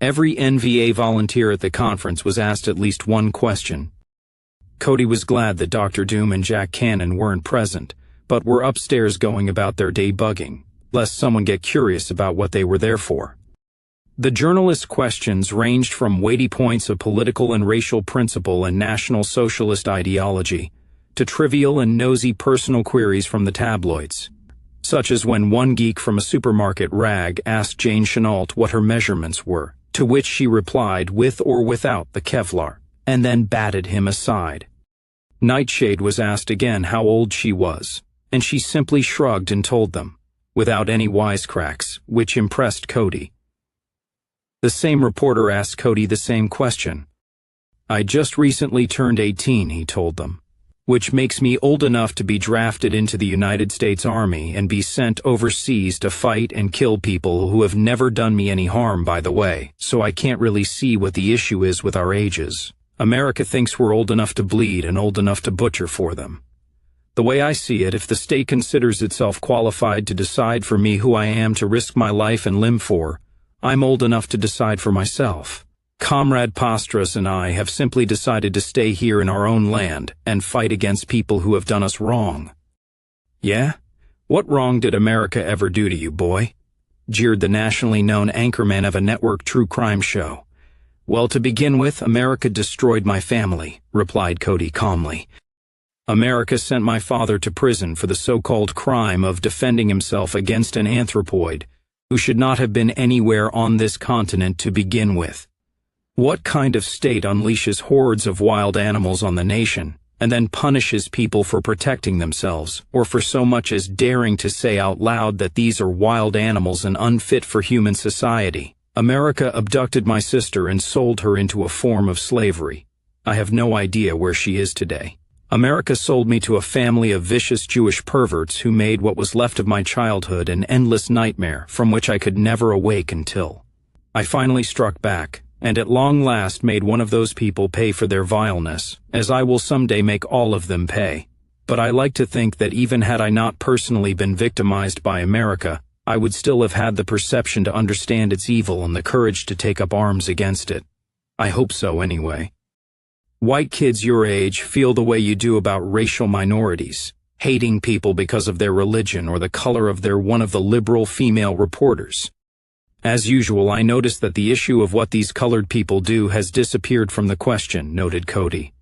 Every NVA volunteer at the conference was asked at least one question. Cody was glad that Dr. Doom and Jack Cannon weren't present, but were upstairs going about their day bugging, lest someone get curious about what they were there for. The journalists' questions ranged from weighty points of political and racial principle and National Socialist ideology to trivial and nosy personal queries from the tabloids, such as when one geek from a supermarket rag asked Jane Chenault what her measurements were, to which she replied with or without the Kevlar, and then batted him aside. Nightshade was asked again how old she was, and she simply shrugged and told them, without any wisecracks, which impressed Cody. The same reporter asked Cody the same question. I just recently turned 18, he told them, which makes me old enough to be drafted into the United States Army and be sent overseas to fight and kill people who have never done me any harm, by the way, so I can't really see what the issue is with our ages. America thinks we're old enough to bleed and old enough to butcher for them. The way I see it, if the state considers itself qualified to decide for me who I am to risk my life and limb for, I'm old enough to decide for myself. Comrade Pastras and I have simply decided to stay here in our own land and fight against people who have done us wrong. Yeah? What wrong did America ever do to you, boy? Jeered the nationally known anchorman of a network true crime show. Well, to begin with, America destroyed my family, replied Cody calmly. America sent my father to prison for the so-called crime of defending himself against an anthropoid who should not have been anywhere on this continent to begin with. What kind of state unleashes hordes of wild animals on the nation and then punishes people for protecting themselves or for so much as daring to say out loud that these are wild animals and unfit for human society? America abducted my sister and sold her into a form of slavery. I have no idea where she is today. America sold me to a family of vicious Jewish perverts who made what was left of my childhood an endless nightmare from which I could never awake until I finally struck back, and at long last made one of those people pay for their vileness, as I will someday make all of them pay. But I like to think that even had I not personally been victimized by America, I would still have had the perception to understand its evil and the courage to take up arms against it. I hope so anyway. White kids your age feel the way you do about racial minorities, hating people because of their religion or the color of their one of the liberal female reporters. As usual, I notice that the issue of what these colored people do has disappeared from the question, noted Cody.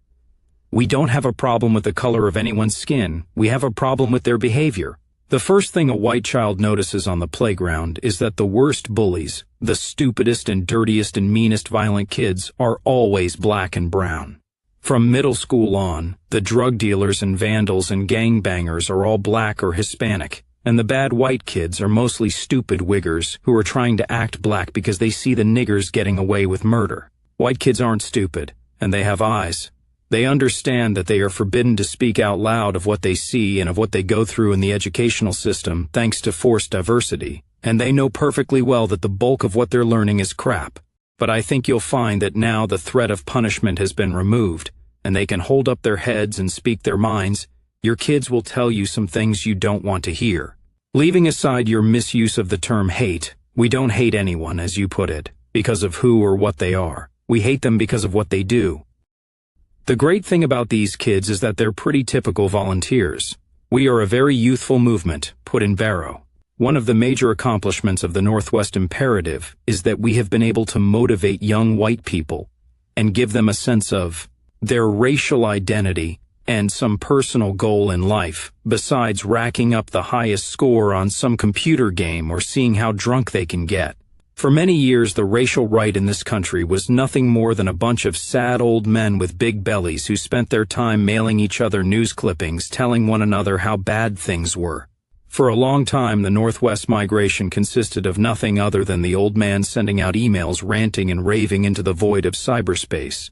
We don't have a problem with the color of anyone's skin, we have a problem with their behavior. The first thing a white child notices on the playground is that the worst bullies, the stupidest and dirtiest and meanest violent kids, are always black and brown. From middle school on, the drug dealers and vandals and gangbangers are all black or Hispanic, and the bad white kids are mostly stupid wiggers who are trying to act black because they see the niggers getting away with murder. White kids aren't stupid, and they have eyes. They understand that they are forbidden to speak out loud of what they see and of what they go through in the educational system thanks to forced diversity, and they know perfectly well that the bulk of what they're learning is crap. But I think you'll find that now the threat of punishment has been removed, and they can hold up their heads and speak their minds. Your kids will tell you some things you don't want to hear. Leaving aside your misuse of the term hate, we don't hate anyone, as you put it, because of who or what they are. We hate them because of what they do. The great thing about these kids is that they're pretty typical volunteers. We are a very youthful movement, put in Barrow. One of the major accomplishments of the Northwest Imperative is that we have been able to motivate young white people and give them a sense of their racial identity and some personal goal in life, besides racking up the highest score on some computer game or seeing how drunk they can get. For many years, the racial right in this country was nothing more than a bunch of sad old men with big bellies who spent their time mailing each other news clippings telling one another how bad things were. For a long time, the Northwest migration consisted of nothing other than the old man sending out emails ranting and raving into the void of cyberspace.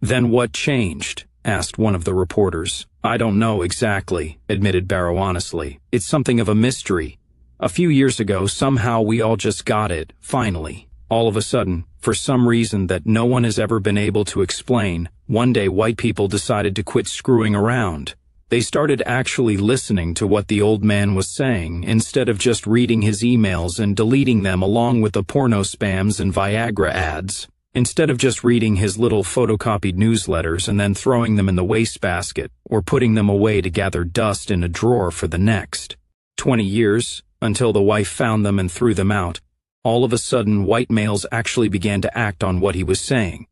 Then what changed? Asked one of the reporters. I don't know exactly, admitted Barrow honestly. It's something of a mystery. A few years ago, somehow we all just got it, finally. All of a sudden, for some reason that no one has ever been able to explain, one day white people decided to quit screwing around. They started actually listening to what the old man was saying, instead of just reading his emails and deleting them along with the porno spams and Viagra ads. Instead of just reading his little photocopied newsletters and then throwing them in the wastebasket or putting them away to gather dust in a drawer for the next 20 years, until the wife found them and threw them out, all of a sudden white males actually began to act on what he was saying.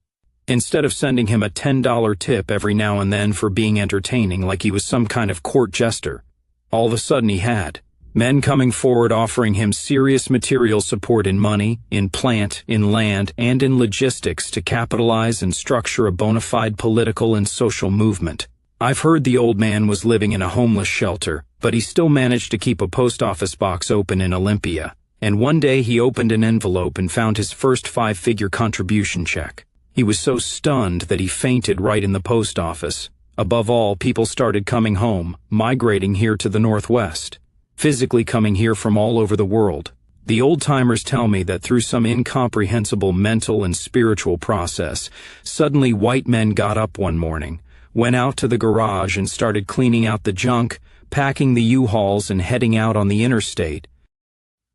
Instead of sending him a $10 tip every now and then for being entertaining like he was some kind of court jester, all of a sudden he had men coming forward offering him serious material support in money, in plant, in land, and in logistics to capitalize and structure a bona fide political and social movement. I've heard the old man was living in a homeless shelter, but he still managed to keep a post office box open in Olympia, and one day he opened an envelope and found his first 5-figure contribution check. He was so stunned that he fainted right in the post office. Above all, people started coming home, migrating here to the Northwest. Physically coming here from all over the world. The old-timers tell me that through some incomprehensible mental and spiritual process, suddenly white men got up one morning, went out to the garage and started cleaning out the junk, packing the U-Hauls and heading out on the interstate.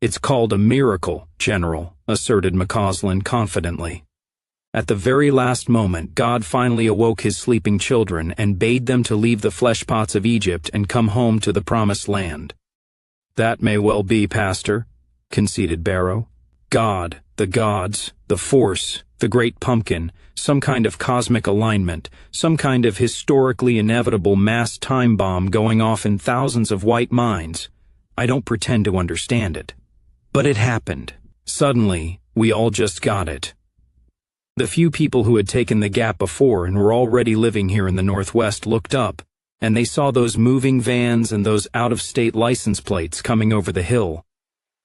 It's called a miracle, General, asserted McCausland confidently. At the very last moment, God finally awoke his sleeping children and bade them to leave the fleshpots of Egypt and come home to the promised land. That may well be, Pastor, conceded Barrow. God, the gods, the force, the great pumpkin, some kind of cosmic alignment, some kind of historically inevitable mass time bomb going off in thousands of white minds. I don't pretend to understand it. But it happened. Suddenly, we all just got it. The few people who had taken the gap before and were already living here in the Northwest looked up, and they saw those moving vans and those out-of-state license plates coming over the hill.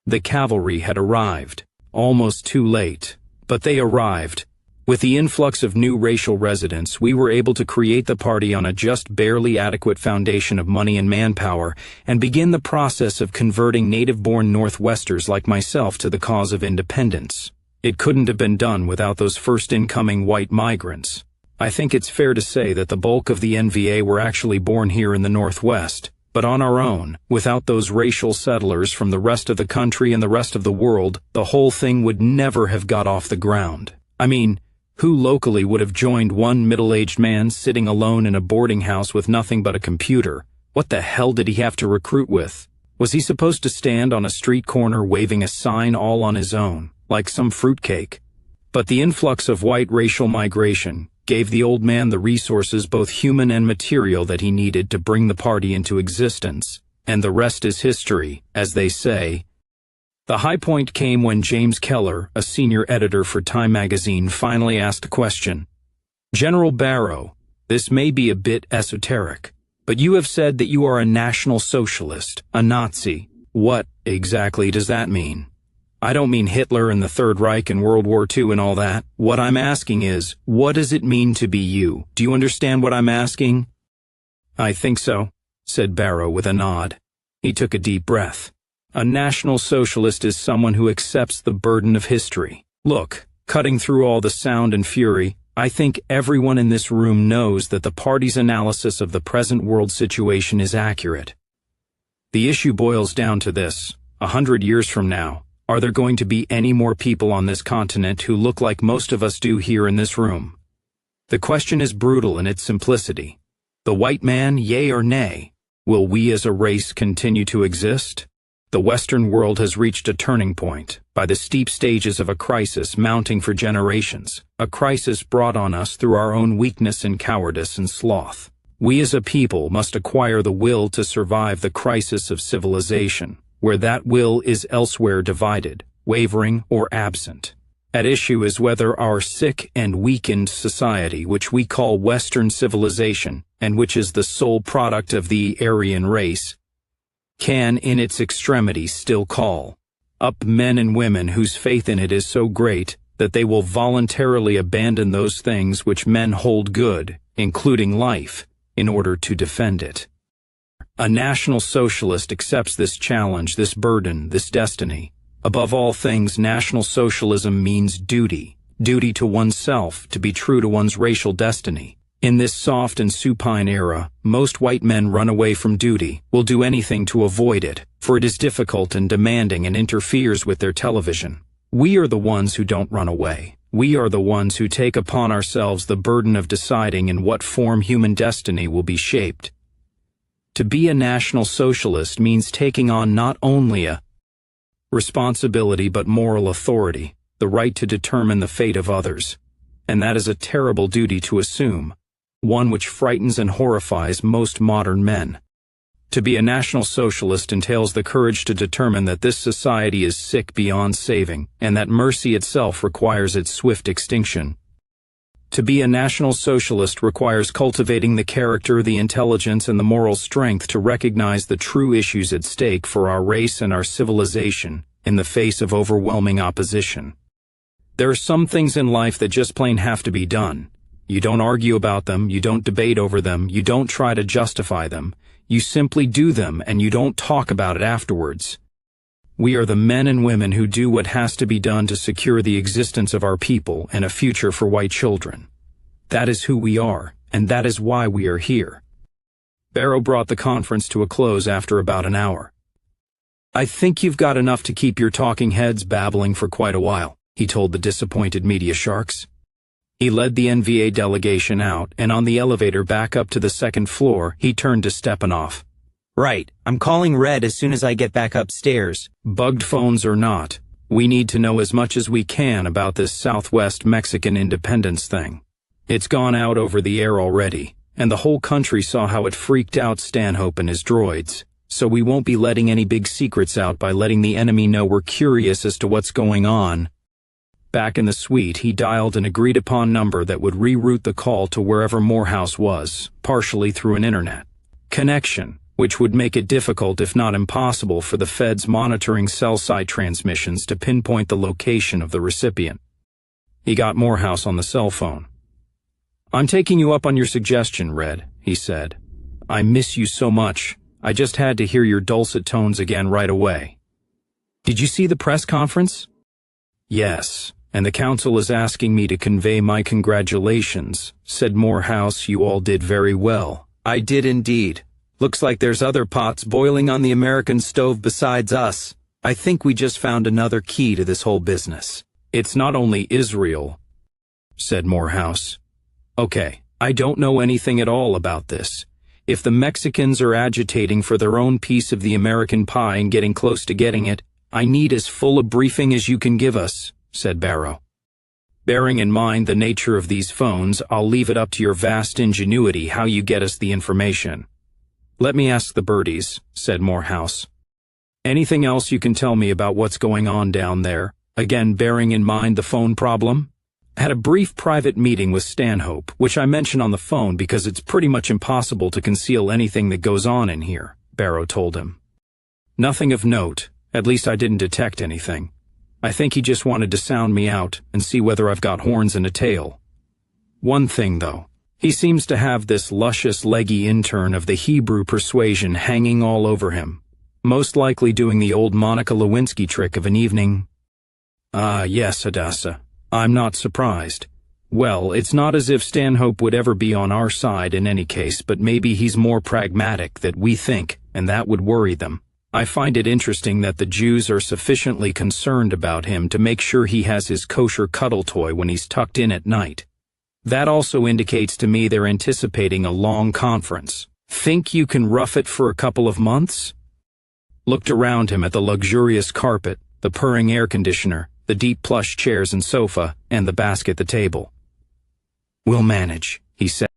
The cavalry had arrived, almost too late, but they arrived, With the influx of new racial residents, we were able to create the party on a just barely adequate foundation of money and manpower and begin the process of converting native-born Northwesters like myself to the cause of independence. It couldn't have been done without those first incoming white migrants. I think it's fair to say that the bulk of the NVA were actually born here in the Northwest, but on our own, without those racial settlers from the rest of the country and the rest of the world, the whole thing would never have got off the ground. I mean, who locally would have joined one middle-aged man sitting alone in a boarding house with nothing but a computer? What the hell did he have to recruit with? Was he supposed to stand on a street corner waving a sign all on his own, like some fruitcake? But the influx of white racial migration gave the old man the resources, both human and material, that he needed to bring the party into existence. And the rest is history, as they say. The high point came when James Keller, a senior editor for Time magazine, finally asked a question. General Barrow, this may be a bit esoteric, but you have said that you are a National Socialist, a Nazi. What exactly does that mean? I don't mean Hitler and the Third Reich and World War II and all that. What I'm asking is, what does it mean to be you? Do you understand what I'm asking? I think so, said Barrow with a nod. He took a deep breath. A National Socialist is someone who accepts the burden of history. Look, cutting through all the sound and fury, I think everyone in this room knows that the party's analysis of the present world situation is accurate. The issue boils down to this: 100 years from now, are there going to be any more people on this continent who look like most of us do here in this room? The question is brutal in its simplicity. The white man, yea or nay? Will we as a race continue to exist? The Western world has reached a turning point, by the steep stages of a crisis mounting for generations, a crisis brought on us through our own weakness and cowardice and sloth. We as a people must acquire the will to survive the crisis of civilization, where that will is elsewhere divided, wavering, or absent. At issue is whether our sick and weakened society, which we call Western civilization, and which is the sole product of the Aryan race, can, in its extremity, still call up men and women whose faith in it is so great that they will voluntarily abandon those things which men hold good, including life, in order to defend it. A National Socialist accepts this challenge, this burden, this destiny. Above all things, National Socialism means duty. Duty to oneself, to be true to one's racial destiny. In this soft and supine era, most white men run away from duty, will do anything to avoid it, for it is difficult and demanding and interferes with their television. We are the ones who don't run away. We are the ones who take upon ourselves the burden of deciding in what form human destiny will be shaped. To be a National Socialist means taking on not only a responsibility but moral authority, the right to determine the fate of others. And that is a terrible duty to assume, one which frightens and horrifies most modern men. To be a National Socialist entails the courage to determine that this society is sick beyond saving, and that mercy itself requires its swift extinction. To be a National Socialist requires cultivating the character, the intelligence, and the moral strength to recognize the true issues at stake for our race and our civilization in the face of overwhelming opposition. There are some things in life that just plain have to be done. You don't argue about them, you don't debate over them, you don't try to justify them. You simply do them and you don't talk about it afterwards. We are the men and women who do what has to be done to secure the existence of our people and a future for white children. That is who we are, and that is why we are here. Barrow brought the conference to a close after about an hour. I think you've got enough to keep your talking heads babbling for quite a while, he told the disappointed media sharks. He led the NVA delegation out, and on the elevator back up to the second floor, he turned to Stepanov. Right, I'm calling Red as soon as I get back upstairs. Bugged phones or not, we need to know as much as we can about this Southwest Mexican independence thing. It's gone out over the air already, and the whole country saw how it freaked out Stanhope and his droids, so we won't be letting any big secrets out by letting the enemy know we're curious as to what's going on. Back in the suite, he dialed an agreed-upon number that would reroute the call to wherever Morehouse was, partially through an internet connection, which would make it difficult if not impossible for the feds monitoring cell site transmissions to pinpoint the location of the recipient. He got Morehouse on the cell phone. "I'm taking you up on your suggestion, Red," he said. "I miss you so much. I just had to hear your dulcet tones again right away." "Did you see the press conference?" "Yes, and the council is asking me to convey my congratulations," said Morehouse. "You all did very well." I did indeed. Looks like there's other pots boiling on the American stove besides us. I think we just found another key to this whole business. "It's not only Israel," said Morehouse. "Okay, I don't know anything at all about this. If the Mexicans are agitating for their own piece of the American pie and getting close to getting it, I need as full a briefing as you can give us," said Barrow. "Bearing in mind the nature of these phones, I'll leave it up to your vast ingenuity how you get us the information." "Let me ask the birdies," said Morehouse. "Anything else you can tell me about what's going on down there, again bearing in mind the phone problem?" "Had a brief private meeting with Stanhope, which I mention on the phone because it's pretty much impossible to conceal anything that goes on in here," Barrow told him. "Nothing of note, at least I didn't detect anything. I think he just wanted to sound me out and see whether I've got horns and a tail. One thing, though. He seems to have this luscious, leggy intern of the Hebrew persuasion hanging all over him, most likely doing the old Monica Lewinsky trick of an evening." "Ah, yes, Hadassah. I'm not surprised. Well, it's not as if Stanhope would ever be on our side in any case, but maybe he's more pragmatic than we think, and that would worry them. I find it interesting that the Jews are sufficiently concerned about him to make sure he has his kosher cuddle toy when he's tucked in at night. That also indicates to me they're anticipating a long conference. Think you can rough it for a couple of months?" Looked around him at the luxurious carpet, the purring air conditioner, the deep plush chairs and sofa, and the basket at the table. "We'll manage," he said.